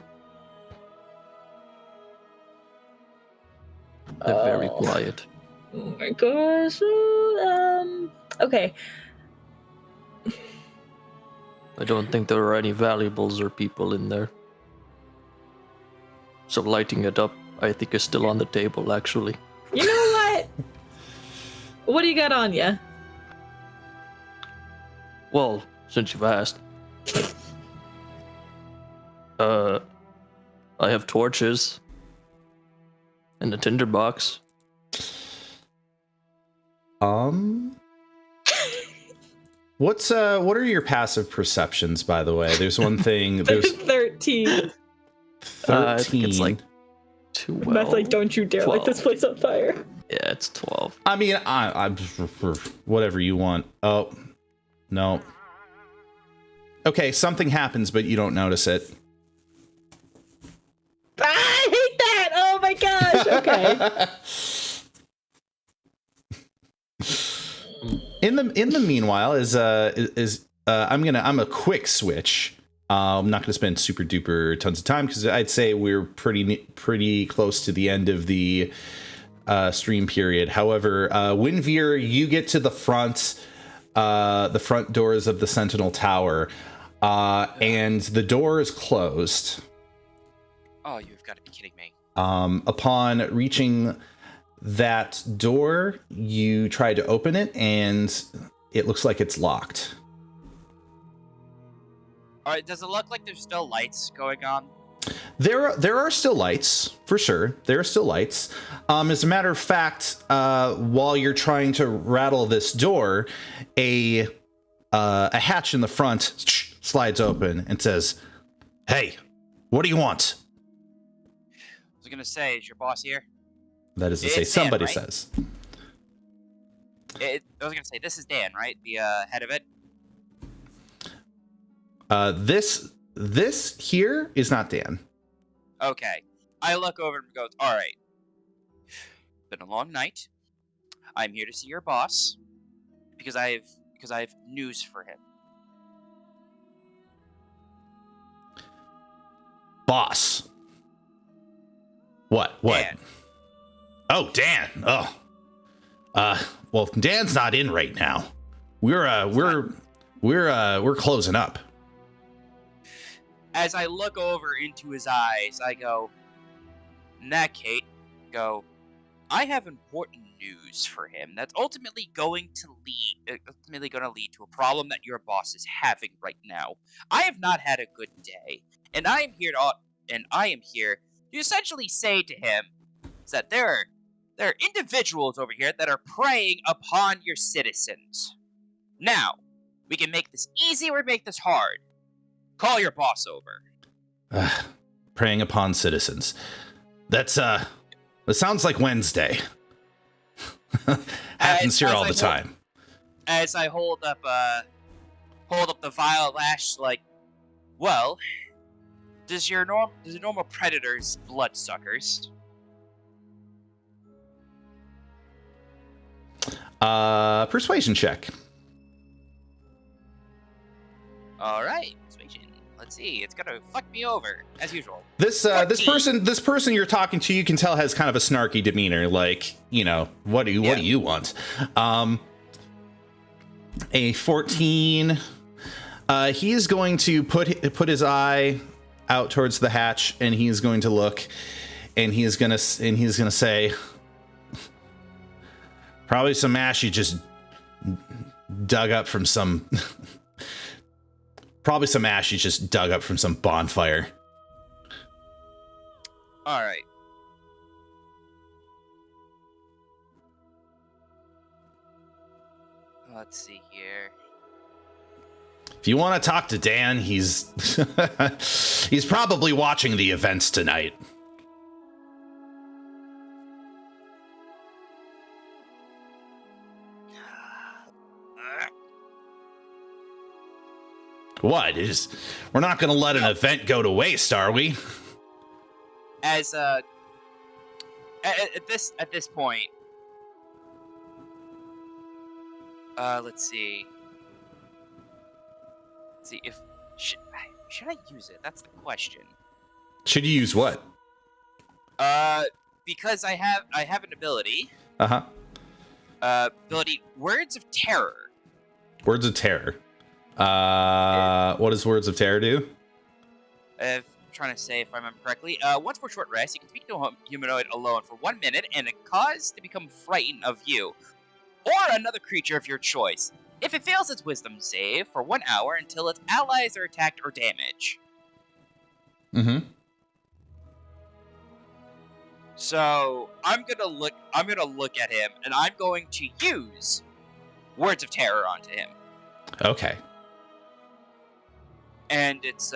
They're very quiet. Oh my gosh. Okay. I don't think there are any valuables or people in there. So lighting it up, I think, is still on the table, actually. You know what? What do you got on you? Well, since you've asked. I have torches. And a tinderbox. What are your passive perceptions, by the way? There's one thing. There's 13. 13. I think it's like 12. That's like, don't you dare 12. light this place on fire. Yeah, it's 12. I mean, I'm for whatever you want. Oh, no. Okay, something happens, but you don't notice it. I hate that! Oh my gosh! Okay. In the meanwhile, I'm a quick switch. I'm not going to spend super duper tons of time because I'd say we're pretty close to the end of the stream period. However, Winveer, you get to the front doors of the Sentinel Tower, and the door is closed. Oh, you've got to be kidding me. Upon reaching that door, you try to open it, and it looks like it's locked. All right, does it look like there's still lights going on? There are still lights, for sure. There are still lights. As a matter of fact, while you're trying to rattle this door, a hatch in the front slides open and says, "Hey, what do you want?" I was gonna say, is your boss here? That is to It's say, Dan, somebody right? says. I was gonna say, this is Dan, right? The head of it. This here is not Dan. Okay. I look over and goes, all right. Been a long night. I'm here to see your boss because I have news for him. Boss. What? Dan. Oh, Dan. Oh. Well, Dan's not in right now. We're closing up. As I look over into his eyes, I go, in that case, I have important news for him that's ultimately going to lead to a problem that your boss is having right now. I have not had a good day, and I am here to essentially say to him that there are individuals over here that are preying upon your citizens. Now, we can make this easy or make this hard. Call your boss over. Preying upon citizens. That sounds like Wednesday. Happens here all the time. As I hold up the vial of ash, like, well, does the normal predators bloodsuckers? Persuasion check. All right, persuasion. Let's see. It's gonna fuck me over as usual. This person you're talking to, you can tell has kind of a snarky demeanor. Like, what do you want? A 14. He is going to put his eye out towards the hatch, and he is going to look, and he's gonna say, probably some ash you just dug up from some. Probably some ash you just dug up from some bonfire. All right. Let's see here. If you want to talk to Dan, he's he's probably watching the events tonight. What is? We're not going to let an event go to waste, are we? As at this point, let's see. Let's see if should I use it? That's the question. Should you use what? Because I have an ability. Uh-huh. Ability Words of Terror. Words of Terror. What does Words of Terror do? I'm trying to say if I remember correctly. Once for a short rest, you can speak to a humanoid alone for 1 minute and it cause to become frightened of you or another creature of your choice. If it fails its wisdom save for 1 hour until its allies are attacked or damaged. Mm-hmm. So I'm gonna look at him and I'm going to use Words of Terror onto him. Okay. And it's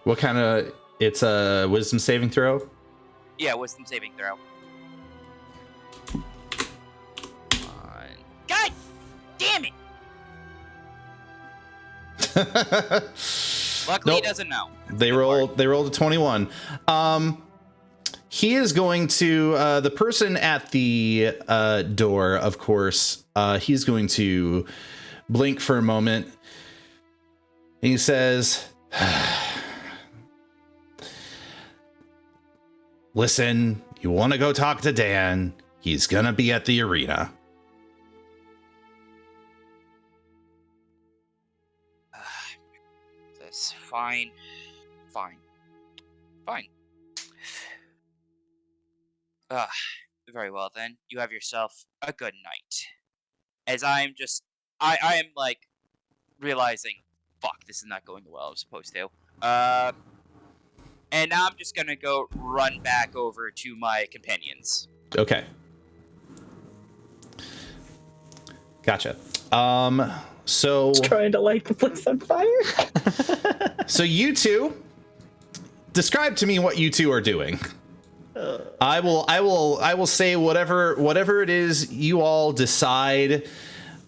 What kind of? It's a wisdom saving throw. yeah, wisdom saving throw. God damn it! Luckily, Nope. he doesn't know. They rolled a 21. He is going to the person at the door, of course, he's going to blink for a moment. And he says, listen, you want to go talk to Dan? He's going to be at the arena. That's fine. Very well then. You have yourself a good night. As I am like realizing, fuck, this is not going the well I was supposed to. And now I'm just gonna go run back over to my companions. Okay. Gotcha. So Trying to light the place on fire. So you two, describe to me what you two are doing. I will say whatever it is you all decide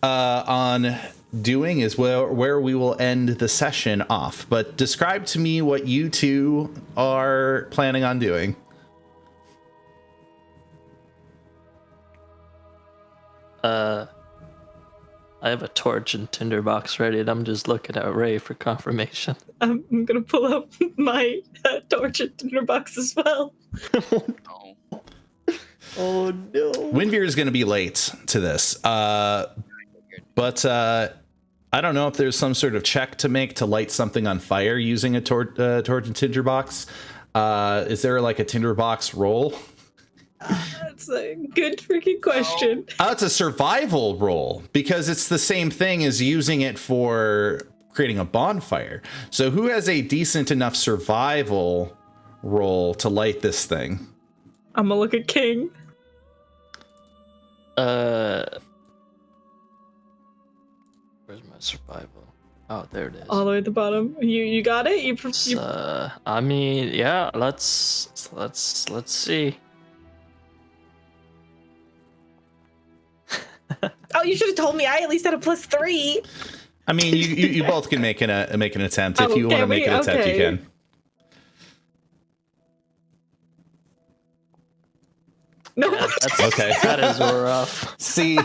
on doing is where we will end the session off. But describe to me what you two are planning on doing. I have a torch and tinderbox ready, and I'm just looking at Ray for confirmation. I'm gonna pull up my torch and tinderbox as well. Oh. Oh no. Windveer is going to be late to this, but I don't know if there's some sort of check to make to light something on fire using a torch and tinderbox. Is there like a tinderbox roll? That's a good freaking question. It's a survival roll because it's the same thing as using it for creating a bonfire. So who has a decent enough survival roll to light this thing? I'm gonna look at King. Where's my survival? Oh, there it is. All the way at the bottom. You got it? You I mean, yeah, let's see. Oh, you should have told me. I at least had a +3. I mean, you both can make an attempt. If Oh, you want to can make we? an attempt, Okay. you can. No. That's Okay. That is rough. See,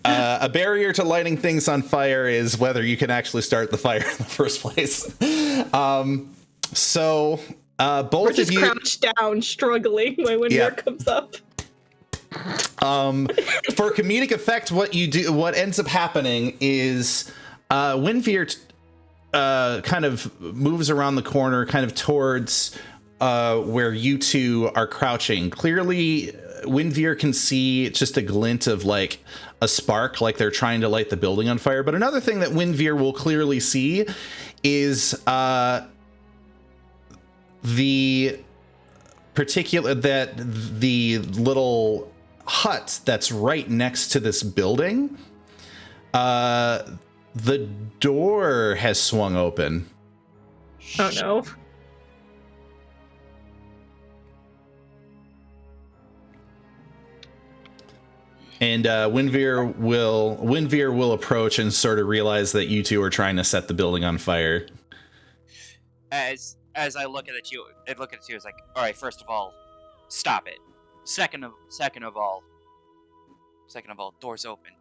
a barrier to lighting things on fire is whether you can actually start the fire in the first place. So both We're of just you crouched down, struggling when Yeah. Windweir comes up. for comedic effect, what ends up happening is Windveer kind of moves around the corner, kind of towards where you two are crouching. Clearly, Windveer can see just a glint of like a spark, like they're trying to light the building on fire. But another thing that Windveer will clearly see is the little hut that's right next to this building. The door has swung open. Oh no. And Windveer will approach and sort of realize that you two are trying to set the building on fire. As I look at you, it's like, all right. First of all, stop it. Second of all, doors open.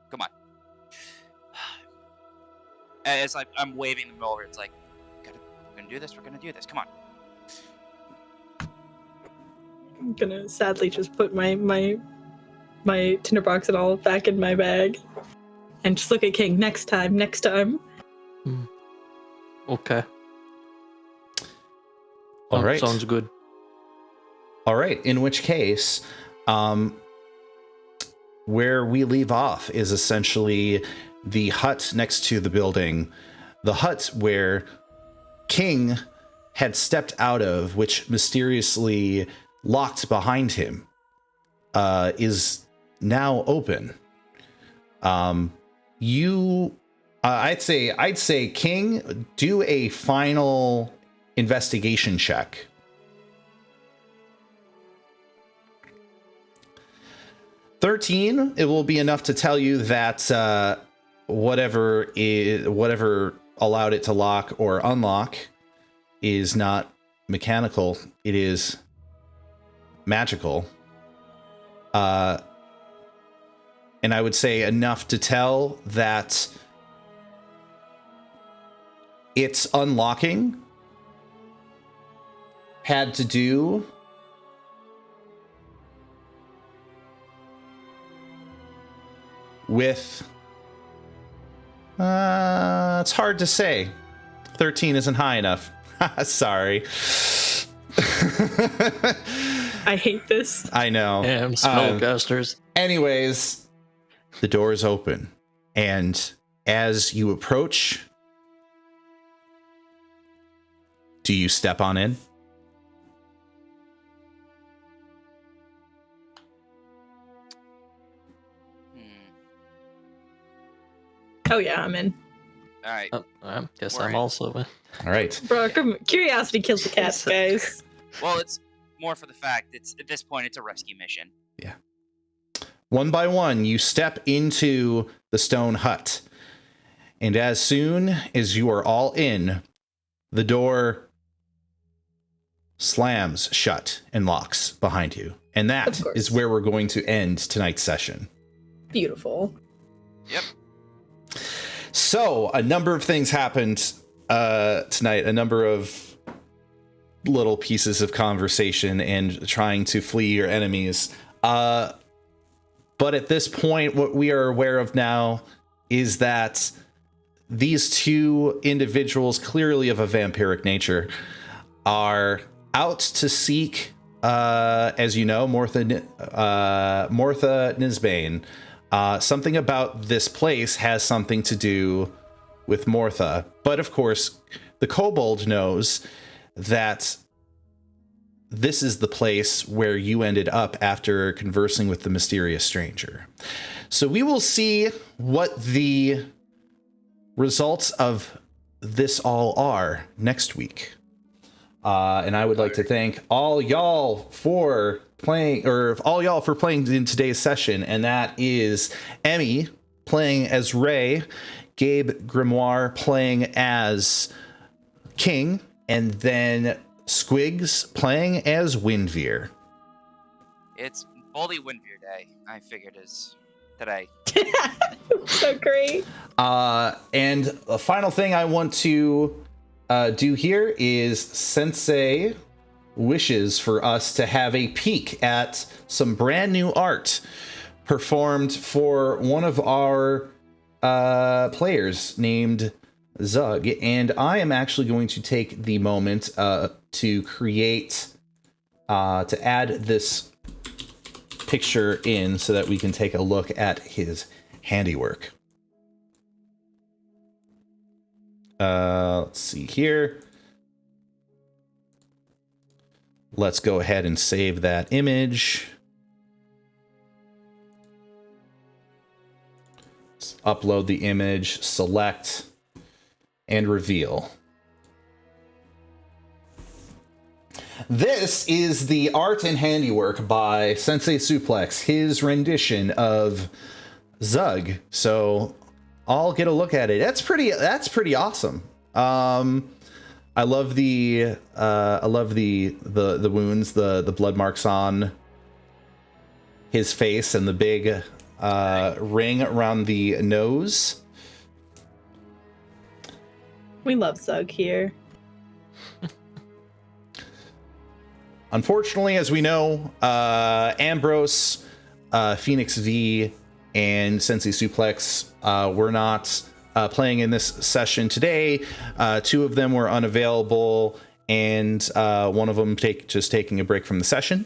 Come on. As I'm waving them over, it's like, we're gonna do this. We're gonna do this. Come on. I'm gonna sadly just put my tinderbox and all back in my bag, and just look at King. Next time. Okay. All right. Sounds good. All right. In which case, where we leave off is essentially the hut next to the building, the hut where King had stepped out of, which mysteriously locked behind him, is now open. I'd say King, do a final investigation check. $13, it will be enough to tell you that whatever allowed it to lock or unlock is not mechanical, it is magical. And I would say enough to tell that its unlocking had to do with it's hard to say. 13 isn't high enough. Sorry. I hate this. I know. Damn spellcasters. Anyways, the door is open, and as you approach, do you step on in? Oh yeah, I'm in. All right. Oh, I guess We're I'm in. also in. All right. Bro, curiosity kills the cats, guys. Well, it's more for the fact it's at this point it's a rescue mission. Yeah. One by one, you step into the stone hut. And as soon as you are all in, the door slams shut and locks behind you. And that Of course. is where we're going to end tonight's session. Beautiful. Yep. So, a number of things happened tonight. A number of little pieces of conversation and trying to flee your enemies. But at this point, what we are aware of now is that these two individuals, clearly of a vampiric nature, are out to seek, as you know, Martha Nisbane. Something about this place has something to do with Martha. But of course, the kobold knows that this is the place where you ended up after conversing with the mysterious stranger. So we will see what the results of this all are next week. And I would like to thank all y'all for playing in today's session. And that is Emmy playing as Ray, Gabe Grimoire playing as King, and then Squigs playing as Windveer. It's Bully Windveer Day. I figured is today. So great. And the final thing I want to do here is Sensei wishes for us to have a peek at some brand new art performed for one of our players named Zug. And I am actually going to take the moment to create, to add this picture in so that we can take a look at his handiwork. Let's see here. Let's go ahead and save that image. Let's upload the image, select, and reveal. This is the art and handiwork by Sensei Suplex, his rendition of Zug. So I'll get a look at it. That's pretty awesome. I love the wounds, the blood marks on his face, and the big ring around the nose. We love Zug here. Unfortunately, as we know, Ambrose, Phoenix V, and Sensei Suplex were not playing in this session today. Two of them were unavailable, and one of them just taking a break from the session.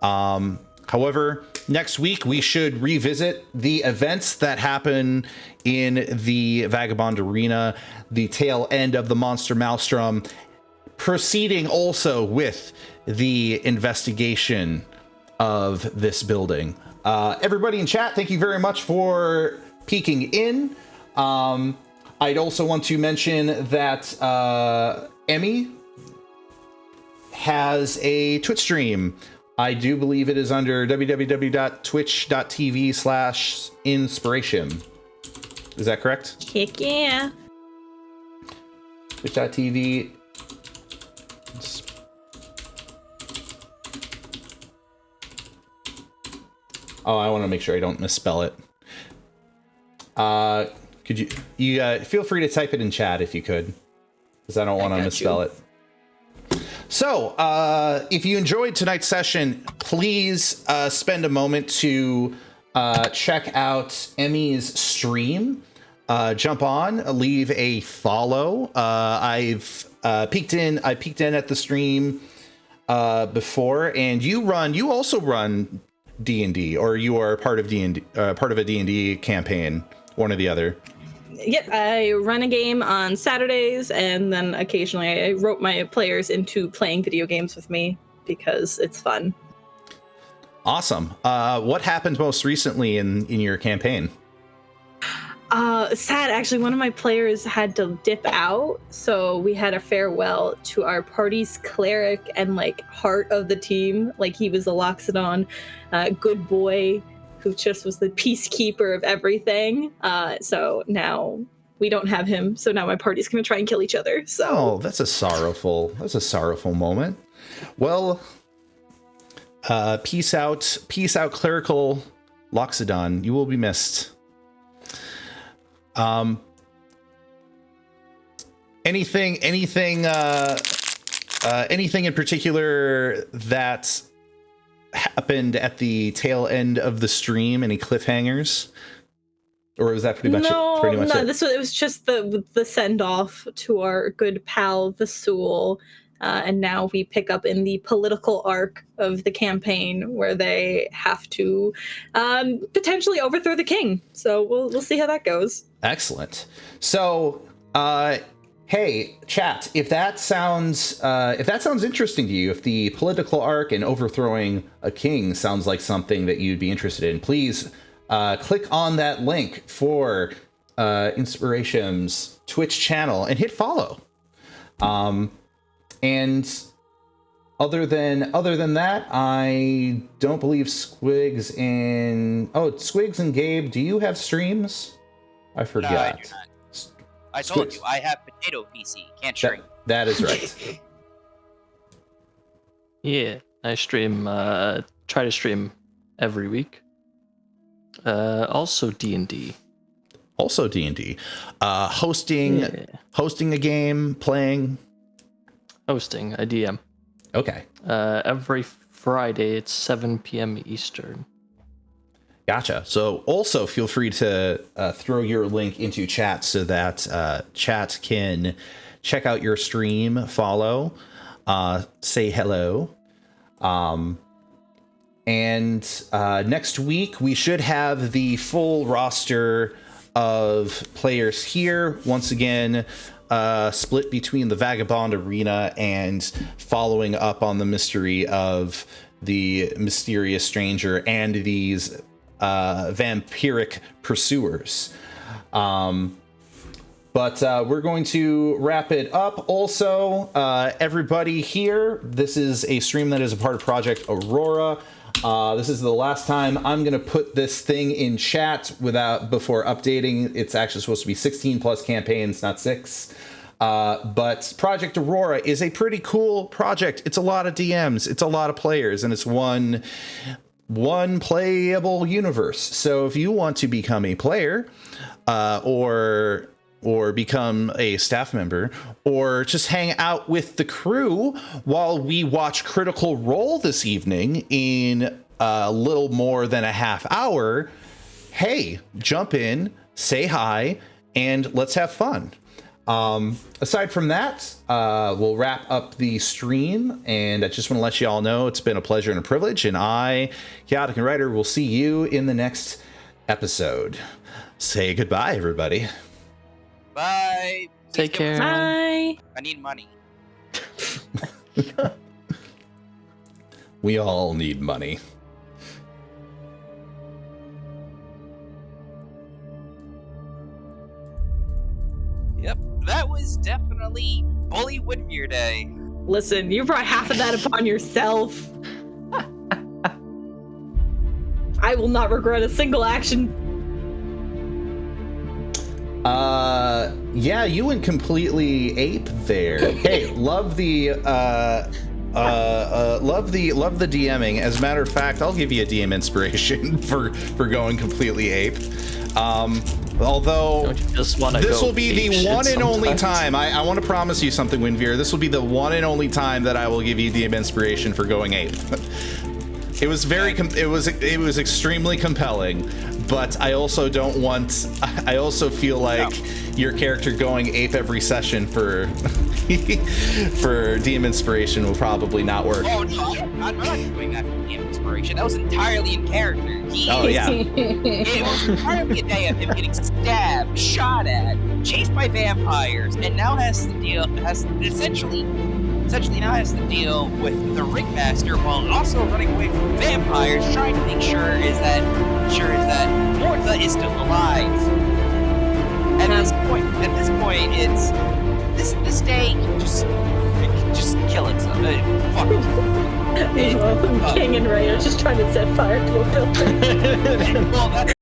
However, next week we should revisit the events that happen in the Vagabond Arena, the tail end of the Monster Maelstrom, proceeding also with the investigation of this building. Everybody in chat, thank you very much for peeking in. I'd also want to mention that Emmy has a Twitch stream. I do believe it is under www.twitch.tv/inspiration. Is that correct? Heck yeah. Twitch.tv. Oh, I want to make sure I don't misspell it. Could you feel free to type it in chat if you could, because I don't want to misspell it. So, if you enjoyed tonight's session, please spend a moment to check out Emmy's stream. Jump on, leave a follow. I've peeked in at the stream before, and you also run D&D, or you are part of D&D, part of a D&D campaign, one or the other. Yep, I run a game on Saturdays, and then occasionally I rope my players into playing video games with me because it's fun. Awesome. What happened most recently in your campaign? Sad, actually, one of my players had to dip out, so we had a farewell to our party's cleric and, like, heart of the team. Like, he was a Loxodon good boy who just was the peacekeeper of everything. So now we don't have him, so now my party's gonna try and kill each other. So oh, that's a sorrowful moment. Well, peace out, clerical Loxodon. You will be missed. Anything in particular that happened at the tail end of the stream? Any cliffhangers, or was that pretty much it? It was just the send off to our good pal Vasul, and now we pick up in the political arc of the campaign where they have to potentially overthrow the king. So we'll see how that goes. Excellent. So, hey, chat, if that sounds interesting to you, if the political arc and overthrowing a king sounds like something that you'd be interested in, please click on that link for Inspiration's Twitch channel and hit follow. And other than that, I don't believe Squigs and Gabe, do you have streams? I forgot. No, I do not. I told you, I have potato PC. Can't stream. That is right. Yeah, I stream, try to stream every week. Also D&D. Also D&D. Hosting a game, playing. Hosting, I DM. Okay. Every Friday, it's 7 p.m. Eastern. Gotcha. So also feel free to throw your link into chat so that chat can check out your stream, follow, say hello. And next week, we should have the full roster of players here. Once again, split between the Vagabond Arena and following up on the mystery of the mysterious stranger and these vampiric pursuers. But we're going to wrap it up. Also, everybody here, this is a stream that is a part of Project Aurora. This is the last time I'm going to put this thing in chat before updating. It's actually supposed to be 16 plus campaigns, not 6. But Project Aurora is a pretty cool project. It's a lot of DMs, it's a lot of players, and it's one playable universe. So if you want to become a player, or become a staff member, or just hang out with the crew while we watch Critical Role this evening in a little more than a half hour, hey, jump in, say hi, and let's have fun. Aside from that, we'll wrap up the stream, and I just want to let you all know it's been a pleasure and a privilege, and I, Chaotic and Writer, will see you in the next episode. Say goodbye, everybody. Bye. Take care. Bye. I need money. We all need money. Yep, that was definitely Bully Woodmere Day. Listen, you brought half of that upon yourself. I will not regret a single action. Yeah, you went completely ape there. Hey, love the DMing. As a matter of fact, I'll give you a DM inspiration for going completely ape. Although this will be the one and only time. I want to promise you something, Winveer. This will be the one and only time that I will give you DM inspiration for going ape. It was it was extremely compelling, but I also don't want. I also feel like your character going ape every session for DM inspiration will probably not work. Oh no, I'm not doing that for DM inspiration. That was entirely in character. Oh yeah. It was entirely a day of him getting stabbed, shot at, chased by vampires, and now has to deal with the ringmaster while also running away from vampires, trying to make sure is that Mortha is still alive. At this point, it's this day can just kill itself. Fuck. King and Ray are just trying to set fire to a building. Well, that's